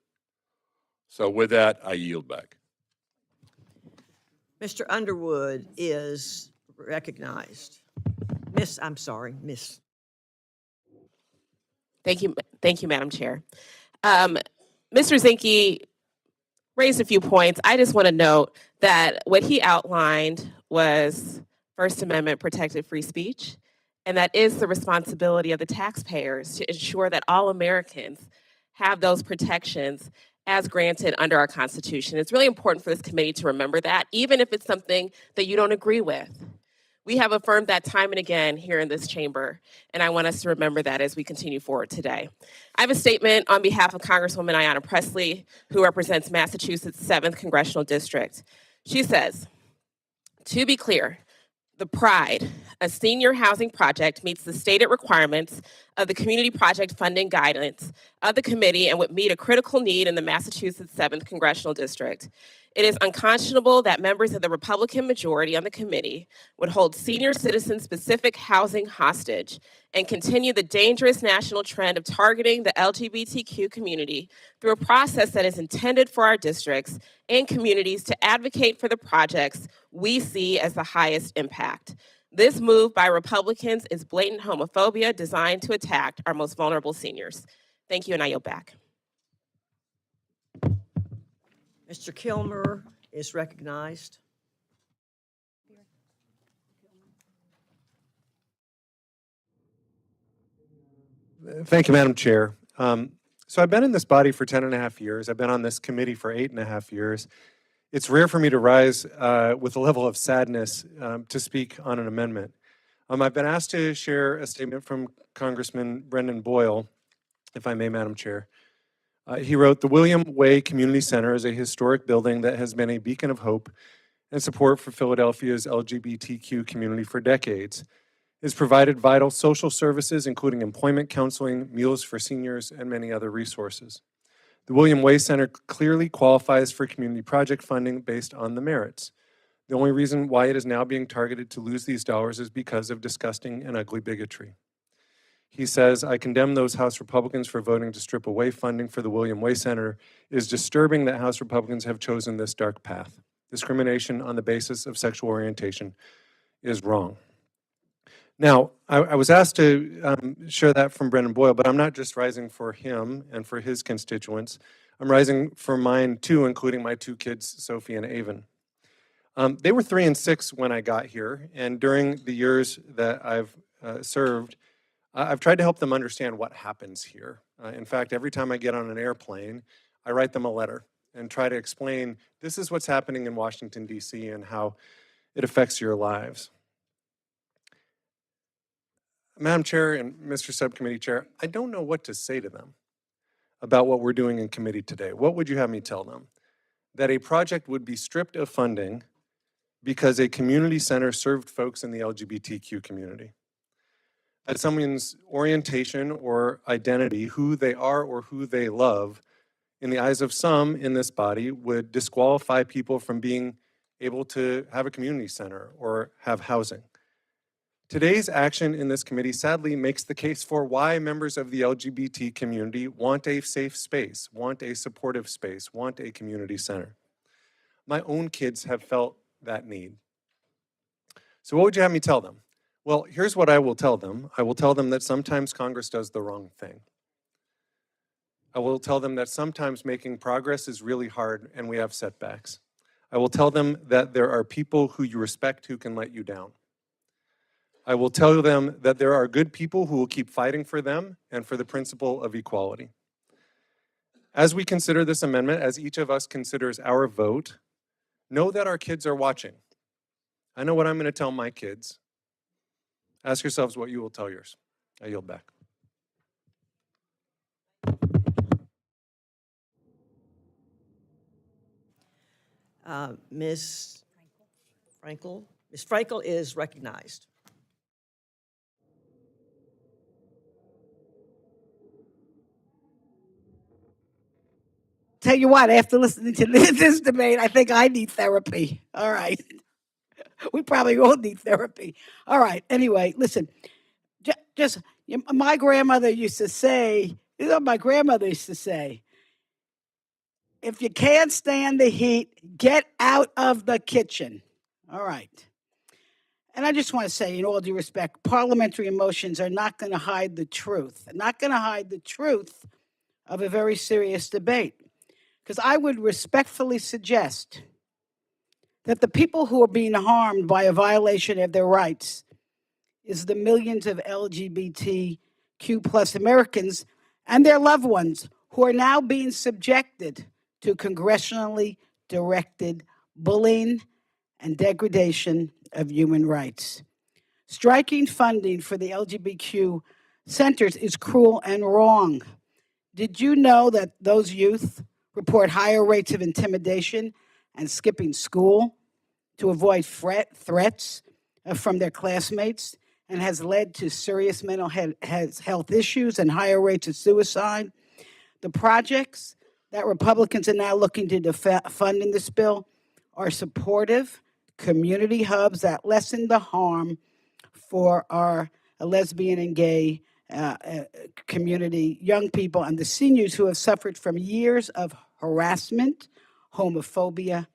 So with that, I yield back. Mr. Underwood is recognized. Miss. Thank you, Madam Chair. Mr. Zinke raised a few points. I just want to note that what he outlined was First Amendment protected free speech, and that is the responsibility of the taxpayers to ensure that all Americans have those protections as granted under our Constitution. It's really important for this committee to remember that, even if it's something that you don't agree with. We have affirmed that time and again here in this chamber, and I want us to remember that as we continue forward today. I have a statement on behalf of Congresswoman Ayanna Pressley, who represents Massachusetts' 7th Congressional District. She says, to be clear, the PRIDE, a senior housing project, meets the stated requirements of the community project funding guidance of the committee and would meet a critical need in the Massachusetts 7th Congressional District. It is unconscionable that members of the Republican majority on the committee would hold senior citizen-specific housing hostage and continue the dangerous national trend of targeting the LGBTQ community through a process that is intended for our districts and communities to advocate for the projects we see as the highest impact. This move by Republicans is blatant homophobia designed to attack our most vulnerable seniors. Thank you, and I yield back. Mr. Kilmer is recognized. Thank you, Madam Chair. So I've been in this body for 10.5 years. I've been on this committee for 8.5 years. It's rare for me to rise with a level of sadness to speak on an amendment. I've been asked to share a statement from Congressman Brendan Boyle, if I may, Madam Chair. He wrote, "The William Way Community Center is a historic building that has been a beacon of hope and support for Philadelphia's LGBTQ community for decades. It's provided vital social services, including employment counseling, meals for seniors, and many other resources. The William Way Center clearly qualifies for community project funding based on the merits. The only reason why it is now being targeted to lose these dollars is because of disgusting and ugly bigotry." He says, "I condemn those House Republicans for voting to strip away funding for the William Way Center. It is disturbing that House Republicans have chosen this dark path. Discrimination on the basis of sexual orientation is wrong." Now, I was asked to share that from Brendan Boyle, but I'm not just rising for him and for his constituents. I'm rising for mine too, including my 2 kids, Sophie and Avon. They were 3 and 6 when I got here, and during the years that I've served, I've tried to help them understand what happens here. In fact, every time I get on an airplane, I write them a letter and try to explain, this is what's happening in Washington, D.C. and how it affects your lives. Madam Chair and Mr. Subcommittee Chair, I don't know what to say to them about what we're doing in committee today. What would you have me tell them? That a project would be stripped of funding because a community center served folks in the LGBTQ community. That someone's orientation or identity, who they are or who they love, in the eyes of some in this body, would disqualify people from being able to have a community center or have housing. Today's action in this committee sadly makes the case for why members of the LGBT community want a safe space, want a supportive space, want a community center. My own kids have felt that need. So what would you have me tell them? Well, here's what I will tell them. I will tell them that sometimes Congress does the wrong thing. I will tell them that sometimes making progress is really hard and we have setbacks. I will tell them that there are people who you respect who can let you down. I will tell them that there are good people who will keep fighting for them and for the principle of equality. As we consider this amendment, as each of us considers our vote, know that our kids are watching. I know what I'm going to tell my kids. Ask yourselves what you will tell yours. I yield back. Ms. Frankel? Ms. Frankel is recognized. Tell you what, after listening to this debate, I think I need therapy. All right. We probably all need therapy. All right. Anyway, listen, my grandmother used to say, you know, my grandmother used to say, if you can't stand the heat, get out of the kitchen. All right. And I just want to say, in all due respect, parliamentary emotions are not going to hide the truth, not going to hide the truth of a very serious debate. Because I would respectfully suggest that the people who are being harmed by a violation of their rights is the millions of LGBTQ plus Americans and their loved ones who are now being subjected to congressionally directed bullying and degradation of human rights. Striking funding for the LGBTQ centers is cruel and wrong. Did you know that those youth report higher rates of intimidation and skipping school to avoid threats from their classmates, and has led to serious mental health issues and higher rates of suicide? The projects that Republicans are now looking to fund in this bill are supportive community hubs that lessen the harm for our lesbian and gay community, young people, and the seniors who have suffered from years of harassment, homophobia,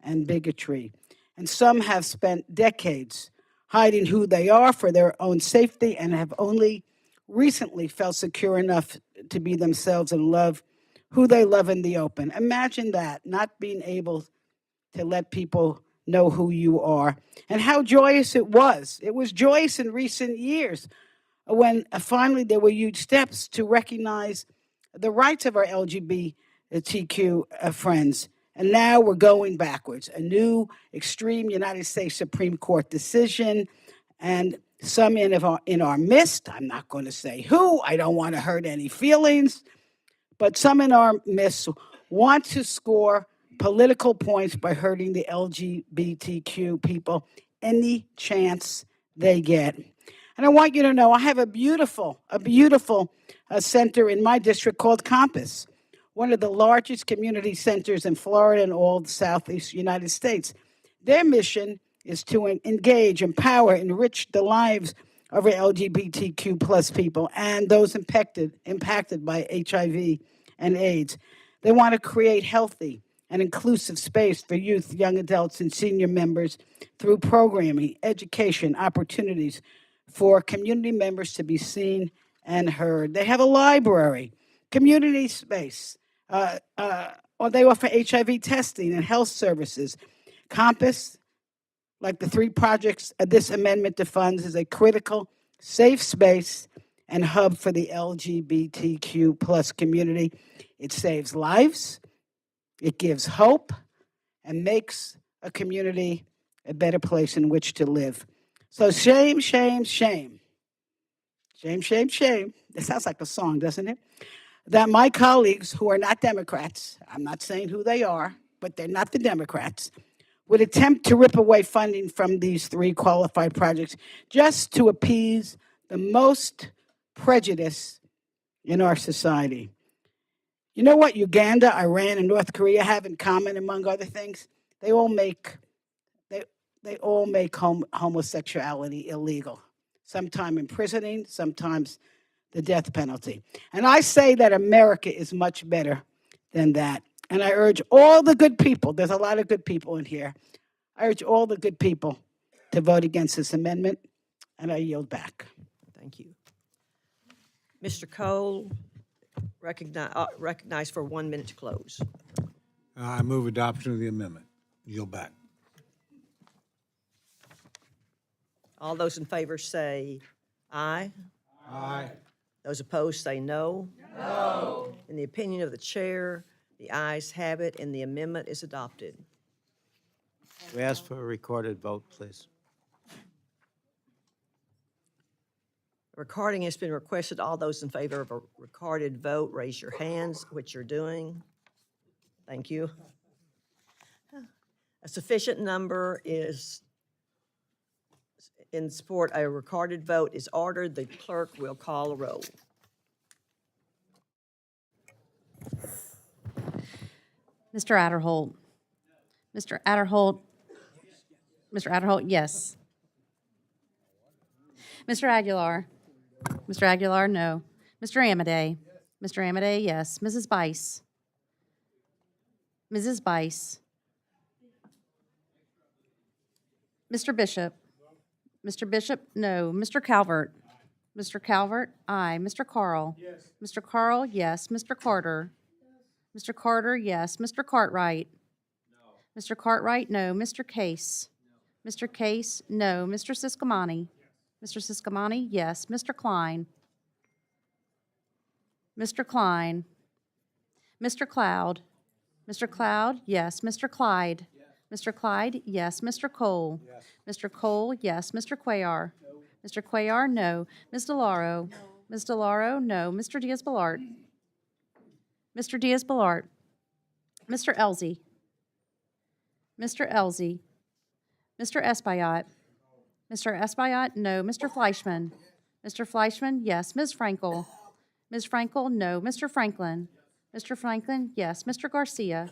and bigotry. And some have spent decades hiding who they are for their own safety and have only recently felt secure enough to be themselves and love who they love in the open. Imagine that, not being able to let people know who you are and how joyous it was. It was joyous in recent years when finally there were huge steps to recognize the rights of our LGBTQ friends. And now we're going backwards. A new extreme United States Supreme Court decision, and some in our midst, I'm not going to say who, I don't want to hurt any feelings, but some in our midst want to score political points by hurting the LGBTQ people any chance they get. And I want you to know I have a beautiful center in my district called Compass, one of the largest community centers in Florida and all the Southeast United States. Their mission is to engage, empower, enrich the lives of our LGBTQ plus people and those impacted by HIV and AIDS. They want to create healthy and inclusive space for youth, young adults, and senior members through programming, education, opportunities for community members to be seen and heard. They have a library, community space, or they offer HIV testing and health services. Compass, like the three projects this amendment defines, is a critical, safe space and hub for the LGBTQ plus community. It saves lives, it gives hope, and makes a community a better place in which to live. So shame, shame, shame. Shame, shame, shame. It sounds like a song, doesn't it? That my colleagues who are not Democrats, I'm not saying who they are, but they're not the Democrats, would attempt to rip away funding from these three qualified projects just to appease the most prejudice in our society. You know what Uganda, Iran, and North Korea have in common, among other things? They all make homosexuality illegal. Sometimes imprisoning, sometimes the death penalty. And I say that America is much better than that. And I urge all the good people, there's a lot of good people in here, I urge all the good people to vote against this amendment. And I yield back. Thank you. Mr. Cole, recognized for 1 minute to close. I move adoption of the amendment. Yield back. All those in favor say aye. Aye. Those opposed say no. No. In the opinion of the chair, the ayes have it, and the amendment is adopted. We ask for a recorded vote, please. Recording has been requested. All those in favor of a recorded vote, raise your hands, which you're doing. Thank you. A sufficient number is in support. A recorded vote is ordered. The clerk will call a roll. Mr. Adderholt. Mr. Adderholt. Mr. Adderholt, yes. Mr. Aguilar. Mr. Aguilar, no. Mr. Amade. Mr. Amade, yes. Mrs. Bice. Mrs. Bice. Mr. Bishop. Mr. Bishop, no. Mr. Calvert. Mr. Calvert, aye. Mr. Carl. Yes. Mr. Carl, yes. Mr. Carter. Mr. Carter, yes. Mr. Cartwright. No. Mr. Cartwright, no. Mr. Case. No. Mr. Case, no. Mr. Siscomani. Yes. Mr. Siscomani, yes. Mr. Klein. Mr. Klein. Mr. Cloud. Mr. Cloud, yes. Mr. Clyde. Yes. Mr. Clyde, yes. Mr. Cole. Yes. Mr. Cole, yes. Mr. Cuellar. No. Mr. Cuellar, no. Ms. DeLauro. No. Ms. DeLauro, no. Mr. Diaz-Balart. Mr. Diaz-Balart. Mr. Elzey. Mr. Elzey. Mr. Espaillat. Mr. Espaillat, no. Mr. Fleischman. Mr. Fleischman, yes. Ms. Frankel. Ms. Frankel, no. Mr. Franklin. Mr. Franklin, yes. Mr. Garcia.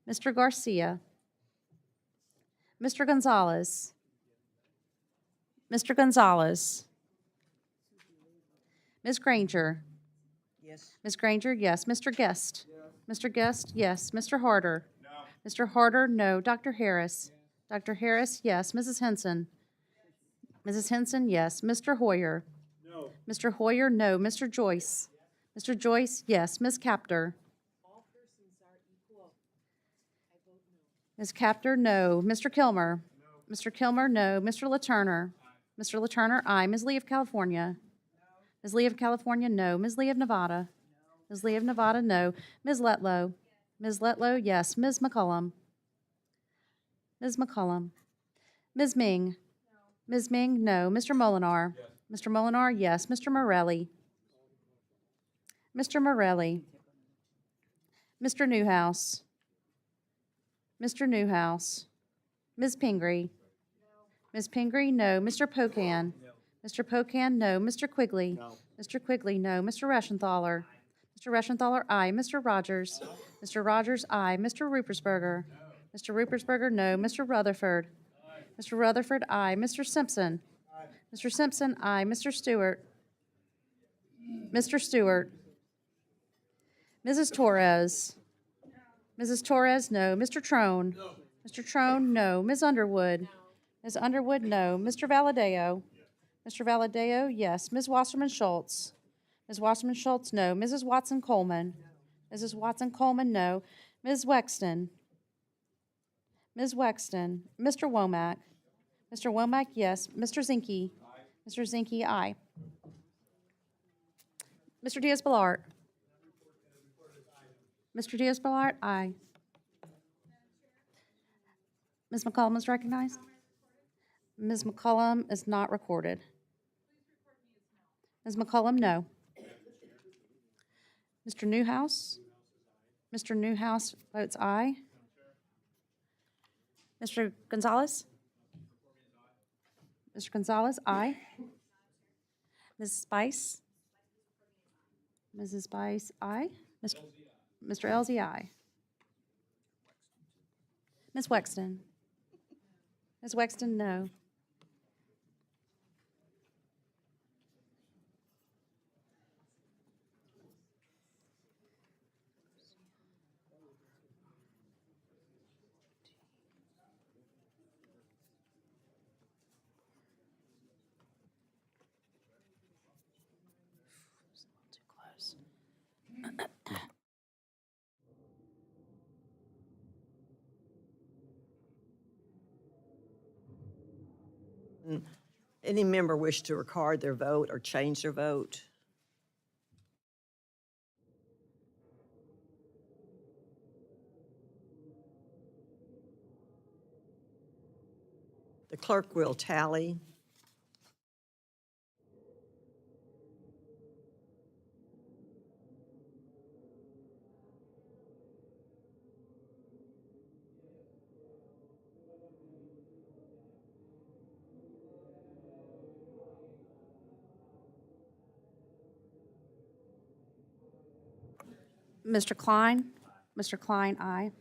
Mr. Garcia. Mr. Gonzalez. Mr. Gonzalez. Ms. Granger. Yes. Ms. Granger, yes. Mr. Guest. Mr. Guest, yes. Mr. Harder. No. Mr. Harder, no. Dr. Harris. Dr. Harris, yes. Mrs. Henson. Mrs. Henson, yes. Mr. Hoyer. No. Mr. Hoyer, no. Mr. Joyce. Mr. Joyce, yes. Ms. Capter. All persons are equal. I vote no. Ms. Capter, no. Mr. Kilmer. No. Mr. Kilmer, no. Mr. LaTurner. Aye. Mr. LaTurner, aye. Ms. Lee of California. Ms. Lee of California, no. Ms. Lee of Nevada? No. Ms. Lee of Nevada, no. Ms. Letlow? Ms. Letlow, yes. Ms. McCullum? Ms. McCullum? Ms. Ming? No. Ms. Ming, no. Mr. Molinar? Yes. Mr. Molinar, yes. Mr. Morelli? Mr. Morelli? Mr. Newhouse? Mr. Newhouse? Ms. Pingree? No. Ms. Pingree, no. Mr. Pocan? No. Mr. Pocan, no. Mr. Quigley? No. Mr. Quigley, no. Mr. Reschenthaler? Aye. Mr. Reschenthaler, aye. Mr. Rogers? No. Mr. Rogers, aye. Mr. Rupersberger? No. Mr. Rupersberger, no. Mr. Rutherford? Aye. Mr. Rutherford, aye. Mr. Simpson? Aye. Mr. Simpson, aye. Mr. Stewart? Mr. Stewart? Mrs. Torres? No. Mrs. Torres, no. Mr. Trone? No. Mr. Trone, no. Ms. Underwood? No. Ms. Underwood, no. Mr. Valadeo? Mr. Valadeo, yes. Ms. Wasserman Schultz? Ms. Wasserman Schultz, no. Mrs. Watson Coleman? No. Mrs. Watson Coleman, no. Ms. Wexton? Ms. Wexton? Mr. Womack? Mr. Womack, yes. Mr. Zinke? Aye. Mr. Zinke, aye. Mr. Diaz-Balart? Mr. Diaz-Balart, aye. Ms. McCollum is recognized. Ms. McCollum is not recorded. Ms. McCollum, no. Mr. Newhouse? Mr. Newhouse votes aye. Mr. Gonzalez? Mr. Gonzalez, aye. Mrs. Spice? Mrs. Spice, aye. Mr. Elzey, aye. Ms. Wexton? Ms. Wexton, no. Any member wish to record their vote or change their vote? The clerk will tally. Mr. Klein? Mr. Klein, aye.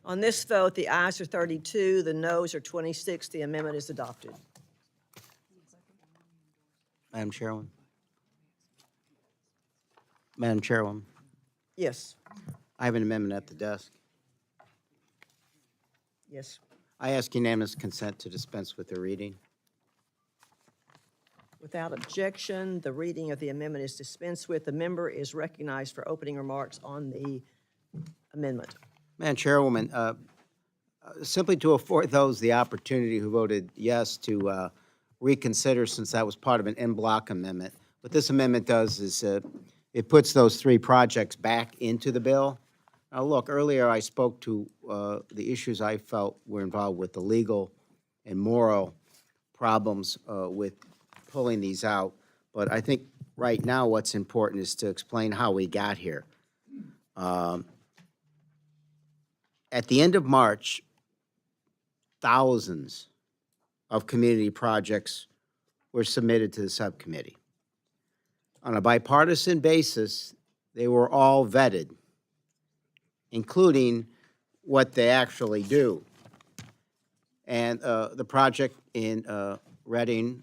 On this vote, the ayes are 32, the noes are 26. The amendment is adopted. Madam Chairwoman. Madam Chairwoman, Yes, I have an amendment at the desk. yes. I ask unanimous consent to dispense with the reading. Without objection, the reading of the amendment is dispensed with. The member is recognized for opening remarks on the amendment. Madam Chairwoman, simply to afford those the opportunity who voted yes to reconsider, since that was part of an en bloc amendment. What this amendment does is it puts those three projects back into the bill. Now, look, earlier I spoke to the issues I felt were involved with the legal and moral problems with pulling these out. But I think right now what's important is to explain how we got here. At the end of March, thousands of community projects were submitted to the subcommittee. On a bipartisan basis, they were all vetted, including what they actually do. And the project in Reading,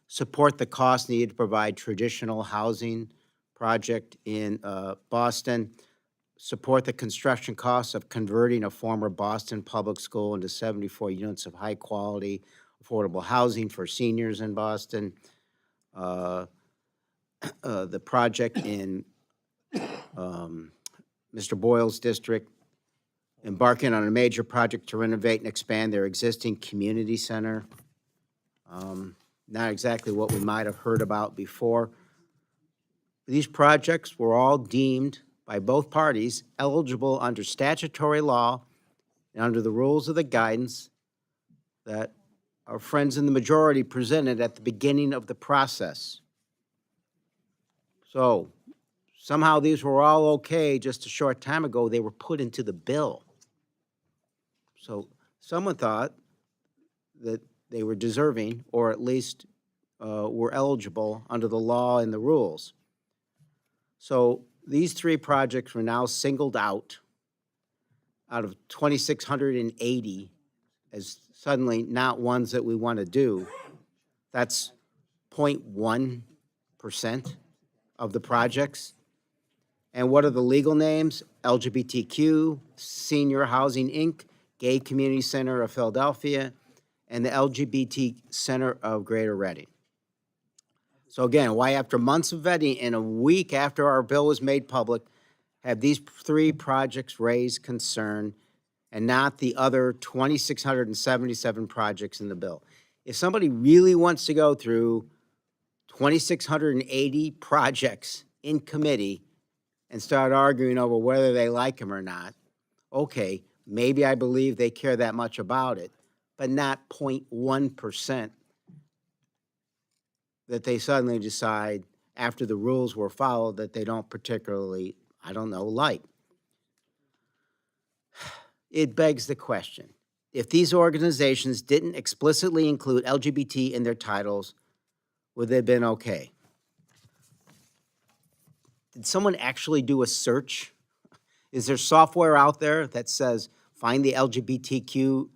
support the cost needed to provide traditional housing project in Boston, support the construction costs of converting a former Boston public school into 74 units of high-quality, affordable housing for seniors in Boston. The project in Mr. Boyle's district, embarking on a major project to renovate and expand their existing community center. Not exactly what we might have heard about before. These projects were all deemed by both parties eligible under statutory law and under the rules of the guidance that our friends in the majority presented at the beginning of the process. So somehow these were all okay. Just a short time ago, they were put into the bill. So someone thought that they were deserving, or at least were eligible under the law and the rules. So these three projects were now singled out of 2,680 as suddenly not ones that we want to do. That's 0.1% of the projects. And what are the legal names? LGBTQ, Senior Housing, Inc., Gay Community Center of Philadelphia, and the LGBT Center of Greater Reading. So again, why after months of vetting and a week after our bill was made public, have these three projects raised concern and not the other 2,677 projects in the bill? If somebody really wants to go through 2,680 projects in committee and start arguing over whether they like them or not, okay, maybe I believe they care that much about it, but not 0.1% that they suddenly decide after the rules were followed that they don't particularly, I don't know, like. It begs the question, if these organizations didn't explicitly include LGBT in their titles, would they have been okay? Did someone actually do a search? Is there software out there that says, find the LGBTQ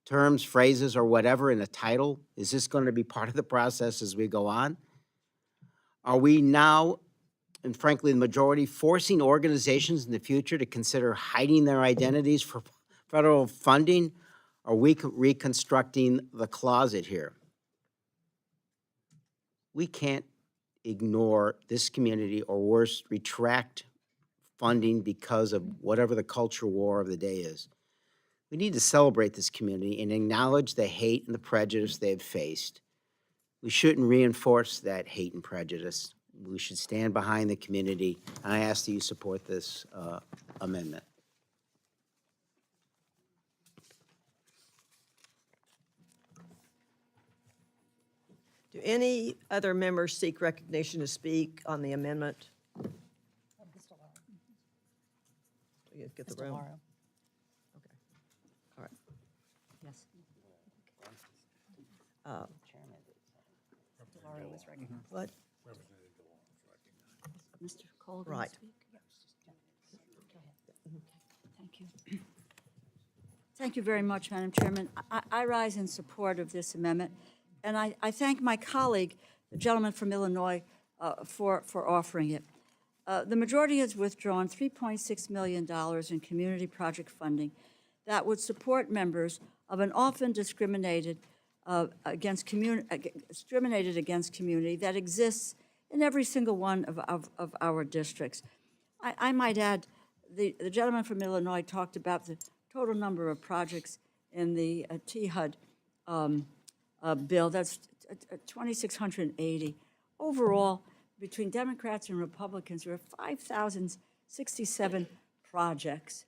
terms, phrases, or whatever in a title? Is this going to be part of the process as we go on? Are we now, and frankly, the majority, forcing organizations in the future to consider hiding their identities for federal funding? Are we reconstructing the closet here? We can't ignore this community, or worse, retract funding because of whatever the culture war of the day is. We need to celebrate this community and acknowledge the hate and the prejudice they've faced. We shouldn't reinforce that hate and prejudice. We should stand behind the community, and I ask that you support this amendment. Do any other members seek recognition to speak on the amendment? You get the room. Okay. All right. Yes. DeLauro was recognized. What? Mr. Cole, do you Right. speak? Go ahead. Thank you. Thank you very much, Madam Chairman. I rise in support of this amendment, and I thank my colleague, the gentleman from Illinois, for offering it. The majority has withdrawn $3.6 million in community project funding that would support members of an often discriminated against community that exists in every single one of our districts. I might add, the gentleman from Illinois talked about the total number of projects in the THUD bill. That's 2,680. Overall, between Democrats and Republicans, there are 5,067 projects.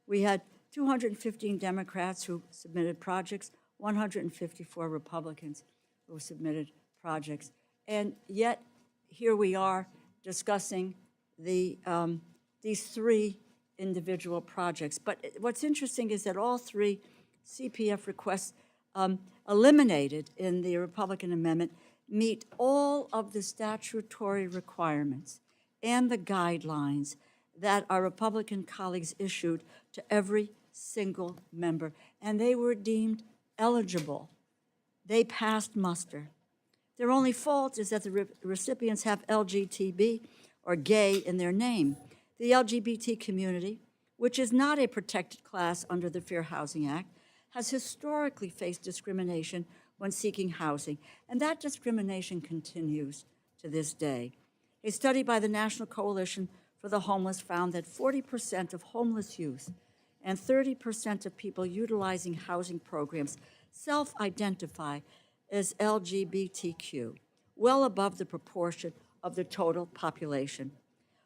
We had 215 Democrats who submitted projects, 154 Republicans who submitted projects. And yet, here we are discussing these three individual projects. But what's interesting is that all three CPF requests eliminated in the Republican amendment meet all of the statutory requirements and the guidelines that our Republican colleagues issued to every single member, and they were deemed eligible. They passed muster. Their only fault is that the recipients have LGBTQ or gay in their name. The LGBT community, which is not a protected class under the Fair Housing Act, has historically faced discrimination when seeking housing, and that discrimination continues to this day. A study by the National Coalition for the Homeless found that 40% of homeless youth and 30% of people utilizing housing programs self-identify as LGBTQ, well above the proportion of the total population.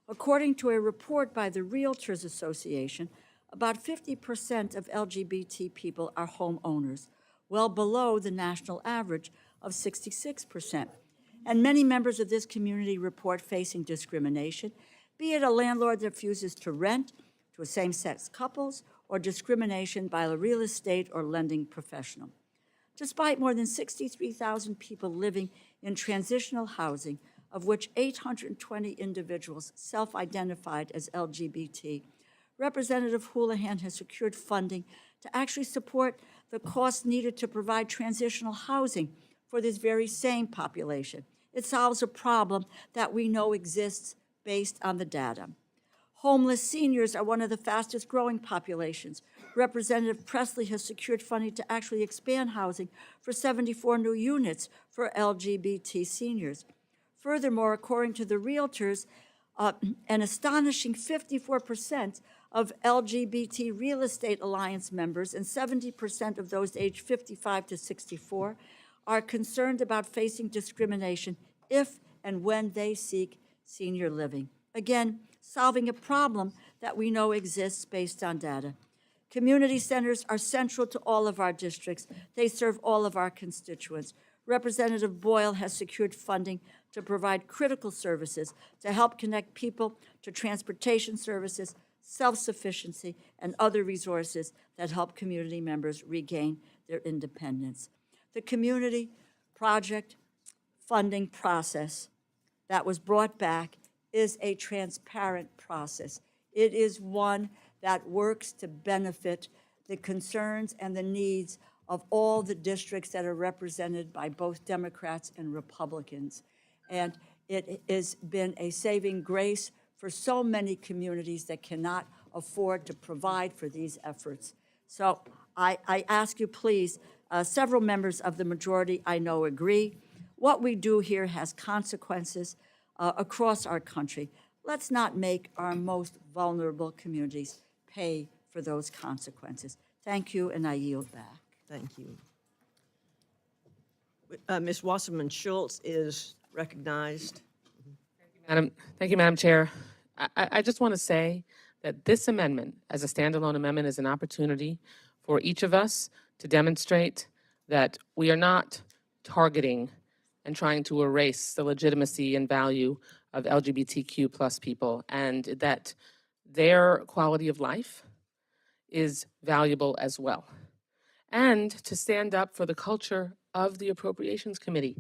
According to a report by the Realtors Association, about 50% of LGBT people are homeowners, well below the national average of 66%. And many members of this community report facing discrimination, be it a landlord that refuses to rent to same-sex couples or discrimination by a real estate or lending professional. Despite more than 63,000 people living in transitional housing, of which 820 individuals self-identified as LGBT, Representative Houlihan has secured funding to actually support the costs needed to provide transitional housing for this very same population. It solves a problem that we know exists based on the data. Homeless seniors are one of the fastest growing populations. Representative Presley has secured funding to actually expand housing for 74 new units for LGBT seniors. Furthermore, according to the Realtors, an astonishing 54% of LGBT Real Estate Alliance members and 70% of those aged 55 to 64 are concerned about facing discrimination if and when they seek senior living. Again, solving a problem that we know exists based on data. Community centers are central to all of our districts. They serve all of our constituents. Representative Boyle has secured funding to provide critical services to help connect people to transportation services, self-sufficiency, and other resources that help community members regain their independence. The community project funding process that was brought back is a transparent process. It is one that works to benefit the concerns and the needs of all the districts that are represented by both Democrats and Republicans. And it has been a saving grace for so many communities that cannot afford to provide for these efforts. So I ask you, please, several members of the majority, I know, agree. What we do here has consequences across our country. Let's not make our most vulnerable communities pay for those consequences. Thank you, and I yield back. Thank you. Ms. Wasserman Schultz is recognized. Thank you, Madam Chair. I just want to say that this amendment, as a standalone amendment, is an opportunity for each of us to demonstrate that we are not targeting and trying to erase the legitimacy and value of LGBTQ plus people, and that their quality of life is valuable as well. And to stand up for the culture of the Appropriations Committee,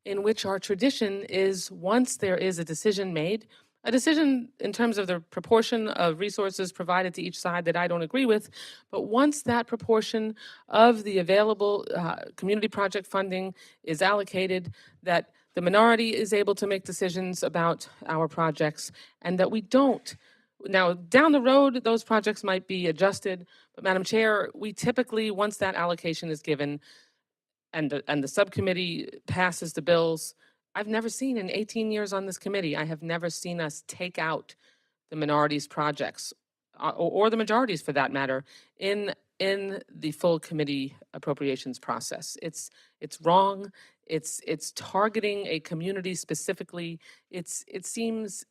in which our tradition is, once there is a decision made, a decision in terms of the proportion of resources provided to each side that I don't agree with, but once that proportion of the available community project funding is allocated, that the minority is able to make decisions about our projects, and that we don't. Now, down the road, those projects might be adjusted, but Madam Chair, we typically, once that allocation is given, and the subcommittee passes the bills, I've never seen in 18 years on this committee, I have never seen us take out the minorities' projects, or the majorities for that matter, in the full committee appropriations process. It's wrong. It's targeting a community specifically. It seems,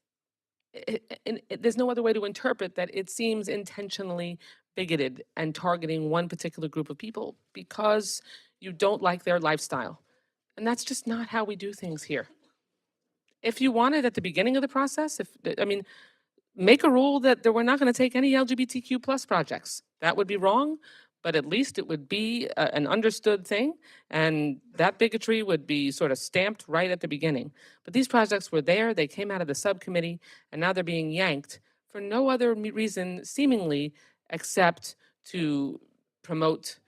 there's no other way to interpret that. It seems intentionally bigoted and targeting one particular group of people because you don't like their lifestyle. And that's just not how we do things here. If you wanted at the beginning of the process, make a rule that we're not going to take any LGBTQ plus projects. That would be wrong, but at least it would be an understood thing, and that bigotry would be sort of stamped right at the beginning. But these projects were there, they came out of the subcommittee, and now they're being yanked for no other reason, seemingly, except to promote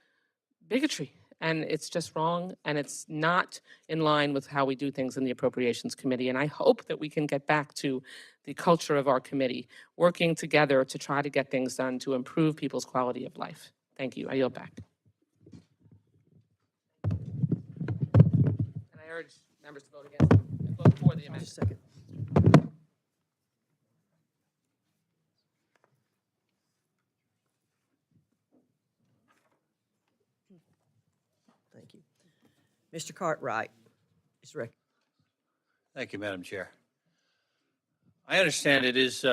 bigotry. And it's just wrong, and it's not in line with how we do things in the Appropriations Committee. And I hope that we can get back to the culture of our committee, working together to try to get things done to improve people's quality of life. Thank you. I yield back. And I urge members to vote against, vote for the amendment. Just a second. Thank you. Mr. Cartwright is recognized. Thank you, Madam Chair. I understand it is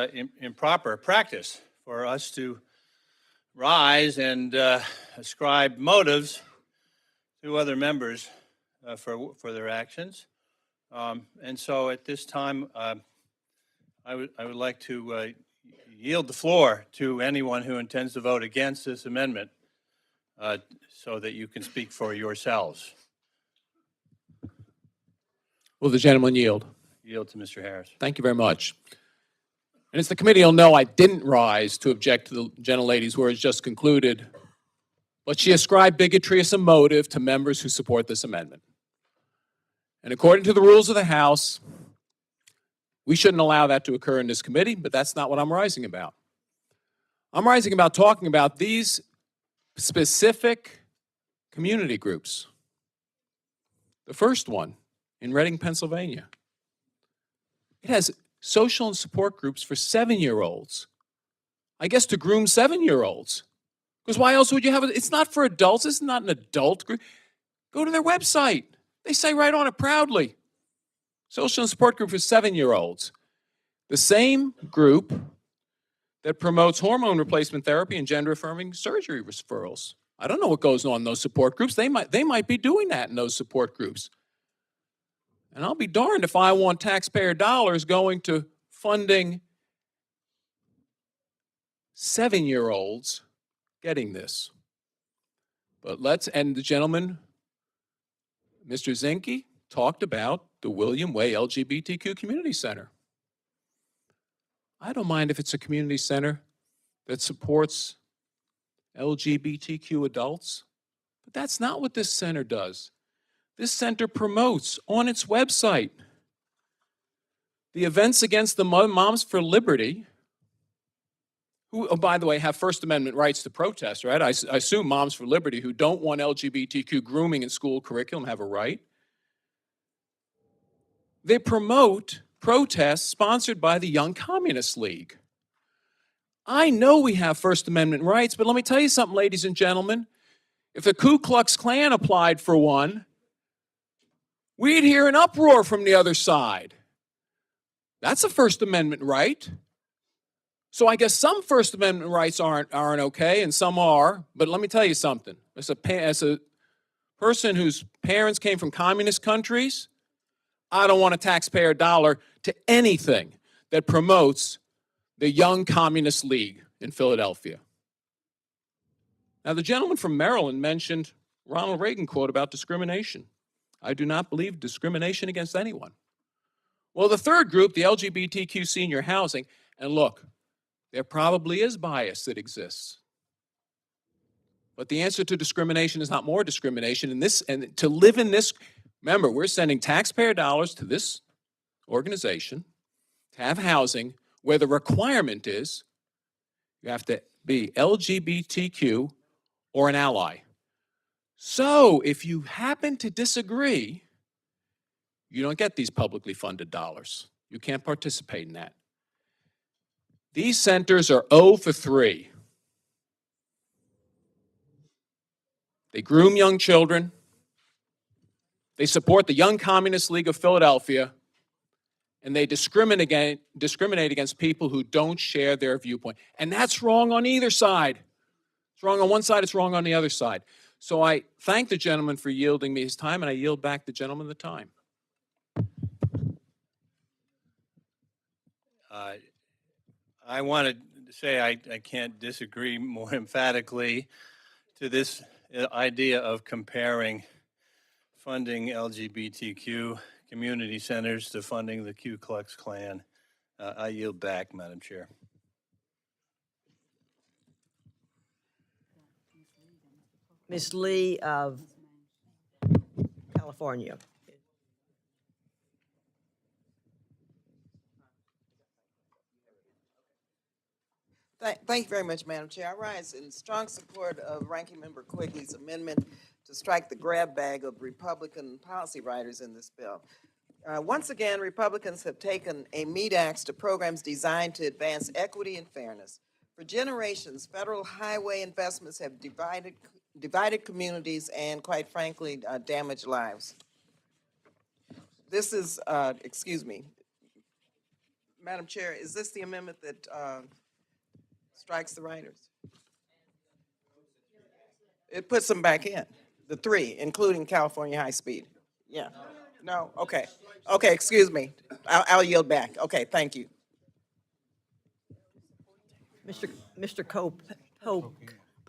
improper practice for us to rise and ascribe motives to other members for their actions. And so at this time, I would like to yield the floor to anyone who intends to vote against this amendment so that you can speak for yourselves. Will the gentleman yield? Yield to Mr. Harris. Thank you very much. And as the committee will know, I didn't rise to object to the gentlelady's words just concluded, but she ascribed bigotry as a motive to members who support this amendment. And according to the rules of the House, we shouldn't allow that to occur in this committee, but that's not what I'm rising about. I'm rising about talking about these specific community groups. The first one in Reading, Pennsylvania. It has social and support groups for 7-year-olds. I guess to groom 7-year-olds. Because why else would you have it? It's not for adults. It's not an adult group. Go to their website. They say right on it proudly. Social and support group for 7-year-olds. The same group that promotes hormone replacement therapy and gender-affirming surgery referrals. I don't know what goes on in those support groups. They might be doing that in those support groups. And I'll be darned if I want taxpayer dollars going to funding 7-year-olds getting this. But and the gentleman, Mr. Zinke, talked about the William Way LGBTQ Community Center. I don't mind if it's a community center that supports LGBTQ adults. But that's not what this center does. This center promotes on its website the events against the Moms for Liberty, who, oh, by the way, have First Amendment rights to protest, right? I assume Moms for Liberty, who don't want LGBTQ grooming in school curriculum, have a right. They promote protests sponsored by the Young Communist League. I know we have First Amendment rights, but let me tell you something, ladies and gentlemen. If the Ku Klux Klan applied for one, we'd hear an uproar from the other side. That's a First Amendment right. So I guess some First Amendment rights aren't okay, and some are. But let me tell you something. As a person whose parents came from communist countries, I don't want a taxpayer dollar to anything that promotes the Young Communist League in Philadelphia. Now, the gentleman from Maryland mentioned Ronald Reagan quote about discrimination. I do not believe discrimination against anyone. Well, the third group, the LGBTQ senior housing, and look, there probably is bias that exists. But the answer to discrimination is not more discrimination. And to live in this, remember, we're sending taxpayer dollars to this organization to have housing where the requirement is you have to be LGBTQ or an ally. So if you happen to disagree, you don't get these publicly funded dollars. You can't participate in that. These centers are 0 for 3. They groom young children. They support the Young Communist League of Philadelphia. And they discriminate against people who don't share their viewpoint. And that's wrong on either side. It's wrong on one side, it's wrong on the other side. So I thank the gentleman for yielding me his time, and I yield back the gentleman the time. I wanted to say I can't disagree more emphatically to this idea of comparing funding LGBTQ community centers to funding the Ku Klux Klan. I yield back, Madam Chair. Ms. Lee of California. Thank you very much, Madam Chair. I rise in strong support of Ranking Member Quigley's amendment to strike the grab bag of Republican policy writers in this bill. Once again, Republicans have taken a meat axe to programs designed to advance equity and fairness. For generations, federal highway investments have divided communities and, quite frankly, damaged lives. This is, excuse me, Madam Chair, is this the amendment that strikes the writers? It puts them back in, the 3, including California high speed. Yeah. No? Okay. Okay, excuse me. I'll yield back. Okay, thank you. Mr.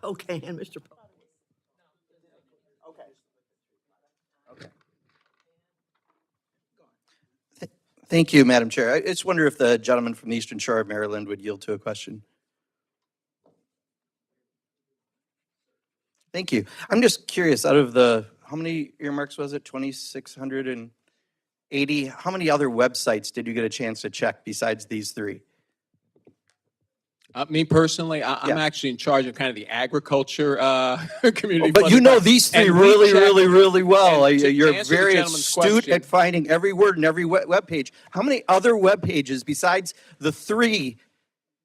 Pocan, Mr. Thank you, Madam Chair. I just wonder if the gentleman from the Eastern Shore of Maryland would yield to a question. Thank you. I'm just curious, out of the, how many earmarks was it? 2,680? How many other websites did you get a chance to check besides these 3? Me personally, I'm actually in charge of kind of the agriculture community. But you know these 3 really, really well. To You're answer the very gentleman's astute question- at finding every word in every web page. How many other web pages besides the 3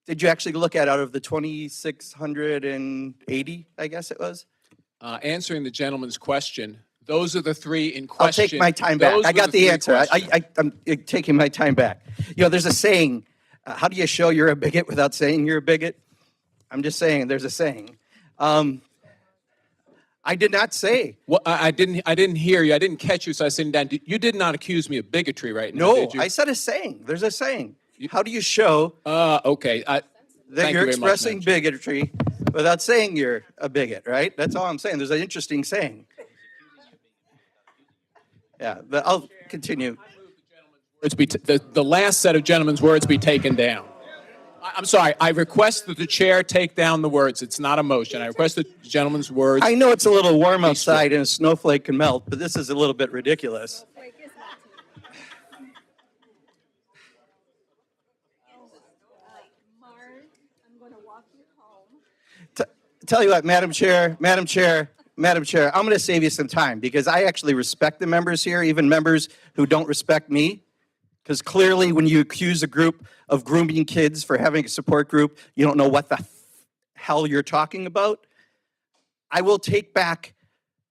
did you actually look at out of the 2,680, I guess it was? Answering the gentleman's question, those are the 3 in question. I'll take my time back. Those I were got the 3 answer. questions. I'm taking my time back. You know, there's a saying, how do you show you're a bigot without saying you're a bigot? I'm just saying, there's a saying. I did not say. Well, I didn't hear you. I didn't catch you, so I was sitting down. You did not accuse me of bigotry right now, No, did you? I said a saying. There's a saying. How do you show okay. that Thank you're you very much, expressing Madam Chair. bigotry without saying you're a bigot, right? That's all I'm saying. There's an interesting saying. Yeah, but I'll continue. The last set of gentlemen's words be taken down. I'm sorry, I request that the chair take down the words. It's not a motion. I request the gentleman's words. I know it's a little warm outside and a snowflake can melt, but this is a little bit ridiculous. Tell you what, Madam Chair, I'm going to save you some time because I actually respect the members here, even members who don't respect me. Because clearly, when you accuse a group of grooming kids for having a support group, you don't know what the hell you're talking about. I will take back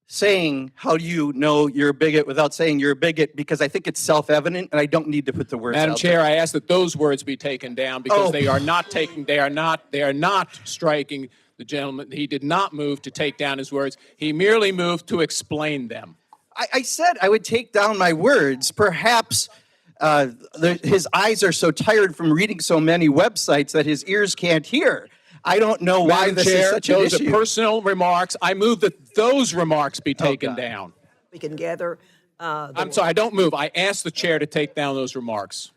saying, how do you know you're a bigot without saying you're a bigot, because I think it's self-evident and I don't need to put the words Madam out Chair, there. I ask that those words be taken down because Oh. they are not striking the gentleman. He did not move to take down his words. He merely moved to explain them. I said I would take down my words. Perhaps his eyes are so tired from reading so many websites that his ears can't hear. I don't know why Madam this Chair, is such an those issue. are personal remarks. I move that those remarks be taken down. We can gather. I'm sorry, I don't move. I ask the chair to take down those remarks.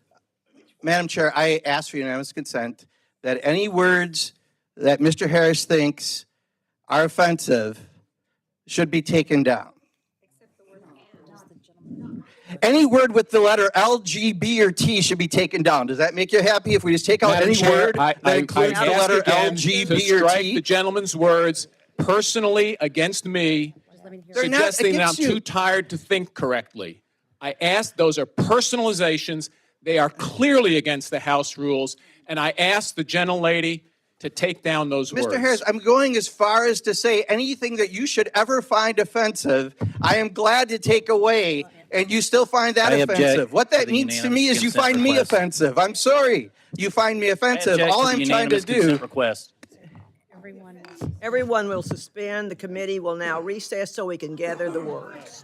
Madam Chair, I ask for unanimous consent that any words that Mr. Harris thinks are offensive should be taken down. Any word with the letter L, G, B, or T should be taken down. Does that make you happy if we just take out Madam any Chair, word I that includes the ask letter again L, G, to B, or strike T? the gentleman's words personally against me, They're not suggesting that I'm against you. too tired to think correctly. I ask, those are personalizations. They are clearly against the House rules, and I ask the gentlelady to take down those words. Mr. Harris, I'm going as far as to say anything that you should ever find offensive, I am glad to take away, and you still find that I object offensive. What to that the means to unanimous me is you consent find me request. offensive. I'm sorry. You find me offensive. object All to the I'm trying to unanimous consent do. request. Everyone will suspend. The committee will now recess so we can gather the words.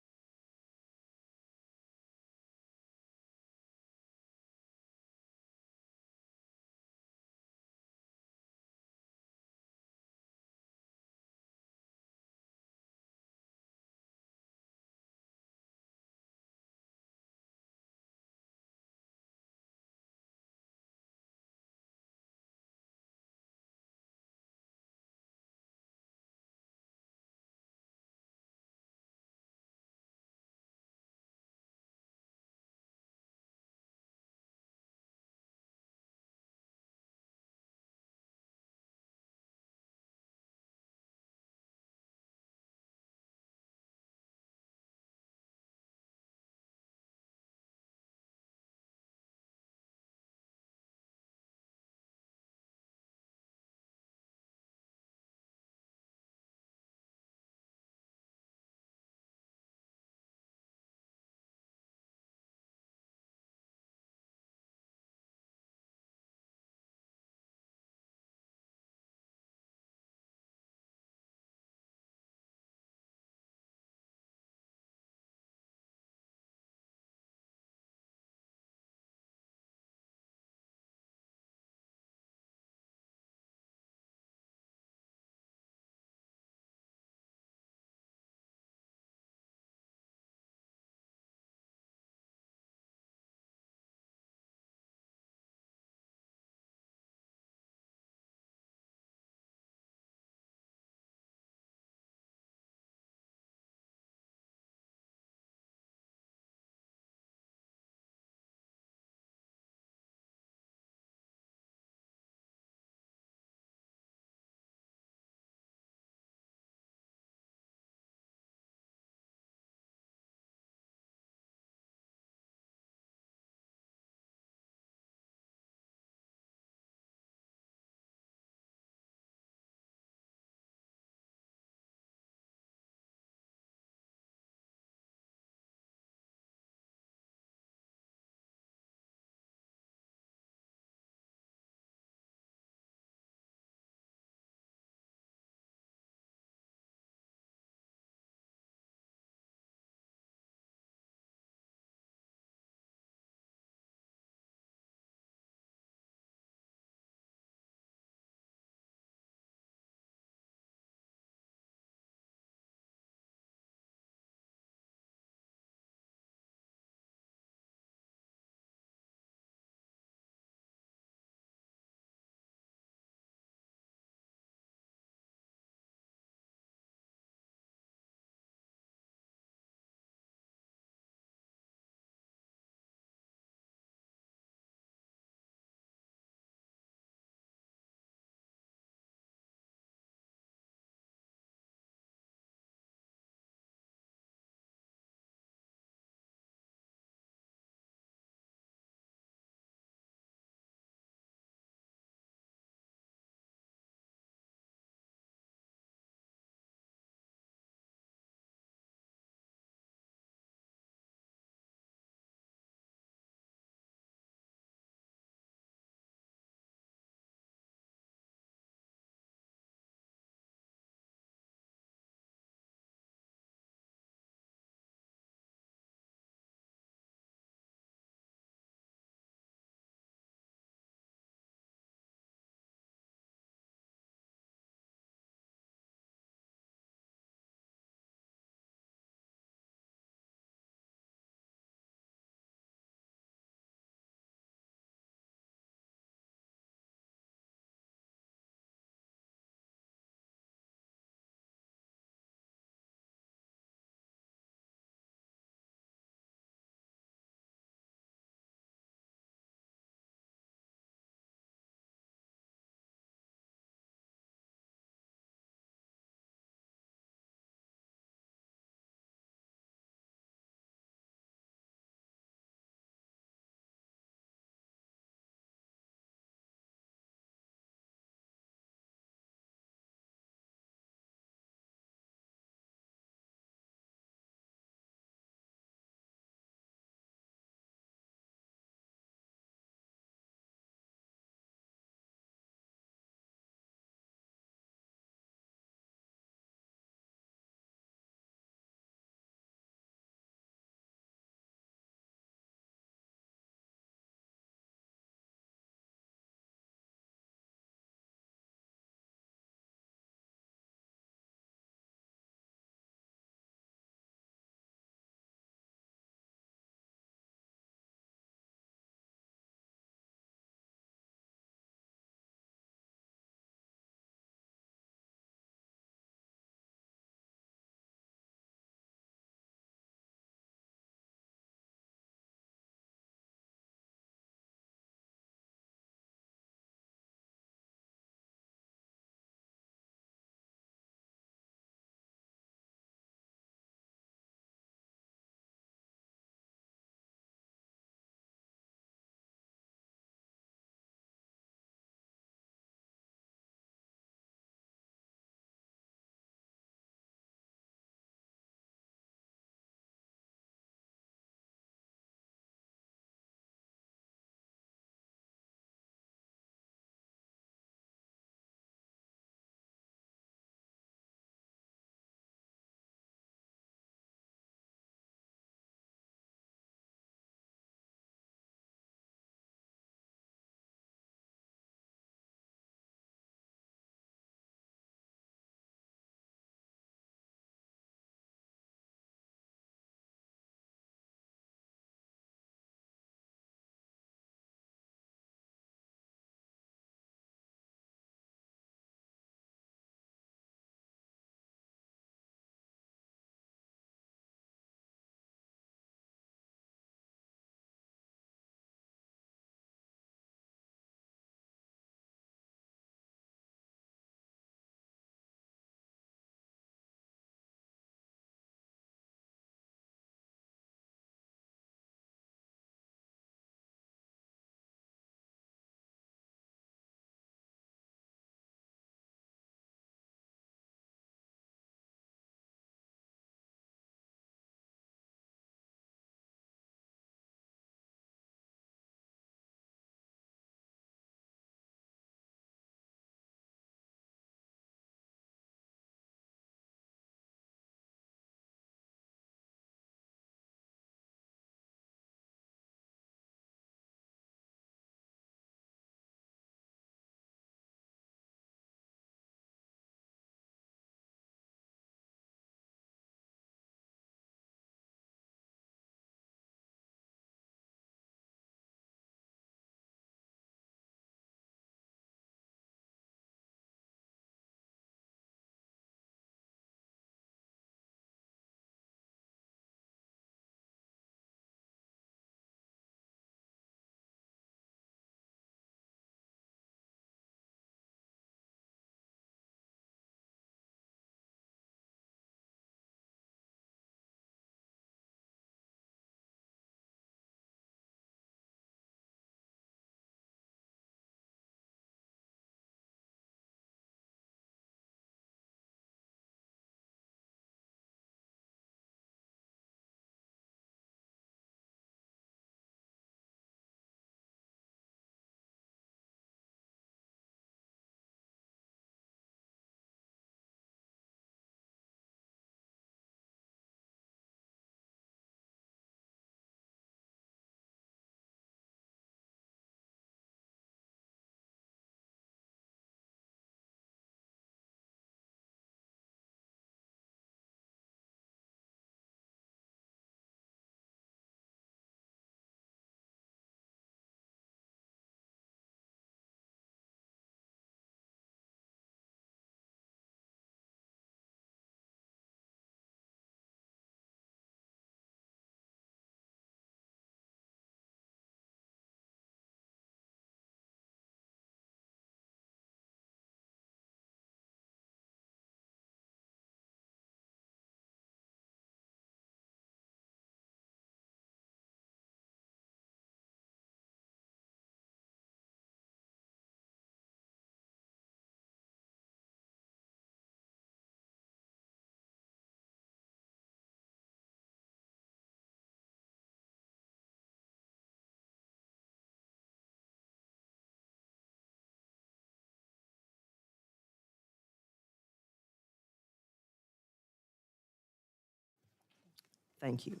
Thank you.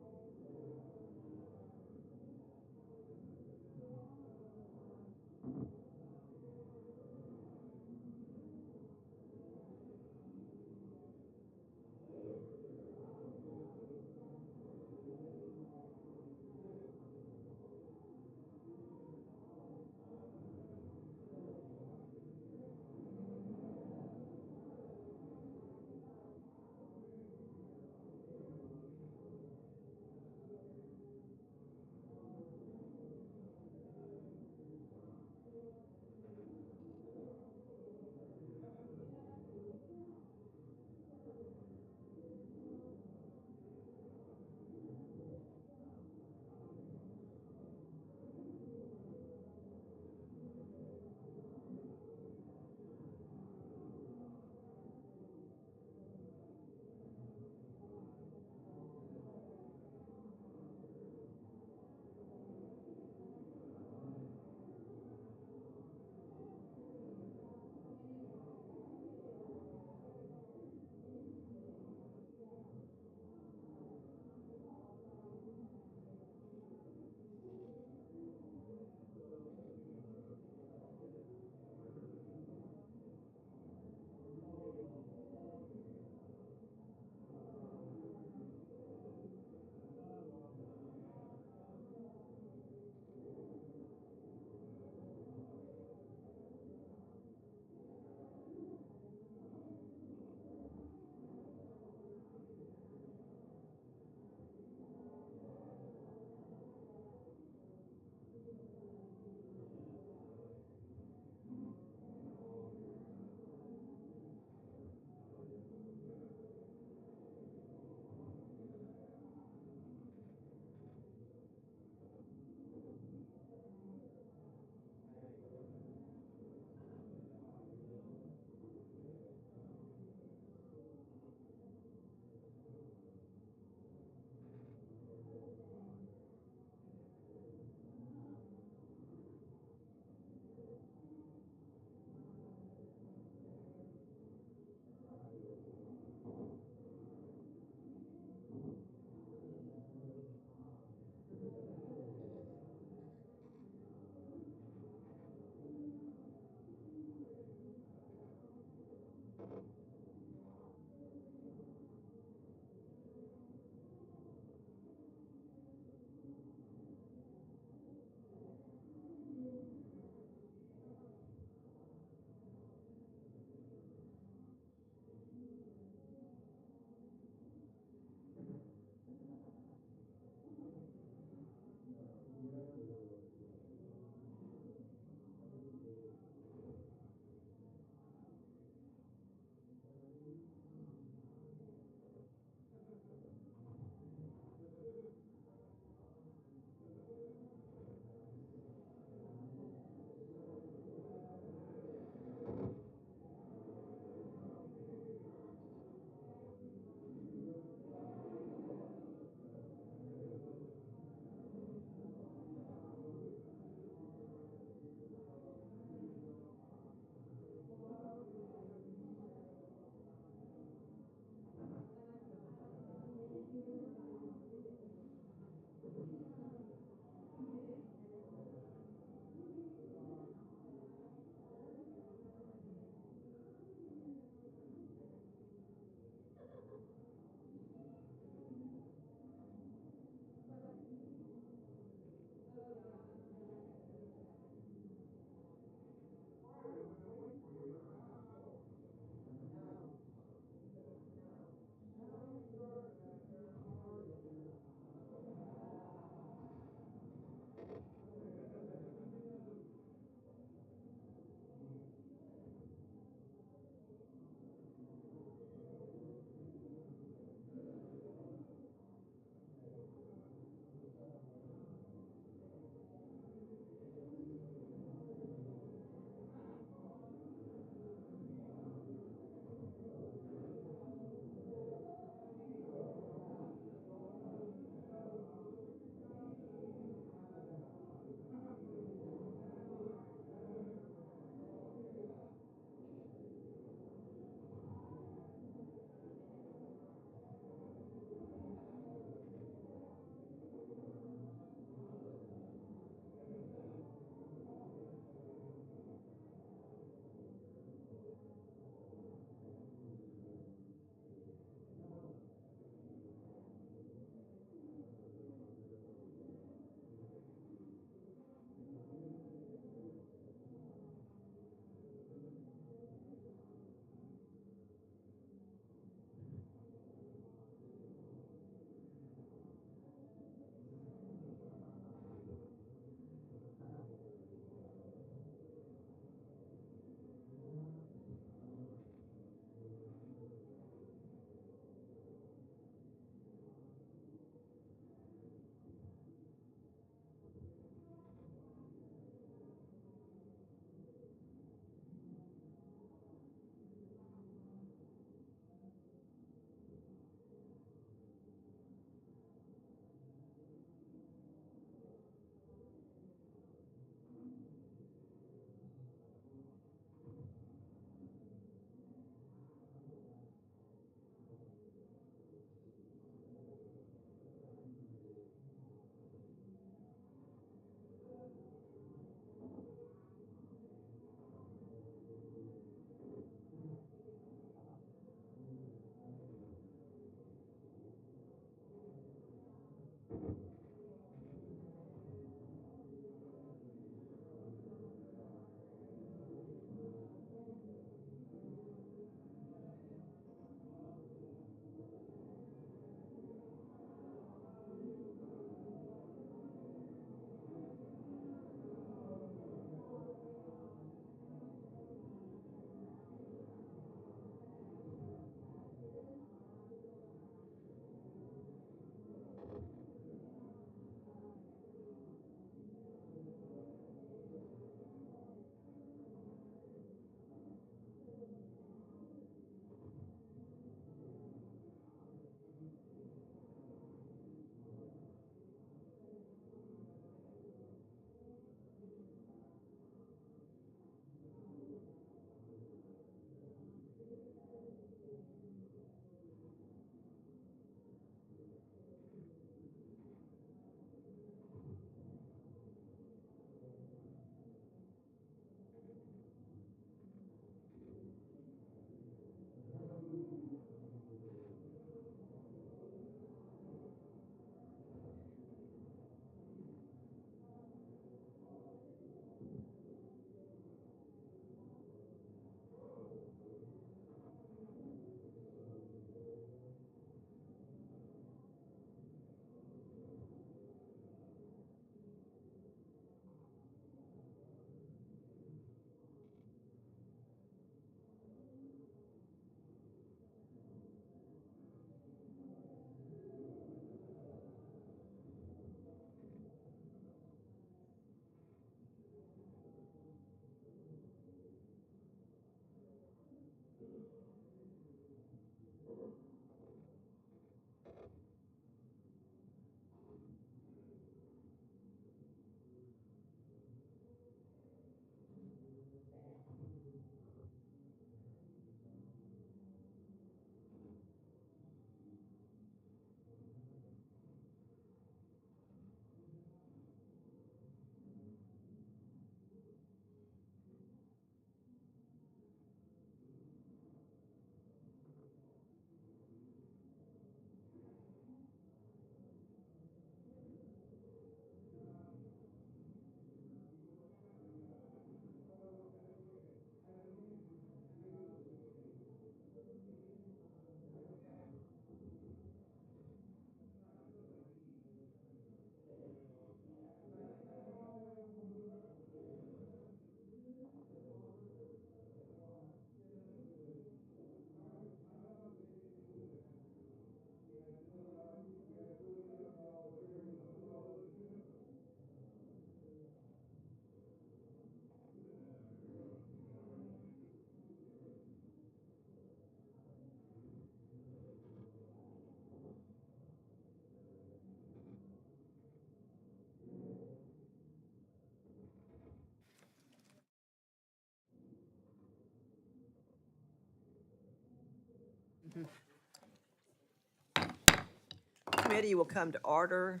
Committee will come to order.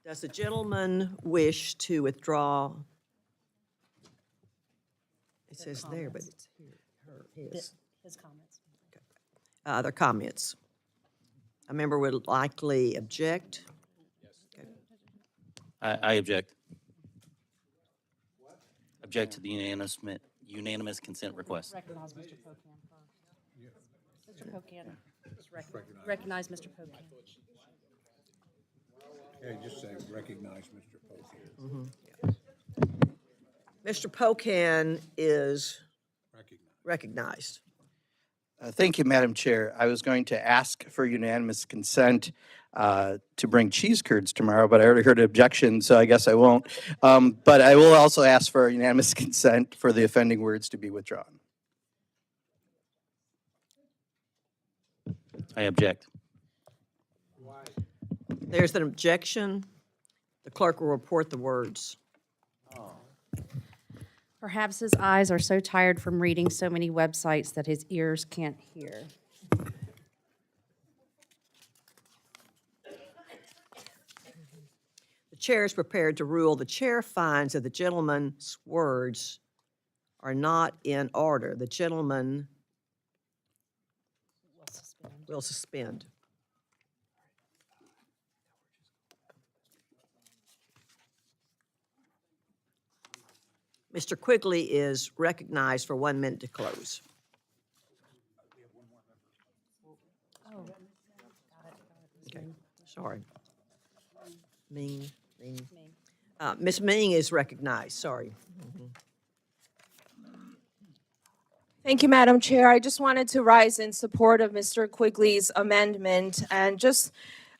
Does the gentleman wish to withdraw? It says there, but it's here, his. His comments. Other comments? A member would likely object. I object. Object to the unanimous consent request. Recognize Mr. Pocan first. Mr. Pocan, just recognize Mr. Pocan. Yeah, just say recognize Mr. Pocan. Mr. Pocan is recognized. Thank you, Madam Chair. I was going to ask for unanimous consent to bring cheese curds tomorrow, but I already heard an objection, so I guess I won't. But I will also ask for unanimous consent for the offending words to be withdrawn. I object. There's an objection. The clerk will report the words. Perhaps his eyes are so tired from reading so many websites that his ears can't hear. The chair is prepared to rule. The chair finds that the gentleman's words are not in order. The gentleman will suspend. Mr. Quigley is recognized for 1 minute to close. Okay, sorry. Ming. Ms. Ming is recognized, sorry. Thank you, Madam Chair. I just wanted to rise in support of Mr. Quigley's amendment and just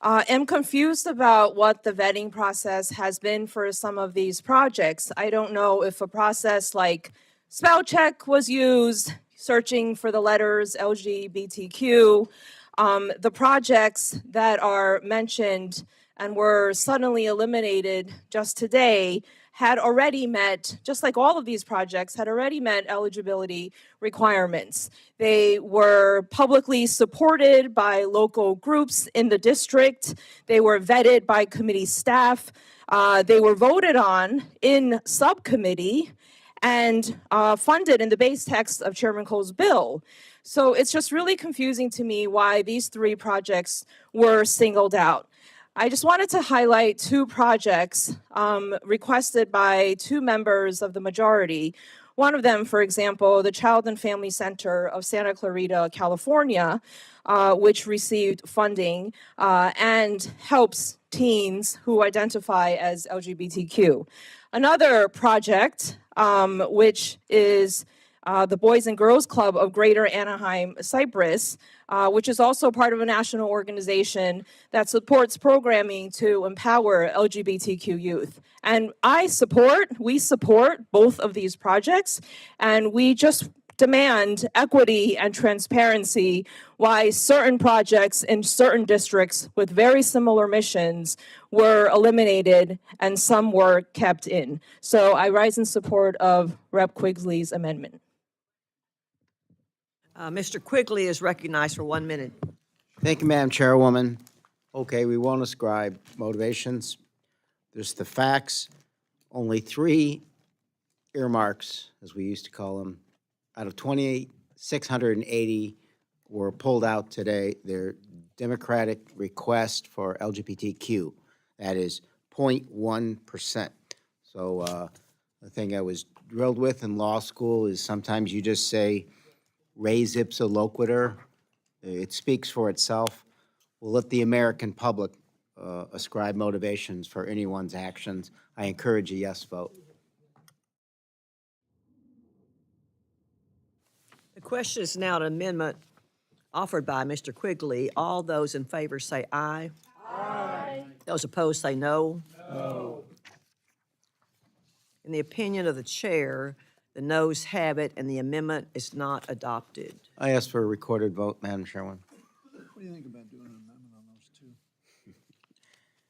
am confused about what the vetting process has been for some of these projects. I don't know if a process like spell check was used, searching for the letters LGBTQ. The projects that are mentioned and were suddenly eliminated just today had already met, just like all of these projects, had already met eligibility requirements. They were publicly supported by local groups in the district. They were vetted by committee staff. They were voted on in subcommittee and funded in the base text of Chairman Cole's bill. So it's just really confusing to me why these 3 projects were singled out. I just wanted to highlight 2 projects requested by 2 members of the majority. One of them, for example, the Child and Family Center of Santa Clarita, California, which received funding and helps teens who identify as LGBTQ. Another project, which is the Boys and Girls Club of Greater Anaheim, Cyprus, which is also part of a national organization that supports programming to empower LGBTQ youth. And we support both of these projects, and we just demand equity and transparency why certain projects in certain districts with very similar missions were eliminated and some were kept in. So I rise in support of Rep. Quigley's amendment. Mr. Quigley is recognized for 1 minute. Thank you, Madam Chairwoman. Okay, we won't ascribe motivations. There's the facts. Only 3 earmarks, as we used to call them, out of 2,680 were pulled out today. They're Democratic request for LGBTQ. That is 0.1%. So the thing I was drilled with in law school is sometimes you just say res ipsa loquitur. It speaks for itself. We'll let the American public ascribe motivations for anyone's actions. I encourage a yes vote. The question is now an amendment offered by Mr. Quigley. All those in favor say aye. Aye. Those opposed say no. No. In the opinion of the chair, the noes have it, and the amendment is not adopted. I ask for a recorded vote, Madam Chairwoman. What do you think about doing an amendment on those 2?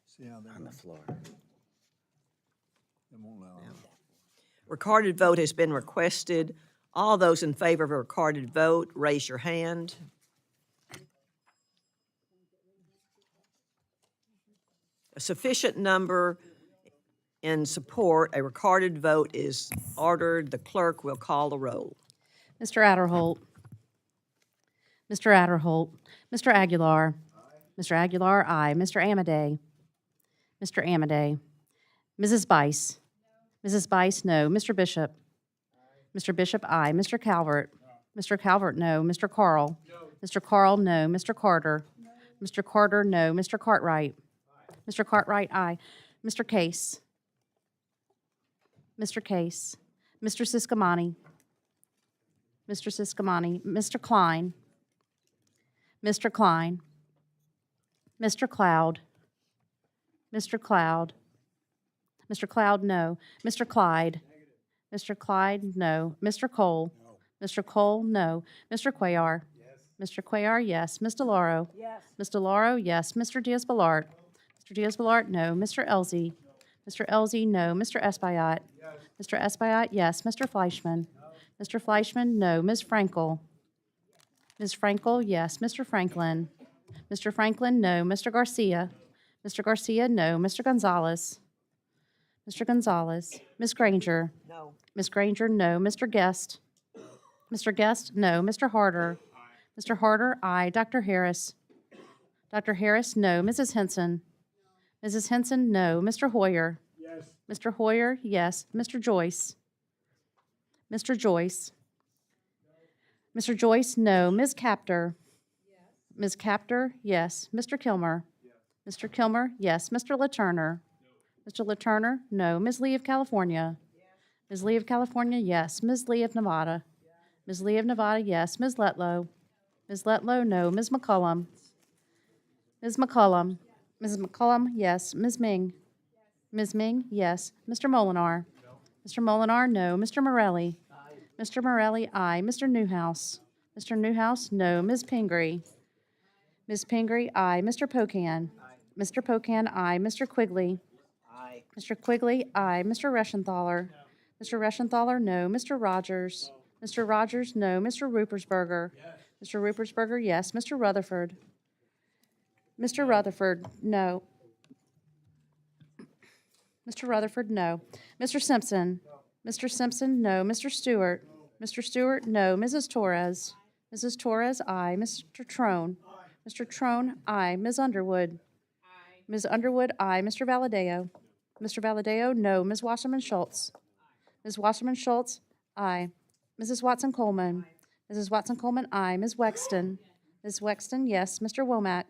See how they're On the floor. They won't allow it. Recorded vote has been requested. All those in favor of a recorded vote, raise your hand. a sufficient number in support, a recorded vote is ordered. The clerk will call the roll. Mr. Adderholt. Mr. Adderholt. Mr. Aguilar. Mr. Aguilar, aye. Mr. Amadei. Mr. Amadei. Mrs. Bice. Mrs. Bice, no. Mr. Bishop. Mr. Bishop, aye. Mr. Calvert. Mr. Calvert, no. Mr. Carl. Mr. Carl, no. Mr. Carter. Mr. Carter, no. Mr. Cartwright. Mr. Cartwright, aye. Mr. Case. Mr. Case. Mr. Siscomani. Mr. Siscomani. Mr. Klein. Mr. Klein. Mr. Cloud. Mr. Cloud. Mr. Cloud, no. Mr. Clyde. Mr. Clyde, no. Mr. Cole. Mr. Cole, no. Mr. Cuellar. Mr. Cuellar, yes. Ms. DeLauro. Yes. Ms. DeLauro, yes. Mr. Diaz-Balart. Mr. Diaz-Balart, no. Mr. Elzey. Mr. Elzey, no. Mr. Espaillat. Mr. Espaillat, yes. Mr. Fleischman. Mr. Fleischman, no. Ms. Frankel. Ms. Frankel, yes. Mr. Franklin. Mr. Franklin, no. Mr. Garcia. Mr. Garcia, no. Mr. Gonzalez. Mr. Gonzalez. Ms. Granger. No. Ms. Granger, no. Mr. Guest. Mr. Guest, no. Mr. Harder. Mr. Harder, aye. Dr. Harris. Dr. Harris, no. Mrs. Henson. Mrs. Henson, no. Mr. Hoyer. Yes. Mr. Hoyer, yes. Mr. Joyce. Mr. Joyce. Mr. Joyce, no. Ms. Capter. Ms. Capter, yes. Mr. Kilmer. Mr. Kilmer, yes. Mr. LaTurner. Mr. LaTurner, no. Ms. Lee of California. Ms. Lee of California, yes. Ms. Lee of Nevada. Ms. Lee of Nevada, yes. Ms. Letlow. Ms. Letlow, no. Ms. McCullum. Ms. McCullum. Ms. McCullum, yes. Ms. Ming. Ms. Ming, yes. Mr. Molinar. Mr. Molinar, no. Mr. Morelli. Mr. Morelli, aye. Mr. Newhouse. Mr. Newhouse, no. Ms. Pingree. Ms. Pingree, aye. Mr. Pocan. Mr. Pocan, aye. Mr. Quigley. Aye. Mr. Quigley, aye. Mr. Reschenthaler. Mr. Reschenthaler, no. Mr. Rogers. Mr. Rogers, no. Mr. Rupersberger. Mr. Rupersberger, yes. Mr. Rutherford. Mr. Rutherford, no. Mr. Rutherford, no. Mr. Simpson. Mr. Simpson, no. Mr. Stewart. Mr. Stewart, no. Mrs. Torres. Mrs. Torres, aye. Mr. Trone. Mr. Trone, aye. Ms. Underwood. Ms. Underwood, aye. Mr. Valadeo. Mr. Valadeo, no. Ms. Wasserman Schultz. Ms. Wasserman Schultz, aye. Mrs. Watson Coleman. Mrs. Watson Coleman, aye. Ms. Wexton. Ms. Wexton, yes. Mr. Womack.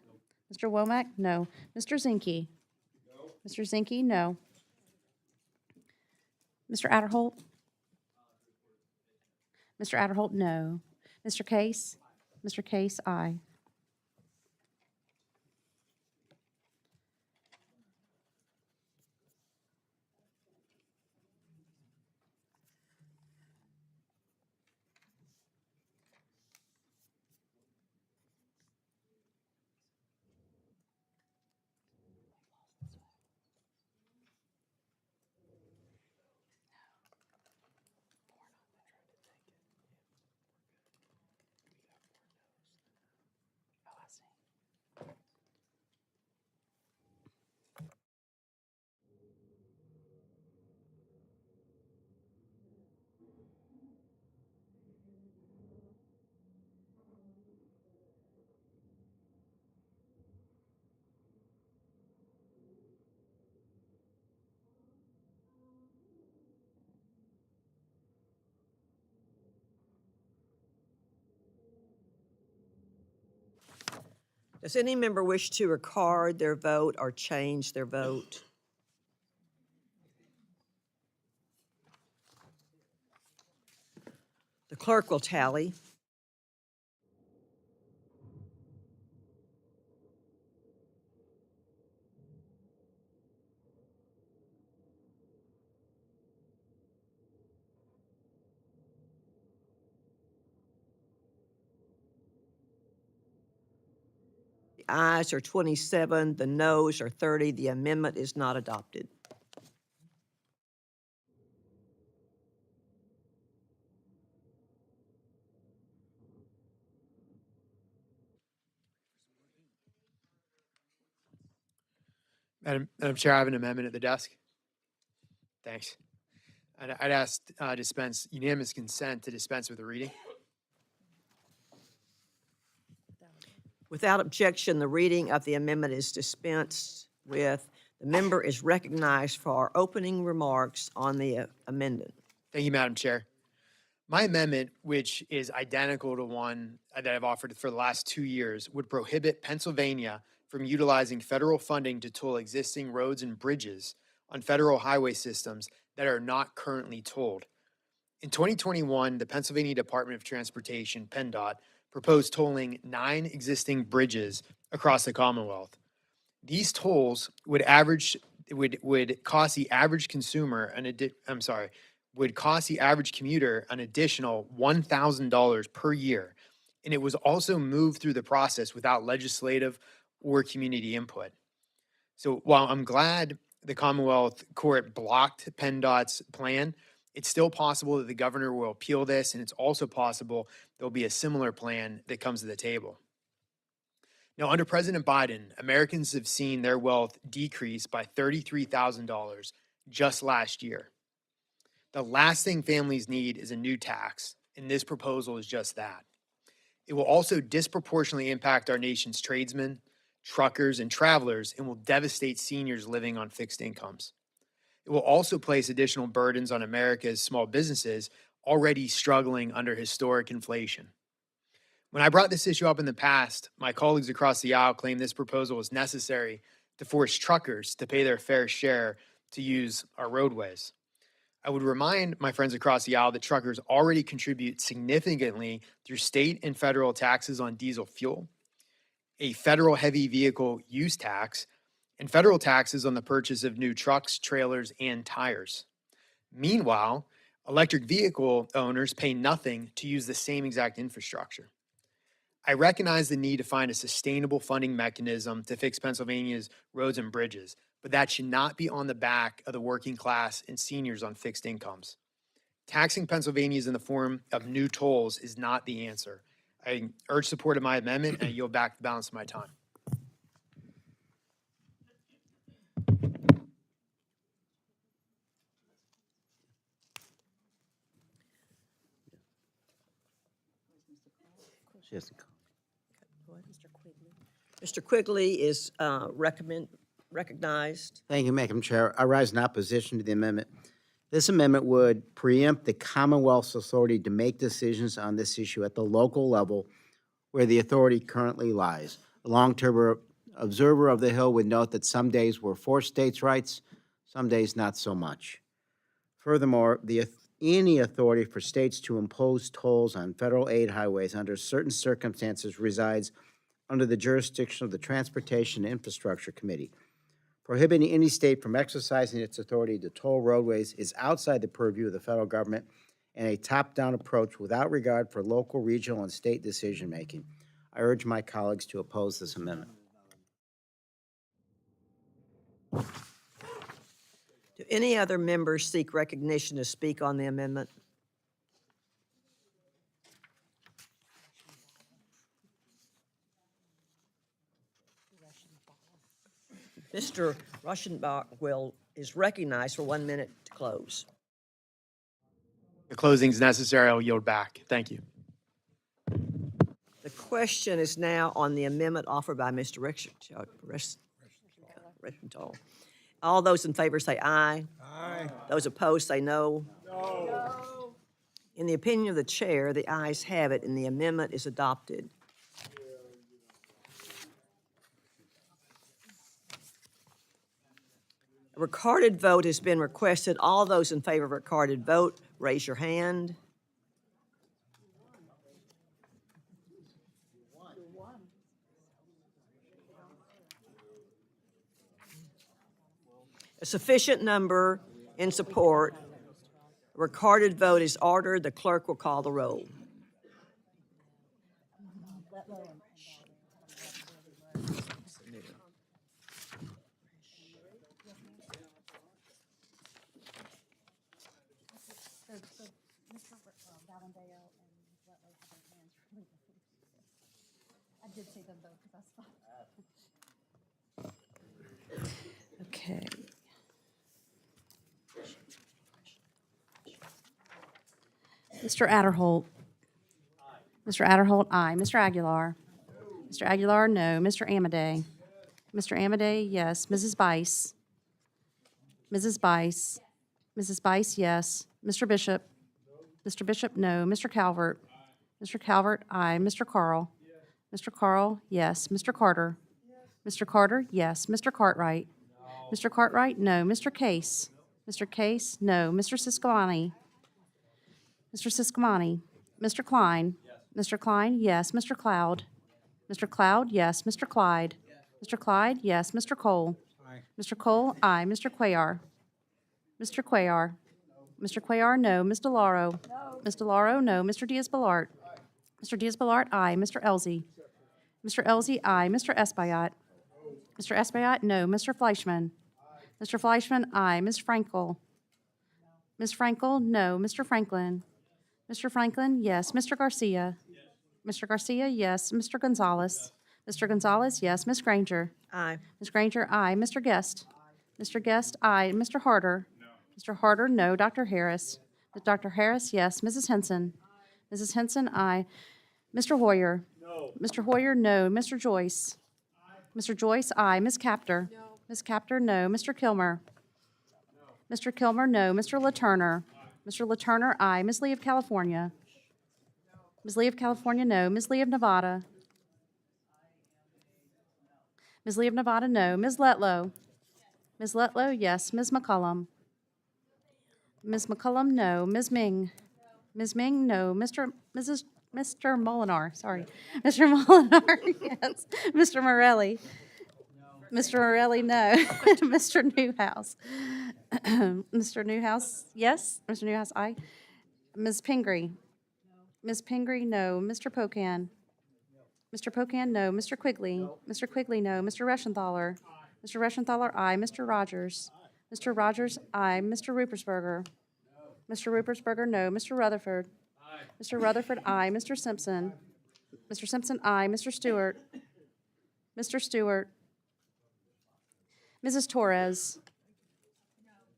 Mr. Womack, no. Mr. Zinke. Mr. Zinke, no. Mr. Adderholt. Mr. Adderholt, no. Mr. Case. Mr. Case, aye. Does any member wish to record their vote or change their vote? The clerk will tally. The ayes are 27, the noes are 30. The amendment is not adopted. Madam Chair, I have an amendment at the desk. Thanks. I'd ask dispense unanimous consent to dispense with the reading. Without objection, the reading of the amendment is dispensed with. The member is recognized for opening remarks on the amendment. Thank you, Madam Chair. My amendment, which is identical to one that I've offered for the last 2 years, would prohibit Pennsylvania from utilizing federal funding to toll existing roads and bridges on federal highway systems that are not currently tolled. In 2021, the Pennsylvania Department of Transportation, PennDOT, proposed tolling 9 existing bridges across the Commonwealth. These tolls would cost the average consumer would cost the average commuter an additional $1,000 per year, and it was also moved through the process without legislative or community input. So while I'm glad the Commonwealth Court blocked PennDOT's plan, it's still possible that the governor will appeal this, and it's also possible there'll be a similar plan that comes to the table. Now, under President Biden, Americans have seen their wealth decrease by $33,000 just last year. The last thing families need is a new tax, and this proposal is just that. It will also disproportionately impact our nation's tradesmen, truckers, and travelers, and will devastate seniors living on fixed incomes. It will also place additional burdens on America's small businesses already struggling under historic inflation. When I brought this issue up in the past, my colleagues across the aisle claimed this proposal was necessary to force truckers to pay their fair share to use our roadways. I would remind my friends across the aisle that truckers already contribute significantly through state and federal taxes on diesel fuel, a federal heavy vehicle use tax, and federal taxes on the purchase of new trucks, trailers, and tires. Meanwhile, electric vehicle owners pay nothing to use the same exact infrastructure. I recognize the need to find a sustainable funding mechanism to fix Pennsylvania's roads and bridges, but that should not be on the back of the working class and seniors on fixed incomes. Taxing Pennsylvanians in the form of new tolls is not the answer. I urge support of my amendment, and I yield back the balance of my time. Mr. Quigley is recognized. Thank you, Madam Chair. I rise in opposition to the amendment. This amendment would preempt the Commonwealth's authority to make decisions on this issue at the local level where the authority currently lies. A long-term observer of the Hill would note that some days were for states' rights, some days not so much. Furthermore, any authority for states to impose tolls on federal aid highways under certain circumstances resides under the jurisdiction of the Transportation and Infrastructure Committee. Prohibiting any state from exercising its authority to toll roadways is outside the purview of the federal government and a top-down approach without regard for local, regional, and state decision-making. I urge my colleagues to oppose this amendment. Do any other members seek recognition to speak on the amendment? Mr. Ruschenbach is recognized for 1 minute to close. The closing is necessary. I'll yield back. Thank you. The question is now on the amendment offered by Mr. Reichenthal. All those in favor say aye. Aye. Those opposed say no. No. In the opinion of the chair, the ayes have it and the amendment is adopted. A recorded vote has been requested. All those in favor of a recorded vote, raise your hand. A sufficient number in support. A recorded vote is ordered. The clerk will call the roll. Mr. Adderholt. Mr. Adderholt, aye. Mr. Aguilar. Mr. Aguilar, no. Mr. Amaday. Mr. Amaday, yes. Mrs. Bice. Mrs. Bice. Mrs. Bice, yes. Mr. Bishop. Mr. Bishop, no. Mr. Calvert. Mr. Calvert, aye. Mr. Carl. Mr. Carl, yes. Mr. Carter. Mr. Carter, yes. Mr. Cartwright. Mr. Cartwright, no. Mr. Case. Mr. Case, no. Mr. Siscomani. Mr. Siscomani. Mr. Klein. Mr. Klein, yes. Mr. Cloud. Mr. Cloud, yes. Mr. Clyde. Mr. Clyde, yes. Mr. Cole. Mr. Cole, aye. Mr. Cuellar. Mr. Cuellar. Mr. Cuellar, no. Ms. DeLauro. Ms. DeLauro, no. Mr. Diaz-Balart. Mr. Diaz-Balart, aye. Mr. Elzey. Mr. Elzey, aye. Mr. Espaillat. Mr. Espaillat, no. Mr. Fleischman. Mr. Fleischman, aye. Ms. Frankel. Ms. Frankel, no. Mr. Franklin. Mr. Franklin, yes. Mr. Garcia. Mr. Garcia, yes. Mr. Gonzalez. Mr. Gonzalez, yes. Ms. Granger. Aye. Ms. Granger, aye. Mr. Guest. Mr. Guest, aye. Mr. Harder. Mr. Harder, no. Dr. Harris. Dr. Harris, yes. Mrs. Henson. Mrs. Henson, aye. Mr. Hoyer. No. Mr. Hoyer, no. Mr. Joyce. Mr. Joyce, aye. Ms. Capter. No. Ms. Capter, no. Mr. Kilmer. No. Mr. Kilmer, no. Mr. LaTurner. Mr. LaTurner, aye. Ms. Lee of California. No. Ms. Lee of California, no. Ms. Lee of Nevada. Ms. Lee of Nevada, no. Ms. Letlow. Ms. Letlow, yes. Ms. McCullum. Ms. McCullum, no. Ms. Ming. Ms. Ming, no. Mr. Molinar, sorry. Mr. Molinar, yes. Mr. Morelli. Mr. Morelli, no. Mr. Newhouse. Mr. Newhouse, yes. Mr. Newhouse, aye. Ms. Pingree. Ms. Pingree, no. Mr. Pocan. Mr. Pocan, no. Mr. Quigley. Mr. Quigley, no. Mr. Reschenthaler. Mr. Reschenthaler, aye. Mr. Rogers. Mr. Rogers, aye. Mr. Rupersberger. Mr. Rupersberger, no. Mr. Rutherford. Mr. Rutherford, aye. Mr. Simpson. Mr. Simpson, aye. Mr. Stewart. Mr. Stewart. Mrs. Torres.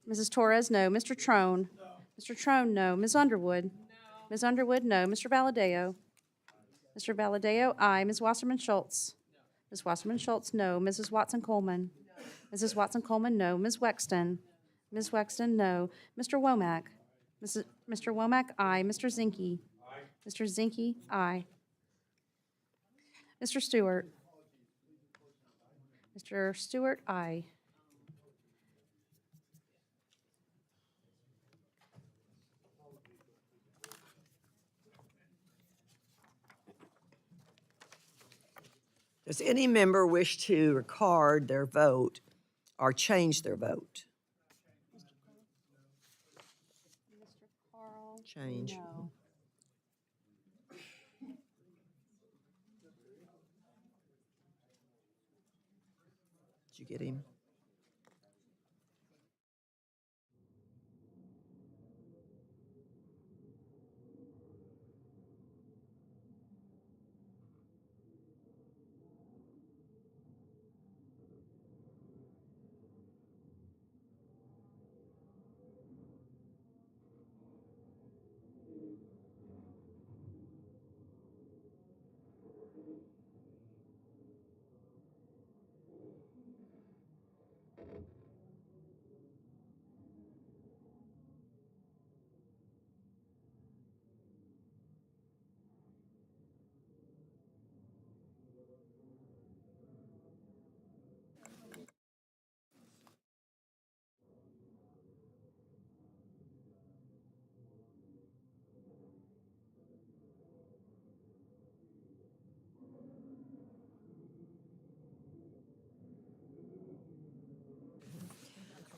Mrs. Torres, no. Mr. Trone. Mr. Trone, no. Ms. Underwood. Ms. Underwood, no. Mr. Valadeo. Mr. Valadeo, aye. Ms. Wasserman Schultz. Ms. Wasserman Schultz, no. Mrs. Watson Coleman. Mrs. Watson Coleman, no. Ms. Wexton. Ms. Wexton, no. Mr. Womack. Mr. Womack, aye. Mr. Zinke. Mr. Zinke, aye. Mr. Stewart. Mr. Stewart, aye. Does any member wish to record their vote or change their vote? Change. No. Did you get him?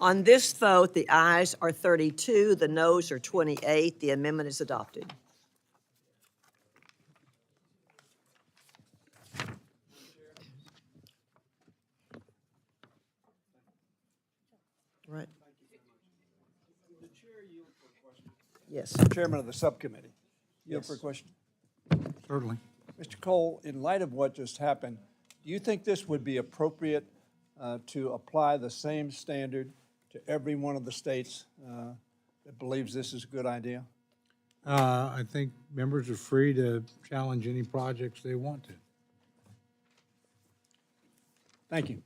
On this vote, the ayes are 32, the noes are 28. The amendment is adopted. Right. Yes. Chairman of the subcommittee. Yield for a question. Certainly. Mr. Cole, in light of what just happened, do you think this would be appropriate to apply the same standard to every one of the states that believes this is a good idea? I think members are free to challenge any projects they want to. Thank you.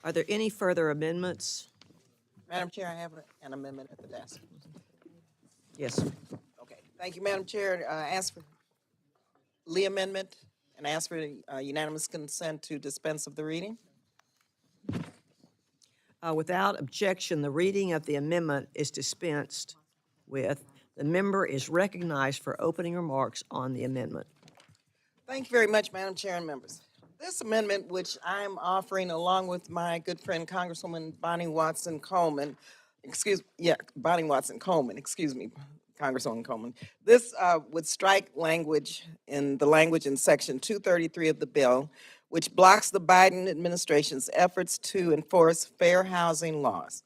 Are there any further amendments? Madam Chair, I have an amendment at the desk. Yes. Okay, thank you, Madam Chair. Ask for Lee amendment and ask for unanimous consent to dispense of the reading. Without objection, the reading of the amendment is dispensed with. The member is recognized for opening remarks on the amendment. Thank you very much, Madam Chair and members. This amendment, which I'm offering along with my good friend Congresswoman Bonnie Watson Coleman, Bonnie Watson Coleman, excuse me, Congresswoman Coleman. This would strike language in Section 233 of the bill, which blocks the Biden administration's efforts to enforce fair housing laws.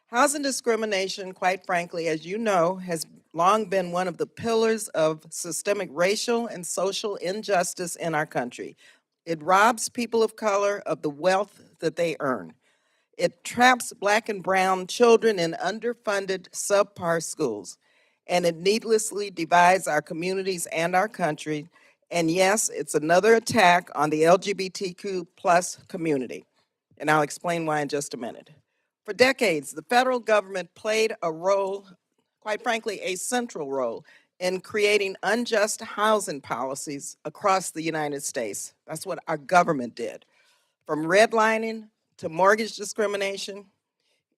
Housing discrimination, quite frankly, as you know, has long been one of the pillars of systemic racial and social injustice in our country. It robs people of color of the wealth that they earn. It traps Black and brown children in underfunded subpar schools, and it needlessly divides our communities and our country. And yes, it's another attack on the LGBTQ plus community. And I'll explain why in just a minute. For decades, the federal government played a role, quite frankly, a central role, in creating unjust housing policies across the United States. That's what our government did. From redlining to mortgage discrimination,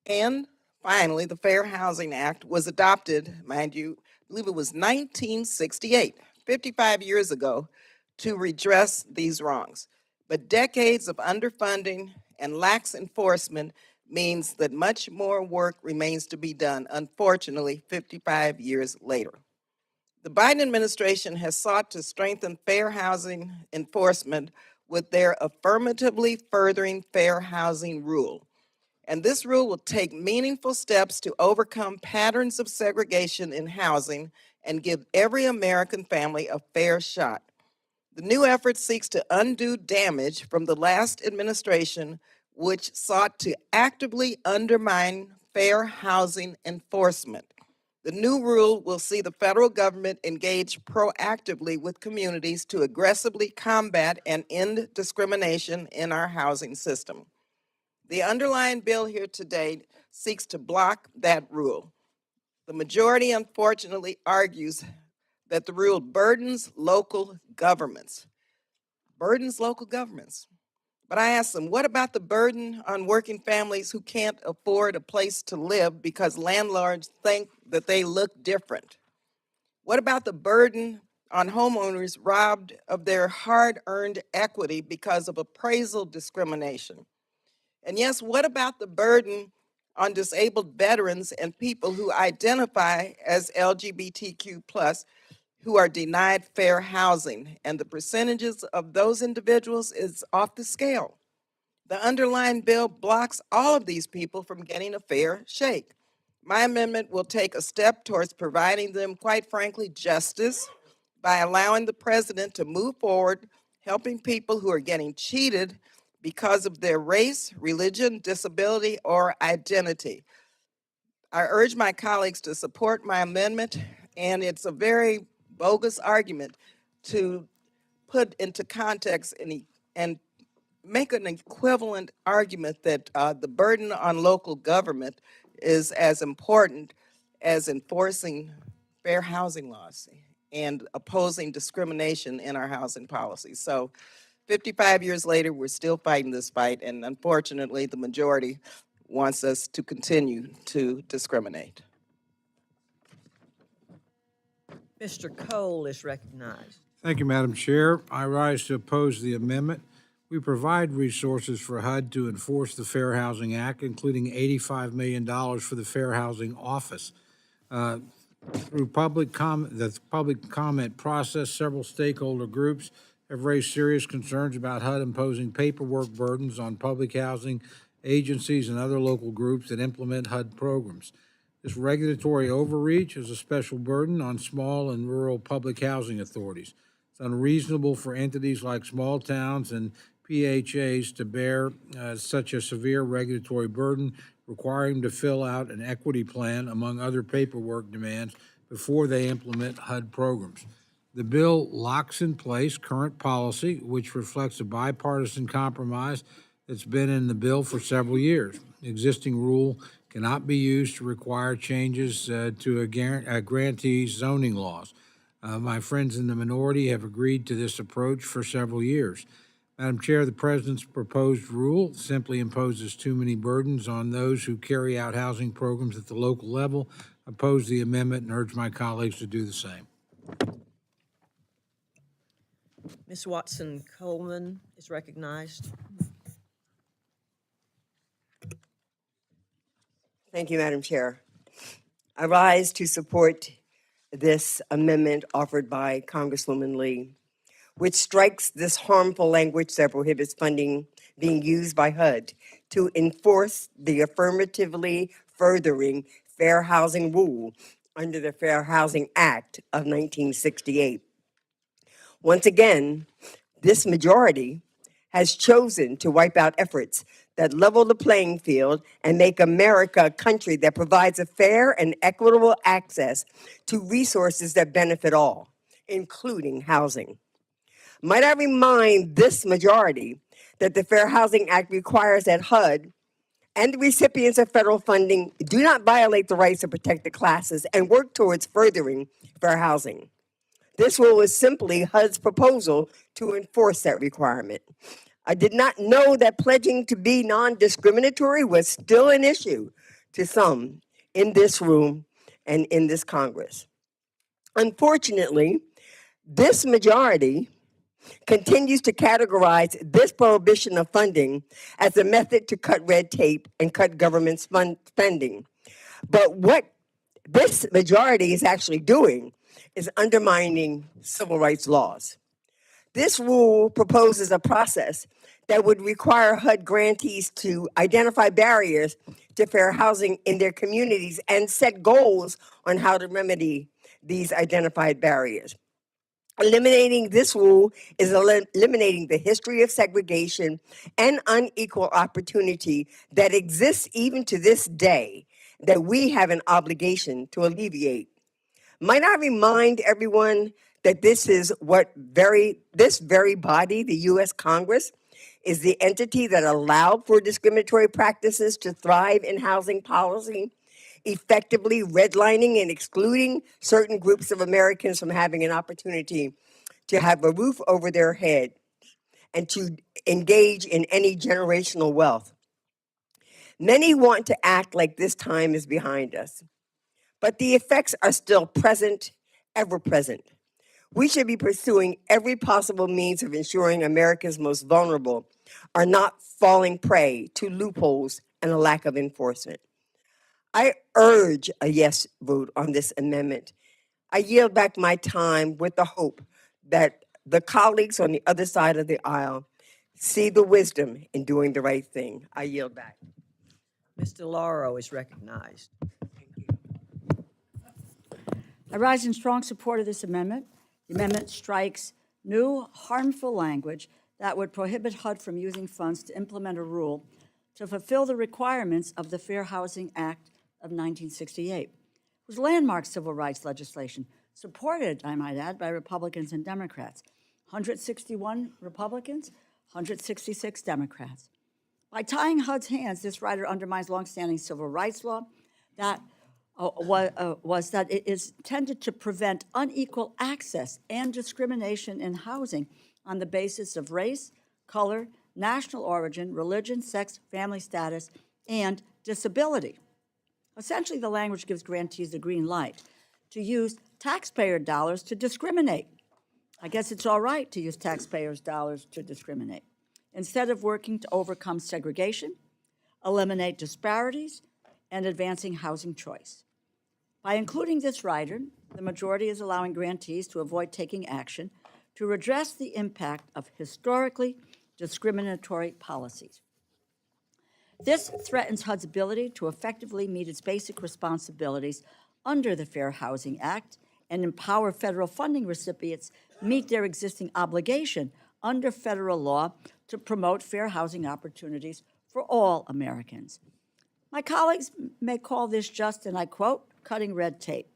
and finally, the Fair Housing Act was adopted, mind you, I believe it was 1968, 55 years ago, to redress these wrongs. But decades of underfunding and lax enforcement means that much more work remains to be done, unfortunately, 55 years later. The Biden administration has sought to strengthen fair housing enforcement with their affirmatively furthering fair housing rule. And this rule will take meaningful steps to overcome patterns of segregation in housing and give every American family a fair shot. The new effort seeks to undo damage from the last administration, which sought to actively undermine fair housing enforcement. The new rule will see the federal government engage proactively with communities to aggressively combat and end discrimination in our housing system. The underlying bill here today seeks to block that rule. The majority, unfortunately, argues that the rule burdens local governments. Burdens local governments. But I ask them, what about the burden on working families who can't afford a place to live because landlords think that they look different? What about the burden on homeowners robbed of their hard-earned equity because of appraisal discrimination? And yes, what about the burden on disabled veterans and people who identify as LGBTQ plus who are denied fair housing? And the percentages of those individuals is off the scale. The underlying bill blocks all of these people from getting a fair shake. My amendment will take a step towards providing them, quite frankly, justice by allowing the president to move forward, helping people who are getting cheated because of their race, religion, disability, or identity. I urge my colleagues to support my amendment, and it's a very bogus argument to put into context and make an equivalent argument that the burden on local government is as important as enforcing fair housing laws and opposing discrimination in our housing policies. So 55 years later, we're still fighting this fight, and unfortunately, the majority wants us to continue to discriminate. Mr. Cole is recognized. Thank you, Madam Chair. I rise to oppose the amendment. We provide resources for HUD to enforce the Fair Housing Act, including $85 million for the Fair Housing Office. Through the public comment process, several stakeholder groups have raised serious concerns about HUD imposing paperwork burdens on public housing agencies and other local groups that implement HUD programs. This regulatory overreach is a special burden on small and rural public housing authorities. It's unreasonable for entities like small towns and PHAs to bear such a severe regulatory burden, requiring them to fill out an equity plan, among other paperwork demands, before they implement HUD programs. The bill locks in place current policy, which reflects a bipartisan compromise that's been in the bill for several years. The existing rule cannot be used to require changes to a grantee's zoning laws. My friends in the minority have agreed to this approach for several years. Madam Chair, the President's proposed rule simply imposes too many burdens on those who carry out housing programs at the local level. I oppose the amendment and urge my colleagues to do the same. Ms. Watson Coleman is recognized. Thank you, Madam Chair. I rise to support this amendment offered by Congresswoman Lee, which strikes this harmful language that prohibits funding being used by HUD to enforce the affirmatively furthering fair housing rule under the Fair Housing Act of 1968. Once again, this majority has chosen to wipe out efforts that level the playing field and make America a country that provides a fair and equitable access to resources that benefit all, including housing. Might I remind this majority that the Fair Housing Act requires that HUD and the recipients of federal funding do not violate the rights of protected classes and work towards furthering fair housing. This rule is simply HUD's proposal to enforce that requirement. I did not know that pledging to be non-discriminatory was still an issue to some in this room and in this Congress. Unfortunately, this majority continues to categorize this prohibition of funding as a method to cut red tape and cut government spending. But what this majority is actually doing is undermining civil rights laws. This rule proposes a process that would require HUD grantees to identify barriers to fair housing in their communities and set goals on how to remedy these identified barriers. Eliminating this rule is eliminating the history of segregation and unequal opportunity that exists even to this day that we have an obligation to alleviate. Might I remind everyone that this very body, the U.S. Congress, is the entity that allowed for discriminatory practices to thrive in housing policy, effectively redlining and excluding certain groups of Americans from having an opportunity to have a roof over their head and to engage in any generational wealth. Many want to act like this time is behind us, but the effects are still present, ever present. We should be pursuing every possible means of ensuring America's most vulnerable are not falling prey to loopholes and a lack of enforcement. I urge a yes vote on this amendment. I yield back my time with the hope that the colleagues on the other side of the aisle see the wisdom in doing the right thing. I yield back. Ms. DeLauro is recognized. I rise in strong support of this amendment. The amendment strikes new harmful language that would prohibit HUD from using funds to implement a rule to fulfill the requirements of the Fair Housing Act of 1968. It was landmark civil rights legislation, supported, I might add, by Republicans and Democrats. 161 Republicans, 166 Democrats. By tying HUD's hands, this rider undermines longstanding civil rights law that was that it is intended to prevent unequal access and discrimination in housing on the basis of race, color, national origin, religion, sex, family status, and disability. Essentially, the language gives grantees the green light to use taxpayer dollars to discriminate. I guess it's all right to use taxpayers' dollars to discriminate, instead of working to overcome segregation, eliminate disparities, and advancing housing choice. By including this rider, the majority is allowing grantees to avoid taking action to redress the impact of historically discriminatory policies. This threatens HUD's ability to effectively meet its basic responsibilities under the Fair Housing Act and empower federal funding recipients meet their existing obligation under federal law to promote fair housing opportunities for all Americans. My colleagues may call this just, and I quote, cutting red tape.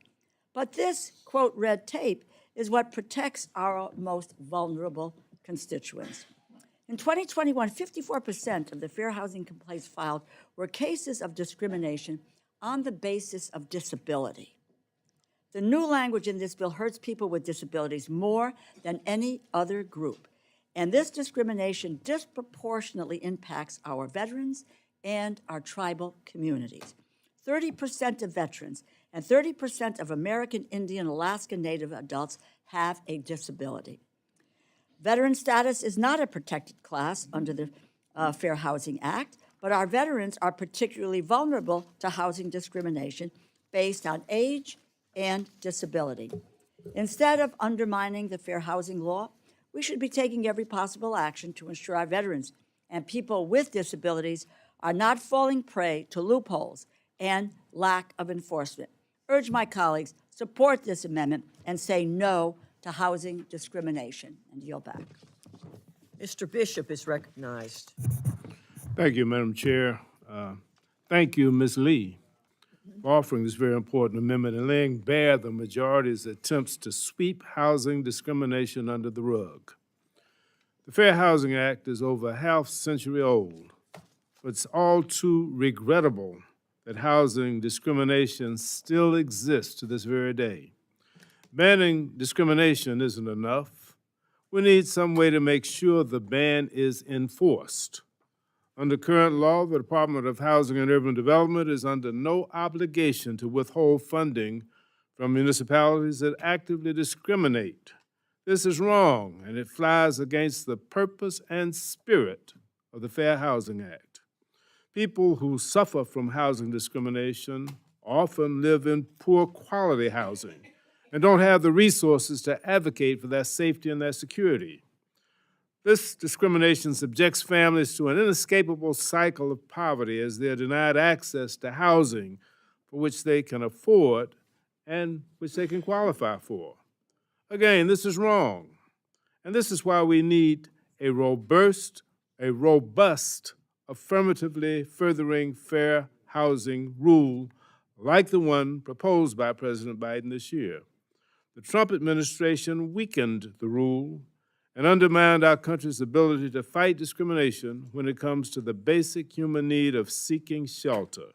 But this, quote, red tape is what protects our most vulnerable constituents. In 2021, 54% of the fair housing complaints filed were cases of discrimination on the basis of disability. The new language in this bill hurts people with disabilities more than any other group, and this discrimination disproportionately impacts our veterans and our tribal communities. 30% of veterans and 30% of American Indian Alaska Native adults have a disability. Veteran status is not a protected class under the Fair Housing Act, but our veterans are particularly vulnerable to housing discrimination based on age and disability. Instead of undermining the fair housing law, we should be taking every possible action to ensure our veterans and people with disabilities are not falling prey to loopholes and lack of enforcement. Urge my colleagues, support this amendment and say no to housing discrimination. And yield back. Mr. Bishop is recognized. Thank you, Madam Chair. Thank you, Ms. Lee, for offering this very important amendment and laying bare the majority's attempts to sweep housing discrimination under the rug. The Fair Housing Act is over a half-century old, but it's all too regrettable that housing discrimination still exists to this very day. Banning discrimination isn't enough. We need some way to make sure the ban is enforced. Under current law, the Department of Housing and Urban Development is under no obligation to withhold funding from municipalities that actively discriminate. This is wrong, and it flies against the purpose and spirit of the Fair Housing Act. People who suffer from housing discrimination often live in poor quality housing and don't have the resources to advocate for their safety and their security. This discrimination subjects families to an inescapable cycle of poverty as they are denied access to housing for which they can afford and which they can qualify for. Again, this is wrong, and this is why we need a robust, affirmatively furthering fair housing rule like the one proposed by President Biden this year. The Trump administration weakened the rule and undermined our country's ability to fight discrimination when it comes to the basic human need of seeking shelter.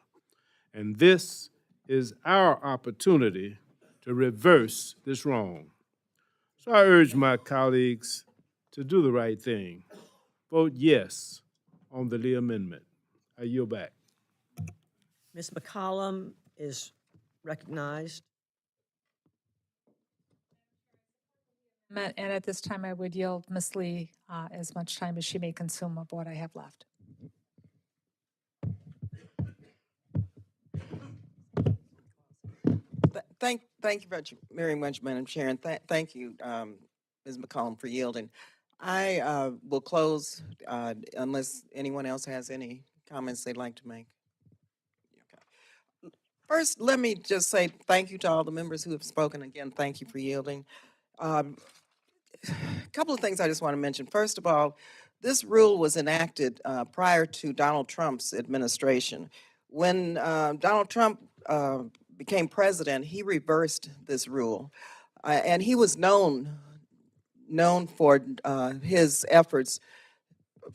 And this is our opportunity to reverse this wrong. So I urge my colleagues to do the right thing. Vote yes on the Lee amendment. I yield back. Ms. McCollum is recognized. And at this time, I would yield Ms. Lee as much time as she may consume of what I have left. Thank you very much, Madam Chair, and thank you, Ms. McCollum, for yielding. I will close unless anyone else has any comments they'd like to make. Okay. First, let me just say thank you to all the members who have spoken. Again, thank you for yielding. A couple of things I just want to mention. First of all, this rule was enacted prior to Donald Trump's administration. When Donald Trump became president, he reversed this rule, and he was known for his efforts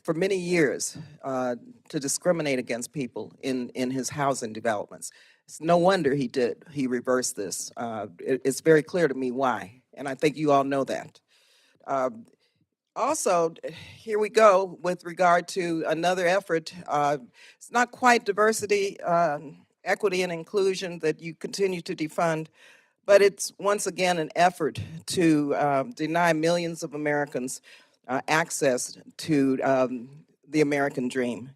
for many years to discriminate against people in his housing developments. It's no wonder he reversed this. It's very clear to me why, and I think you all know that. Also, here we go with regard to another effort. It's not quite diversity, equity, and inclusion that you continue to defund, but it's once again an effort to deny millions of Americans access to the American dream.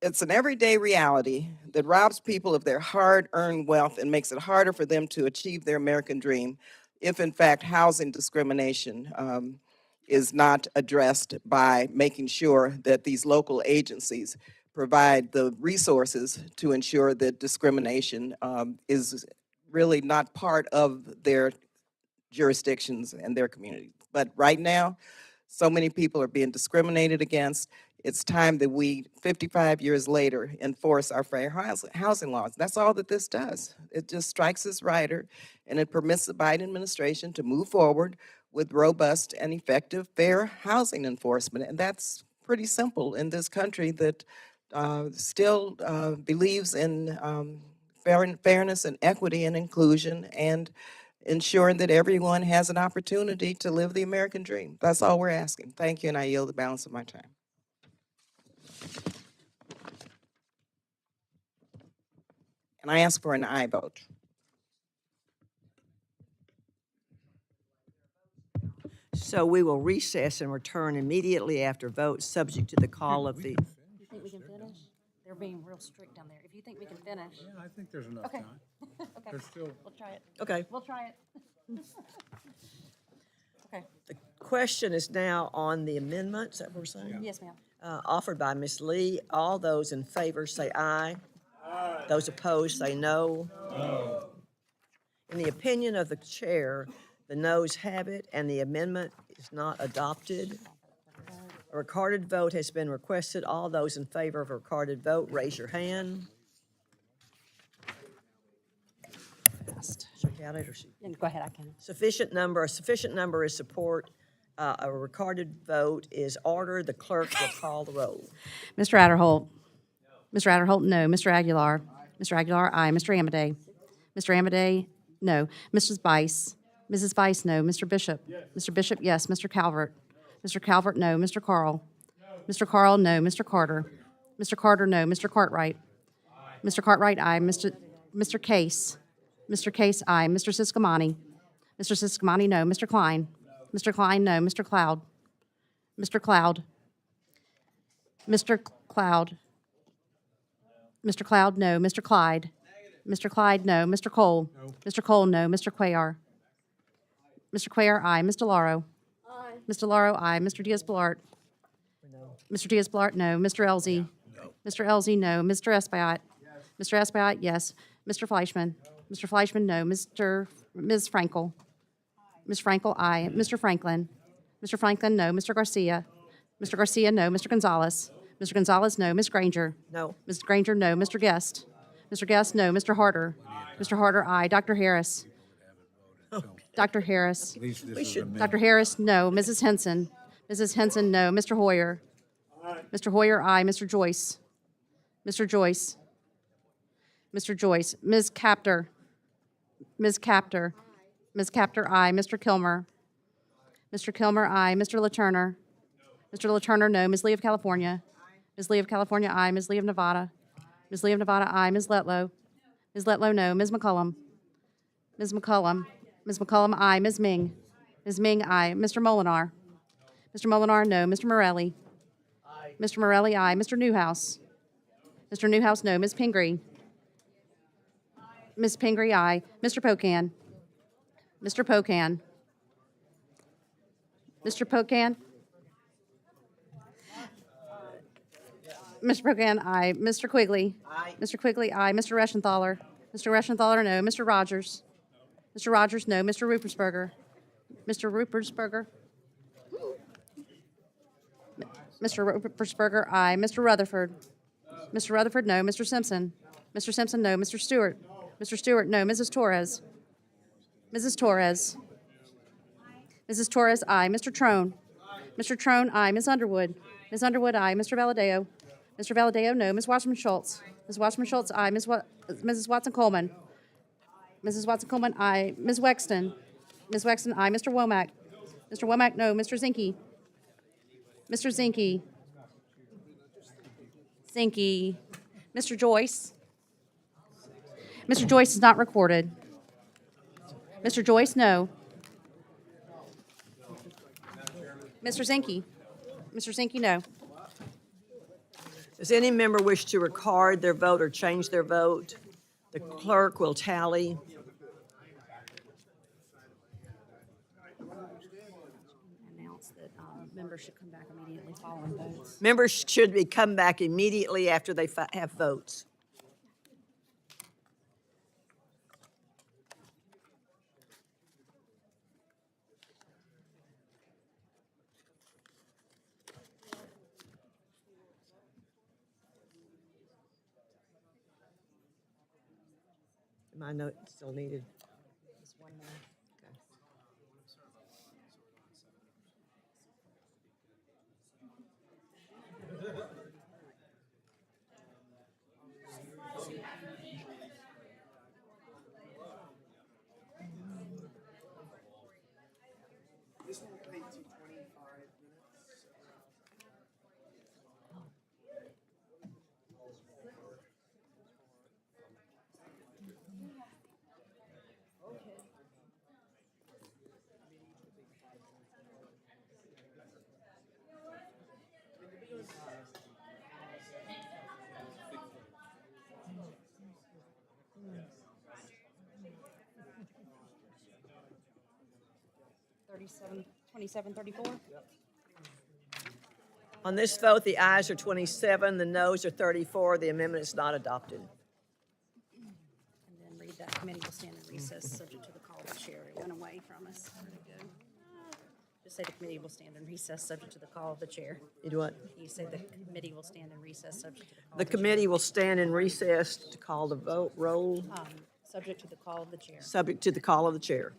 It's an everyday reality that robs people of their hard-earned wealth and makes it harder for them to achieve their American dream if, in fact, housing discrimination is not addressed by making sure that these local agencies provide the resources to ensure that discrimination is really not part of their jurisdictions and their communities. But right now, so many people are being discriminated against. it's time that we, 55 years later, enforce our fair housing laws. That's all that this does. It just strikes us righter, and it permits the Biden administration to move forward with robust and effective fair housing enforcement. And that's pretty simple in this country that still believes in fairness and equity and inclusion and ensuring that everyone has an opportunity to live the American dream. That's all we're asking. Thank you, and I yield the balance of my time. And I ask for an aye vote. So we will recess and return immediately after vote, subject to the call of the. You think we can finish? They're being real strict down there. If you think we can finish. Yeah, I think there's enough Okay. time. Okay, There's still. we'll try it. Okay. We'll try it. Okay, The question is now on the amendment, is that what we're saying? yes, ma'am. Offered by Ms. Lee. All those in favor say aye. Aye. Those opposed say no. No. In the opinion of the chair, the noes have it and the amendment is not adopted. A recorded vote has been requested. All those in favor of a recorded vote, raise your hand. Should I count it or should? Go ahead, I can. A sufficient number is support. A recorded vote is ordered. The clerk will call the roll. Mr. Adderholt. Mr. Adderholt, no. Mr. Aguilar. Mr. Aguilar, aye. Mr. Amedee. Mr. Amedee, no. Mrs. Weiss. Mrs. Weiss, no. Mr. Bishop. Mr. Bishop, yes. Mr. Calvert. Mr. Calvert, no. Mr. Carl. Mr. Carl, no. Mr. Carter. Mr. Carter, no. Mr. Cartwright. Mr. Cartwright, aye. Mr. Case. Mr. Case, aye. Mr. Siscomani. Mr. Siscomani, no. Mr. Klein. Mr. Klein, no. Mr. Cloud. Mr. Cloud. Mr. Cloud. Mr. Cloud, no. Mr. Clyde. Mr. Clyde, no. Mr. Cole. Mr. Cole, no. Mr. Cuellar. Mr. Cuellar, aye. Ms. DeLauro. Aye. Ms. DeLauro, aye. Mr. Diaz-Balart. Mr. Diaz-Balart, no. Mr. Elzey. Mr. Elzey, no. Mr. Espaillat. Mr. Espaillat, yes. Mr. Fleischman. Mr. Fleischman, no. Ms. Frankel. Ms. Frankel, aye. Mr. Franklin. Mr. Franklin, no. Mr. Garcia. Mr. Garcia, no. Mr. Gonzalez. Mr. Gonzalez, no. Ms. Granger. No. Ms. Granger, no. Mr. Guest. Mr. Guest, no. Mr. Harder. Mr. Harder, aye. Dr. Harris. Dr. Harris. At least this is a minute. Dr. Harris, no. Mrs. Henson. Mrs. Henson, no. Mr. Hoyer. Mr. Hoyer, aye. Mr. Joyce. Mr. Joyce. Mr. Joyce. Ms. Capter. Ms. Capter. Ms. Capter, aye. Mr. Kilmer. Mr. Kilmer, aye. Mr. LaTurner. Mr. LaTurner, no. Ms. Lee of California. Ms. Lee of California, aye. Ms. Lee of Nevada. Ms. Lee of Nevada, aye. Ms. Letlow. Ms. Letlow, no. Ms. McCullum. Ms. McCullum. Ms. McCullum, aye. Ms. Ming. Ms. Ming, aye. Mr. Molinar. Mr. Molinar, no. Mr. Morelli. Mr. Morelli, aye. Mr. Newhouse. Mr. Newhouse, no. Ms. Pingree. Ms. Pingree, aye. Mr. Pocan. Mr. Pocan. Mr. Pocan. Mr. Pocan, aye. Mr. Quigley. Aye. Mr. Quigley, aye. Mr. Reschenthaler. Mr. Reschenthaler, no. Mr. Rogers. Mr. Rogers, no. Mr. Rupersberger. Mr. Rupersberger. Mr. Rupersberger, aye. Mr. Rutherford. Mr. Rutherford, no. Mr. Simpson. Mr. Simpson, no. Mr. Stewart. Mr. Stewart, no. Mrs. Torres. Mrs. Torres. Mrs. Torres, aye. Mr. Trone. Mr. Trone, aye. Ms. Underwood. Ms. Underwood, aye. Mr. Valadeo. Mr. Valadeo, no. Ms. Watchman Schultz. Ms. Watchman Schultz, aye. Mrs. Watson Coleman. Mrs. Watson Coleman, aye. Ms. Wexton. Ms. Wexton, aye. Mr. Womack. Mr. Womack, no. Mr. Zinke. Mr. Zinke. Zinke. Mr. Joyce. Mr. Joyce is not recorded. Mr. Joyce, no. Mr. Zinke. Mr. Zinke, no. Does any member wish to record their vote or change their vote? The clerk will tally. Announce that members should come back immediately following votes. Members should come back immediately after they have votes. My note still needed. Okay. 2734. On this vote, the ayes are 27, the noes are 34. The amendment is not adopted. And then read that committee will stand in recess, subject to the call of the chair. It went away from us. Where'd it go? Just say the committee will stand in recess, subject to the call of the chair. You do what? You say the committee will stand in recess, subject to the call The of the chair. committee will stand in recess to call the vote roll, Subject to the call of the chair. subject to the call of the chair.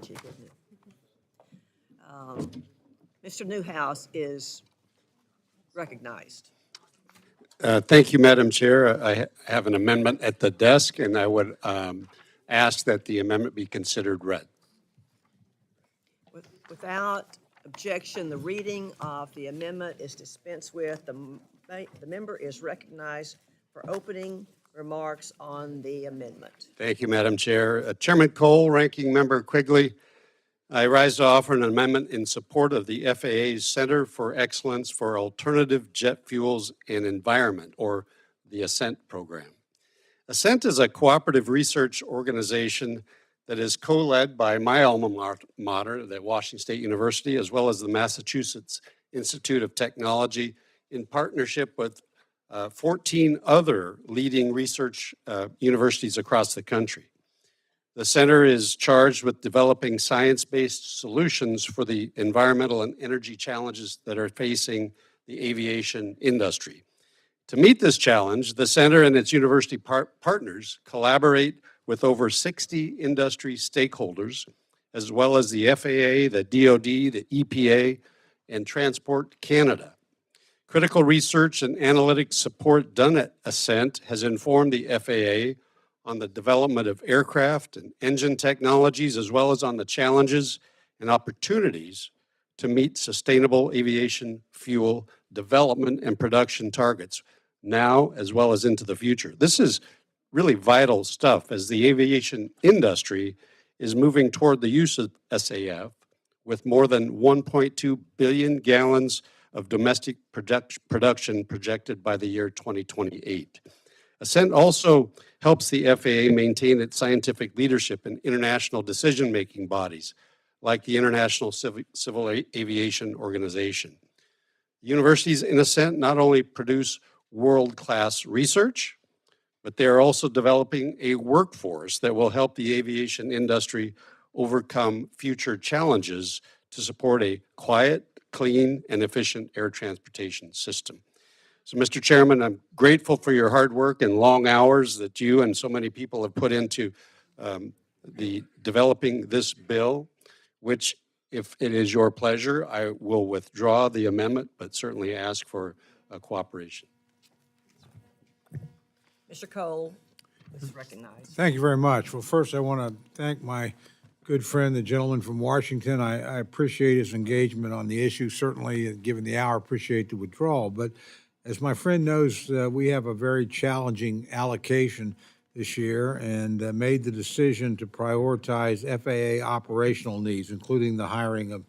cheek, isn't it? Mr. Newhouse is recognized. Thank you, Madam Chair. I have an amendment at the desk, and I would ask that the amendment be considered read. Without objection, the reading of the amendment is dispensed with. The member is recognized for opening remarks on the amendment. Thank you, Madam Chair. Chairman Cole, Ranking Member Quigley, I rise to offer an amendment in support of the FAA's Center for Excellence for Alternative Jet Fuels and Environment, or the ASCENT program. ASCENT is a cooperative research organization that is co-led by my alma mater, the Washington State University, as well as the Massachusetts Institute of Technology, in partnership with 14 other leading research universities across the country. The center is charged with developing science-based solutions for the environmental and energy challenges that are facing the aviation industry. To meet this challenge, the center and its university partners collaborate with over 60 industry stakeholders, as well as the FAA, the DoD, the EPA, and Transport Canada. Critical research and analytics support done at ASCENT has informed the FAA on the development of aircraft and engine technologies, as well as on the challenges and opportunities to meet sustainable aviation fuel development and production targets now as well as into the future. This is really vital stuff as the aviation industry is moving toward the use of SAF with more than 1.2 billion gallons of domestic production projected by the year 2028. ASCENT also helps the FAA maintain its scientific leadership in international decision-making bodies like the International Civil Aviation Organization. Universities in ASCENT not only produce world-class research, but they are also developing a workforce that will help the aviation industry overcome future challenges to support a quiet, clean, and efficient air transportation system. So, Mr. Chairman, I'm grateful for your hard work and long hours that you and so many people have put into the developing this bill, which, if it is your pleasure, I will withdraw the amendment, but certainly ask for cooperation. Mr. Cole is recognized. Thank you very much. Well, first, I want to thank my good friend, the gentleman from Washington. I appreciate his engagement on the issue. Certainly, given the hour, appreciate the withdrawal. But as my friend knows, we have a very challenging allocation this year and made the decision to prioritize FAA operational needs, including the hiring of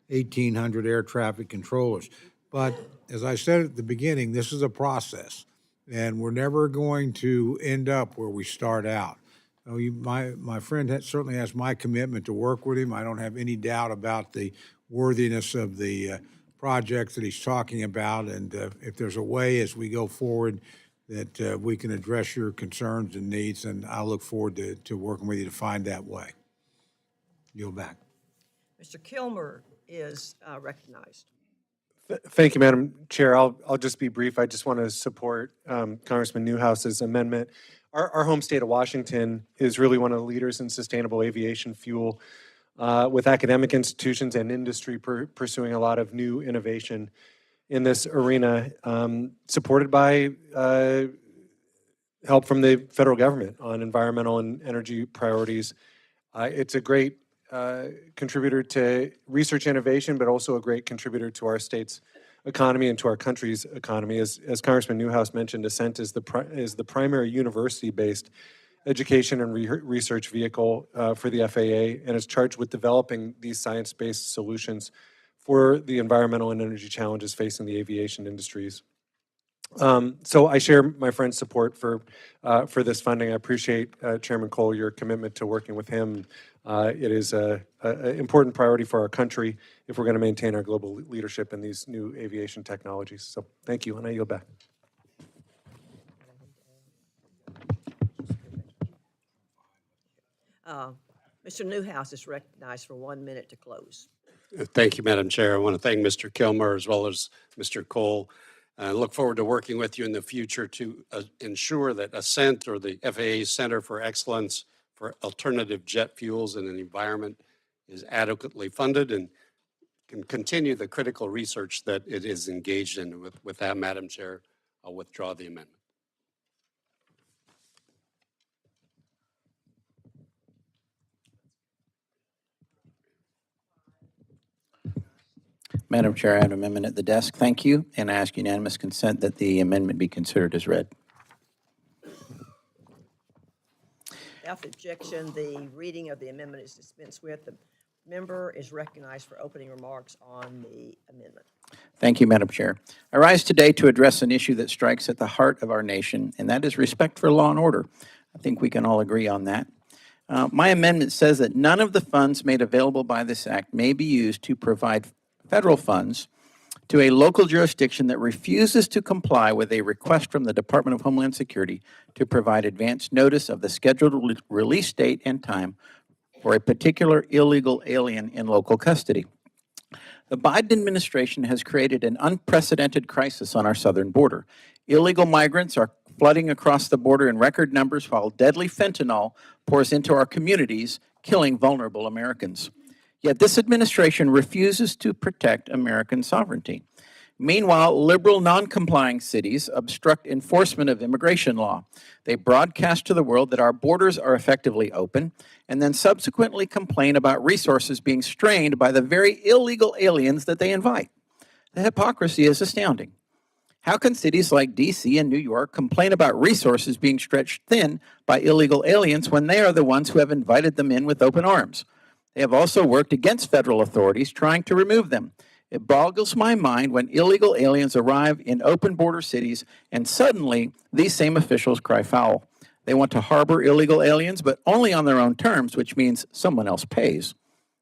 1,800 air traffic controllers. But as I said at the beginning, this is a process, and we're never going to end up where we start out. So my friend certainly has my commitment to work with him. I don't have any doubt about the worthiness of the projects that he's talking about, and if there's a way as we go forward that we can address your concerns and needs, and I look forward to working with you to find that way. Yield back. Mr. Kilmer is recognized. Thank you, Madam Chair. I'll just be brief. I just want to support Congressman Newhouse's amendment. Our home state of Washington is really one of the leaders in sustainable aviation fuel, with academic institutions and industry pursuing a lot of new innovation in this arena, supported by help from the federal government on environmental and energy priorities. It's a great contributor to research innovation, but also a great contributor to our state's economy and to our country's economy. As Congressman Newhouse mentioned, ASCENT is the primary university-based education and research vehicle for the FAA, and is charged with developing these science-based solutions for the environmental and energy challenges facing the aviation industries. So I share my friend's support for this funding. I appreciate, Chairman Cole, your commitment to working with him. It is an important priority for our country if we're going to maintain our global leadership in these new aviation technologies. So thank you, and I yield back. Mr. Newhouse is recognized for 1 minute to close. Thank you, Madam Chair. I want to thank Mr. Kilmer as well as Mr. Cole. I look forward to working with you in the future to ensure that ASCENT, or the FAA Center for Excellence for Alternative Jet Fuels and the Environment, is adequately funded and can continue the critical research that it is engaged in. With that, Madam Chair, I'll withdraw the amendment. Madam Chair, I have an amendment at the desk. Thank you, and I ask unanimous consent that the amendment be considered as read. Without objection, the reading of the amendment is dispensed with. The member is recognized for opening remarks on the amendment. Thank you, Madam Chair. I rise today to address an issue that strikes at the heart of our nation, and that is respect for law and order. I think we can all agree on that. My amendment says that none of the funds made available by this act may be used to provide federal funds to a local jurisdiction that refuses to comply with a request from the Department of Homeland Security to provide advance notice of the scheduled release date and time for a particular illegal alien in local custody. The Biden administration has created an unprecedented crisis on our southern border. Illegal migrants are flooding across the border in record numbers while deadly fentanyl pours into our communities, killing vulnerable Americans. Yet this administration refuses to protect American sovereignty. Meanwhile, liberal, non-complying cities obstruct enforcement of immigration law. They broadcast to the world that our borders are effectively open, and then subsequently complain about resources being strained by the very illegal aliens that they invite. The hypocrisy is astounding. How can cities like D.C. and New York complain about resources being stretched thin by illegal aliens when they are the ones who have invited them in with open arms? They have also worked against federal authorities trying to remove them. It boggles my mind when illegal aliens arrive in open border cities and suddenly these same officials cry foul. They want to harbor illegal aliens, but only on their own terms, which means someone else pays.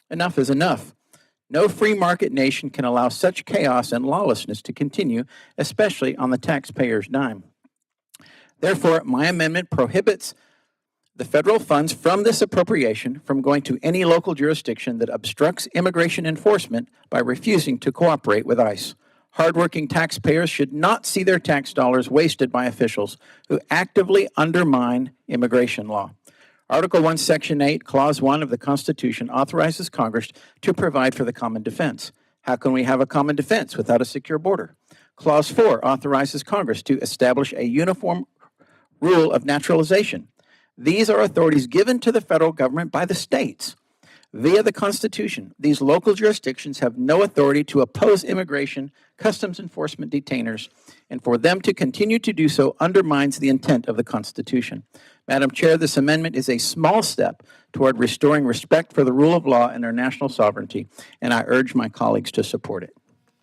Enough is enough. No free market nation can allow such chaos and lawlessness to continue, especially on the taxpayer's dime. Therefore, my amendment prohibits the federal funds from this appropriation from going to any local jurisdiction that obstructs immigration enforcement by refusing to cooperate with ICE. Hardworking taxpayers should not see their tax dollars wasted by officials who actively undermine immigration law. Article 1, Section 8, Clause 1 of the Constitution authorizes Congress to provide for the common defense. How can we have a common defense without a secure border? Clause 4 authorizes Congress to establish a uniform rule of naturalization. These are authorities given to the federal government by the states. Via the Constitution, these local jurisdictions have no authority to oppose immigration, customs enforcement detainers, and for them to continue to do so undermines the intent of the Constitution. Madam Chair, this amendment is a small step toward restoring respect for the rule of law and our national sovereignty, and I urge my colleagues to support it.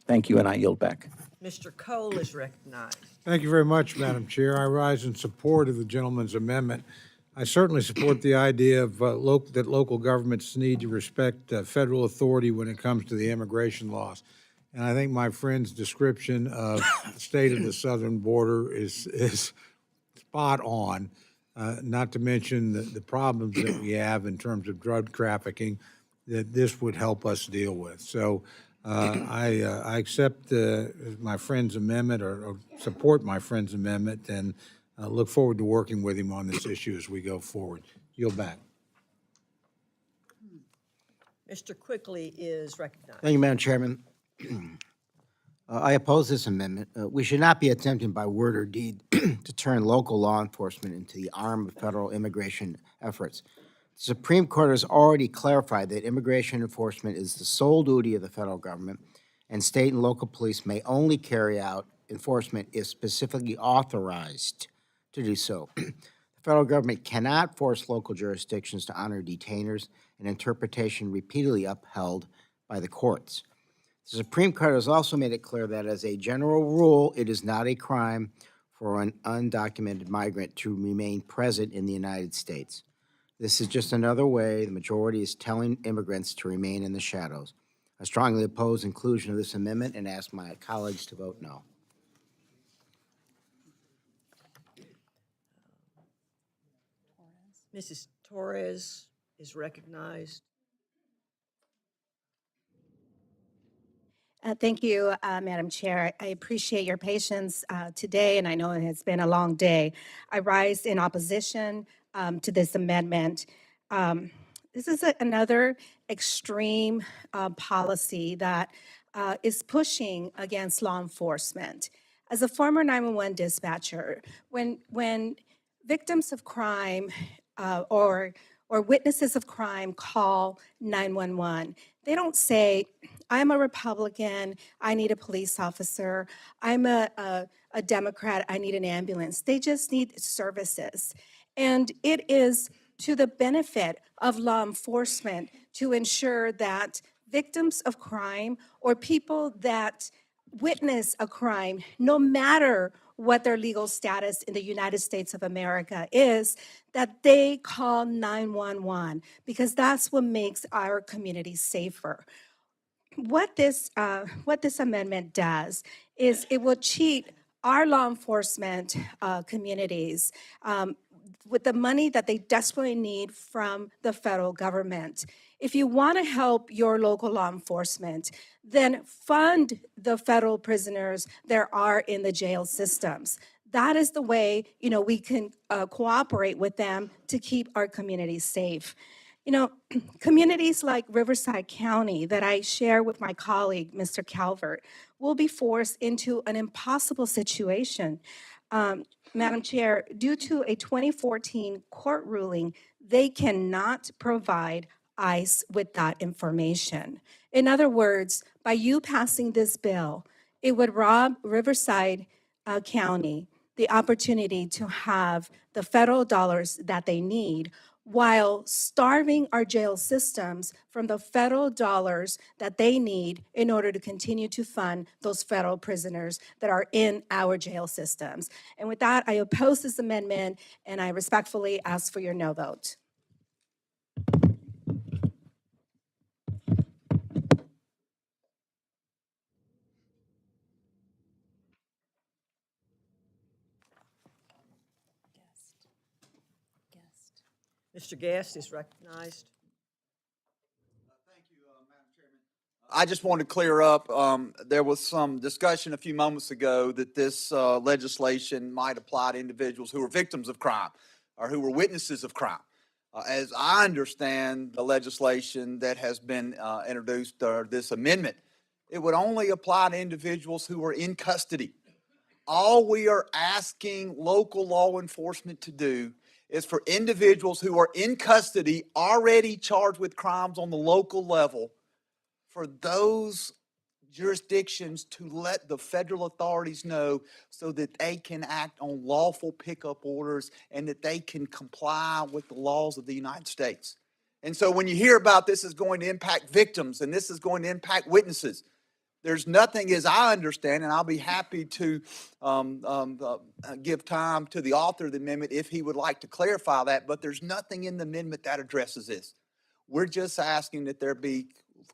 Thank you, and I yield back. Mr. Cole is recognized. Thank you very much, Madam Chair. I rise in support of the gentleman's amendment. I certainly support the idea of that local governments need to respect federal authority when it comes to the immigration laws. And I think my friend's description of the state of the southern border is spot on, not to mention the problems that we have in terms of drug trafficking that this would help us deal with. So I accept my friend's amendment or support my friend's amendment and look forward to working with him on this issue as we go forward. Yield back. Mr. Quigley is recognized. Thank you, Madam Chairman. I oppose this amendment. We should not be attempting by word or deed to turn local law enforcement into the arm of federal immigration efforts. The Supreme Court has already clarified that immigration enforcement is the sole duty of the federal government, and state and local police may only carry out enforcement if specifically authorized to do so. The federal government cannot force local jurisdictions to honor detainers, an interpretation repeatedly upheld by the courts. The Supreme Court has also made it clear that as a general rule, it is not a crime for an undocumented migrant to remain present in the United States. This is just another way the majority is telling immigrants to remain in the shadows. I strongly oppose inclusion of this amendment and ask my colleagues to vote no. Mrs. Torres is recognized. Thank you, Madam Chair. I appreciate your patience today, and I know it has been a long day. I rise in opposition to this amendment. this is another extreme policy that is pushing against law enforcement. As a former 911 dispatcher, when victims of crime or witnesses of crime call 911, they don't say, I'm a Republican, I need a police officer, I'm a Democrat, I need an ambulance. They just need services. And it is to the benefit of law enforcement to ensure that victims of crime or people that witness a crime, no matter what their legal status in the United States of America is, that they call 911 because that's what makes our community safer. What this amendment does is it will cheat our law enforcement communities with the money that they desperately need from the federal government. If you want to help your local law enforcement, then fund the federal prisoners there are in the jail systems. That is the way, we can cooperate with them to keep our communities safe. Communities like Riverside County that I share with my colleague, Mr. Calvert, will be forced into an impossible situation. Madam Chair, due to a 2014 court ruling, they cannot provide ICE with that information. In other words, by you passing this bill, it would rob Riverside County the opportunity to have the federal dollars that they need while starving our jail systems from the federal dollars that they need in order to continue to fund those federal prisoners that are in our jail systems. And with that, I oppose this amendment, and I respectfully ask for your no vote. Mr. Guest is recognized. I just want to clear up, there was some discussion a few moments ago that this legislation might apply to individuals who are victims of crime or who were witnesses of crime. As I understand the legislation that has been introduced, or this amendment, it would only apply to individuals who are in custody. All we are asking local law enforcement to do is for individuals who are in custody, already charged with crimes on the local level, for those jurisdictions to let the federal authorities know so that they can act on lawful pickup orders and that they can comply with the laws of the United States. And so when you hear about this is going to impact victims and this is going to impact witnesses, there's nothing, as I understand, and I'll be happy to give time to the author of the amendment if he would like to clarify that, but there's nothing in the amendment that addresses this. We're just asking that there be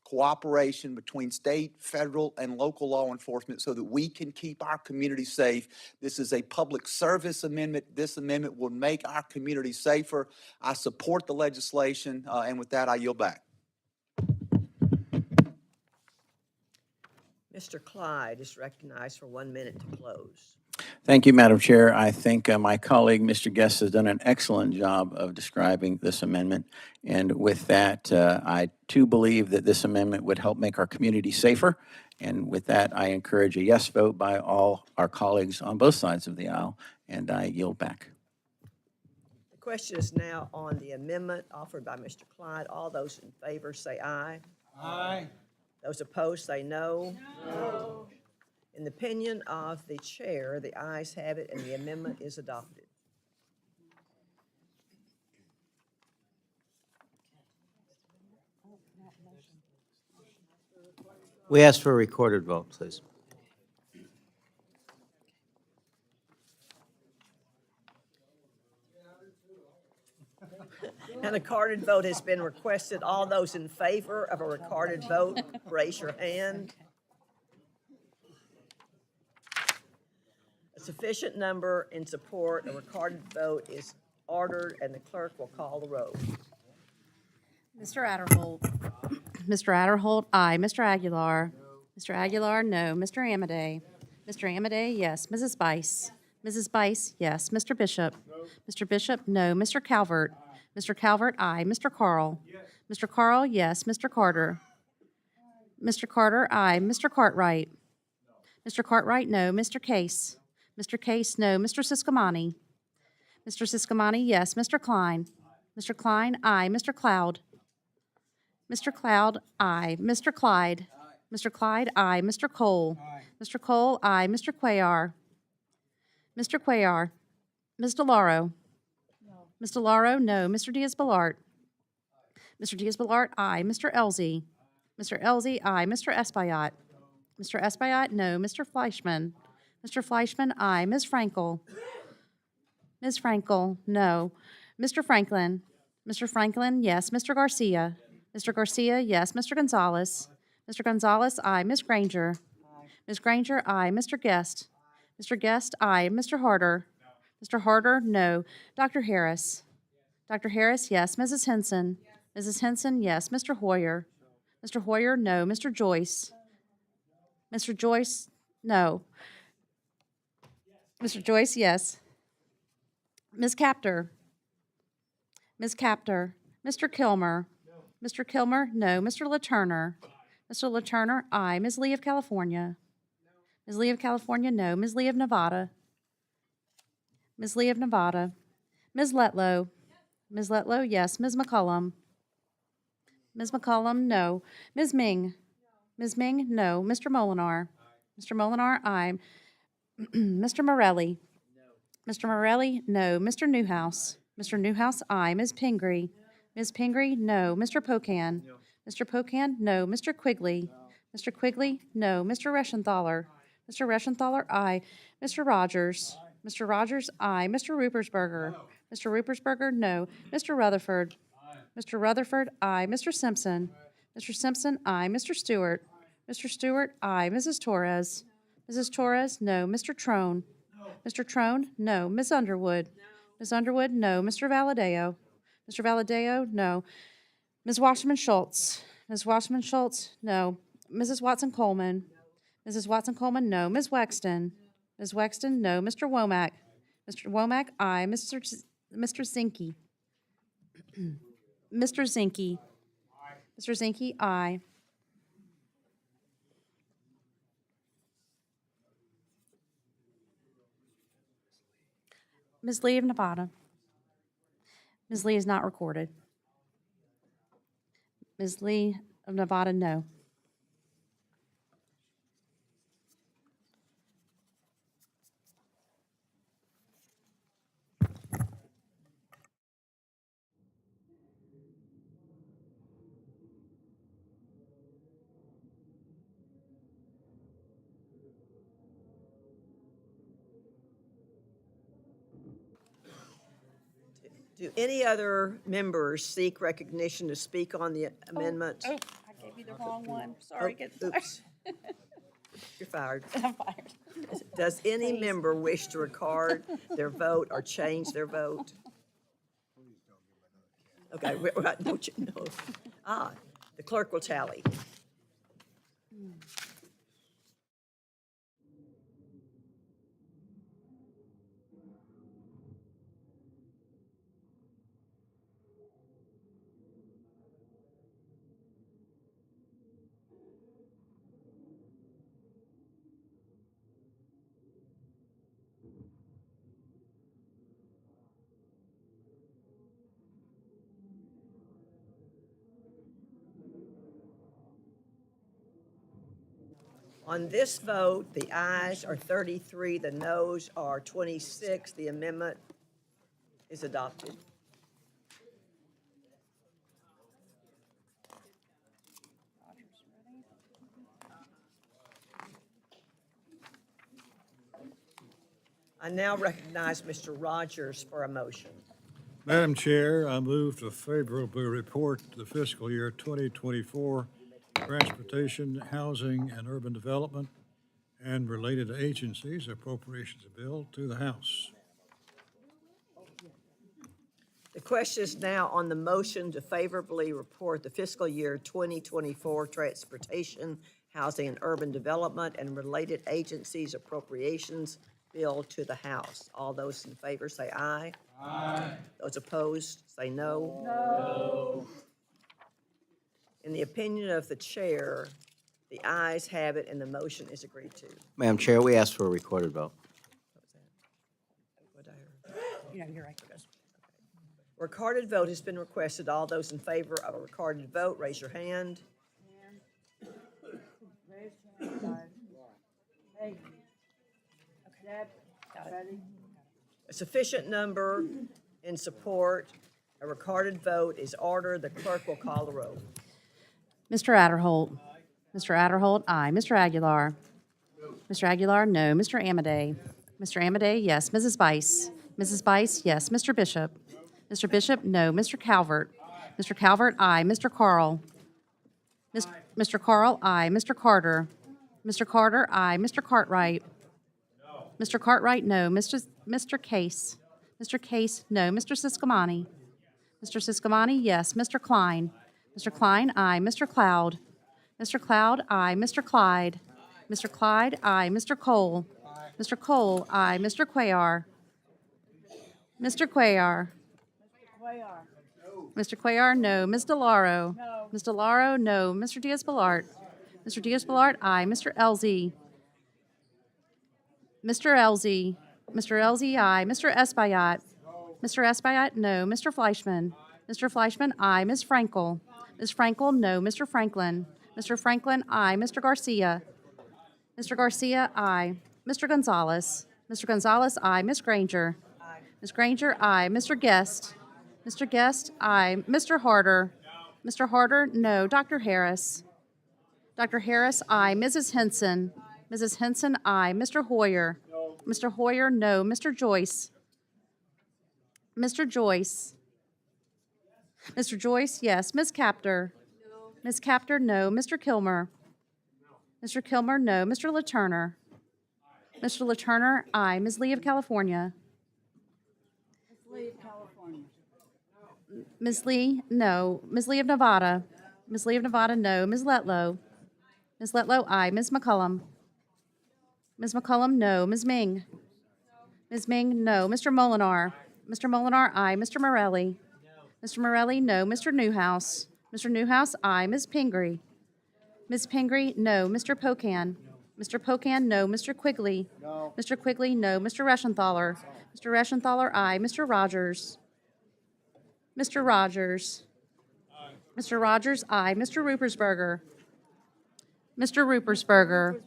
cooperation between state, federal, and local law enforcement so that we can keep our community safe. This is a public service amendment. This amendment will make our community safer. I support the legislation, and with that, I yield back. Mr. Clyde is recognized for 1 minute to close. Thank you, Madam Chair. I think my colleague, Mr. Guest, has done an excellent job of describing this amendment. And with that, I too believe that this amendment would help make our community safer. And with that, I encourage a yes vote by all our colleagues on both sides of the aisle, and I yield back. The question is now on the amendment offered by Mr. Clyde. All those in favor say aye. Aye. Those opposed say no. No. In the opinion of the chair, the ayes have it and the amendment is adopted. We ask for a recorded vote, please. And a recorded vote has been requested. All those in favor of a recorded vote, raise your hand. A sufficient number in support, a recorded vote is ordered, and the clerk will call the roll. Mr. Adderholt. Mr. Adderholt, aye. Mr. Aguilar. Mr. Aguilar, no. Mr. Amade. Mr. Amade, yes. Mrs. Bice. Mrs. Bice, yes. Mr. Bishop. Mr. Bishop, no. Mr. Calvert. Mr. Calvert, aye. Mr. Carl? Mr. Carl, yes. Mr. Carter? Mr. Carter, aye. Mr. Cartwright? Mr. Cartwright, no. Mr. Case? Mr. Case, no. Mr. Siscomani? Mr. Siscomani, yes. Mr. Klein? Mr. Klein, aye. Mr. Cloud? Mr. Cloud, aye. Mr. Clyde? Mr. Clyde, aye. Mr. Cole? Mr. Cole, aye. Mr. Cuellar? Mr. Cuellar? Ms. DeLauro? Ms. DeLauro, no. Mr. Diaz-Balart? Mr. Diaz-Balart, aye. Mr. Elzey? Mr. Elzey, aye. Mr. Espaillat? Mr. Espaillat, no. Mr. Fleischman? Mr. Fleischman, aye. Ms. Frankel? Ms. Frankel, no. Mr. Franklin? Mr. Franklin, yes. Mr. Garcia? Mr. Garcia, yes. Mr. Gonzalez? Mr. Gonzalez, aye. Ms. Granger? Ms. Granger, aye. Mr. Guest? Mr. Guest, aye. Mr. Harder? Mr. Harder, no. Dr. Harris? Dr. Harris, yes. Mrs. Henson? Mrs. Henson, yes. Mr. Hoyer? Mr. Hoyer, no. Mr. Joyce? Mr. Joyce, no. Mr. Joyce, yes. Ms. Capter? Ms. Capter? Mr. Kilmer? Mr. Kilmer, no. Mr. LaTurner? Mr. LaTurner, aye. Ms. Lee of California? Ms. Lee of California, no. Ms. Lee of Nevada? Ms. Lee of Nevada? Ms. Letlow? Ms. Letlow, yes. Ms. McCollum? Ms. McCollum, no. Ms. Ming? Ms. Ming, no. Mr. Molinar? Mr. Molinar, aye. Mr. Morelli? Mr. Morelli, no. Mr. Newhouse? Mr. Newhouse, aye. Ms. Pingree? Ms. Pingree, no. Mr. Pocan? Mr. Pocan, no. Mr. Quigley? Mr. Quigley, no. Mr. Reschenthaler? Mr. Reschenthaler, aye. Mr. Rogers? Mr. Rogers, aye. Mr. Rupersberger? Mr. Rupersberger, no. Mr. Rutherford? Mr. Rutherford, aye. Mr. Simpson? Mr. Simpson, aye. Mr. Stewart? Mr. Stewart, aye. Mrs. Torres? Mrs. Torres, no. Mr. Trone? Mr. Trone, no. Ms. Underwood? Ms. Underwood, no. Mr. Valadeo? Mr. Valadeo, no. Ms. Washington Schultz? Ms. Washington Schultz, no. Mrs. Watson Coleman? Mrs. Watson Coleman, no. Ms. Wexton? Ms. Wexton, no. Mr. Womack? Mr. Womack, aye. Mr. Zinke? Mr. Zinke? Mr. Zinke, aye. Ms. Lee of Nevada? Ms. Lee is not recorded. Ms. Lee of Nevada, no. Do any other members seek recognition to speak on the amendment? Oh, I gave you the wrong one. Sorry. Oops. You're fired. I'm fired. Does any member wish to record their vote or change their vote? Okay, don't you know? The clerk will tally. On this vote, the ayes are 33, the noes are 26. The amendment is adopted. I now recognize Mr. Rogers for a motion. Madam Chair, I move to favorably report the fiscal year 2024 Transportation, Housing, and Urban Development and related agencies appropriations bill to the House. The question is now on the motion to favorably report the fiscal year 2024 Transportation, Housing, and Urban Development and related agencies appropriations bill to the House. All those in favor say aye. Aye. Those opposed, say no. No. In the opinion of the chair, the ayes have it and the motion is agreed to. Madam Chair, we ask for a recorded vote. What I heard. You're right. Recorded vote has been requested. All those in favor of a recorded vote, raise your hand. A sufficient number in support. A recorded vote is ordered. The clerk will call the roll. Mr. Adderholt. Mr. Adderholt, aye. Mr. Aguilar. Mr. Aguilar, no. Mr. Amade. Mr. Amade, yes. Mrs. Bice. Mrs. Bice, yes. Mr. Bishop. Mr. Bishop, no. Mr. Calvert. Mr. Calvert, aye. Mr. Carl. Mr. Carl, aye. Mr. Carter. Mr. Carter, aye. Mr. Cartwright. Mr. Cartwright, no. Mr. Case. Mr. Case, no. Mr. Siscomani. Mr. Siscomani, yes. Mr. Klein. Mr. Klein, aye. Mr. Cloud. Mr. Cloud, aye. Mr. Clyde. Mr. Clyde, aye. Mr. Cole. Mr. Cole, aye. Mr. Cuellar. Mr. Cuellar. Mr. Cuellar, no. Ms. DeLauro. No. Ms. DeLauro, no. Mr. Diaz-Balart. Mr. Diaz-Balart, aye. Mr. Elzey. Mr. Elzey. Mr. Elzey, aye. Mr. Espaillat. Mr. Espaillat, no. Mr. Fleischman. Mr. Fleischman, aye. Ms. Frankel. Ms. Frankel, no. Mr. Franklin. Mr. Franklin, aye. Mr. Garcia. Mr. Garcia, aye. Mr. Gonzalez. Mr. Gonzalez, aye. Ms. Granger. Ms. Granger, aye. Mr. Guest. Mr. Guest, aye. Mr. Harder. Mr. Harder, no. Dr. Harris. Dr. Harris, aye. Mrs. Henson. Mrs. Henson, aye. Mr. Hoyer. Mr. Hoyer, no. Mr. Joyce. Mr. Joyce. Mr. Joyce, yes. Ms. Capter. Ms. Capter, no. Mr. Kilmer. Mr. Kilmer, no. Mr. LaTurner. Mr. LaTurner, aye. Ms. Lee of California. Ms. Lee, no. Ms. Lee of Nevada. Ms. Lee of Nevada, no. Ms. Letlow. Ms. Letlow, aye. Ms. McCullum. Ms. McCullum, no. Ms. Ming. Ms. Ming, no. Mr. Molinar. Mr. Molinar, aye. Mr. Morelli. Mr. Morelli, no. Mr. Newhouse. Mr. Newhouse, aye. Ms. Pingree. Ms. Pingree, no. Mr. Pocan. Mr. Pocan, no. Mr. Quigley. No. Mr. Quigley, no. Mr. Reschenthaler. Mr. Reschenthaler, aye. Mr. Rogers. Mr. Rogers. Mr. Rogers, aye. Mr. Rupersberger. Mr. Rupersberger.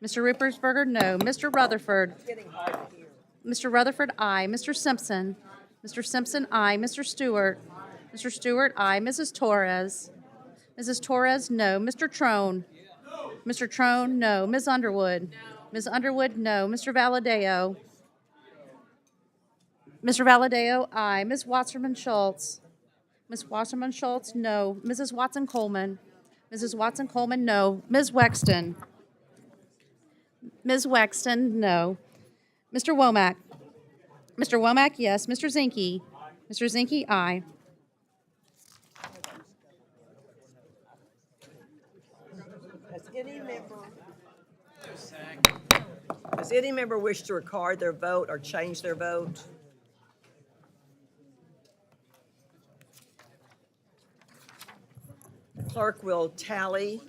Mr. Rupersberger, no. Mr. Rutherford. Mr. Rutherford, aye. Mr. Simpson. Mr. Simpson, aye. Mr. Stewart. Mr. Stewart, aye. Mrs. Torres. Mrs. Torres, no. Mr. Trone. Mr. Trone, no. Ms. Underwood. Ms. Underwood, no. Mr. Valadeo. Mr. Valadeo, aye. Ms. Wasserman Schultz. Ms. Wasserman Schultz, no. Mrs. Watson Coleman. Mrs. Watson Coleman, no. Ms. Wexton. Ms. Wexton, no. Mr. Womack. Mr. Womack, yes. Mr. Zinke. Mr. Zinke, aye. Does any member wish to record their vote or change their vote? The clerk will tally.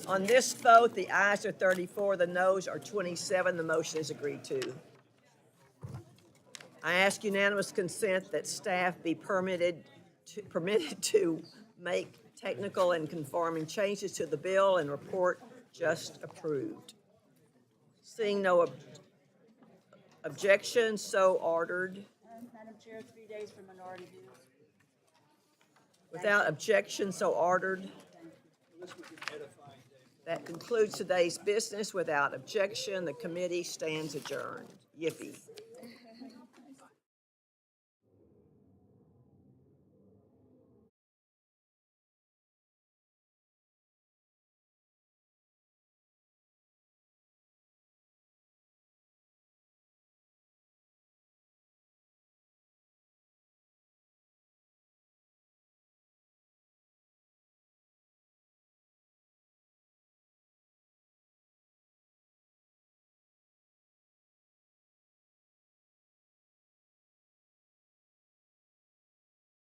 On this vote, the ayes are 34, the noes are 27. The motion is agreed to. I ask unanimous consent that staff be permitted to make technical and conforming changes to the bill and report just approved. Seeing no objection, so ordered. Madam Chair, 3 days for minority views. Without objection, so ordered. That concludes today's business. Without objection, the committee stands adjourned. Yippee.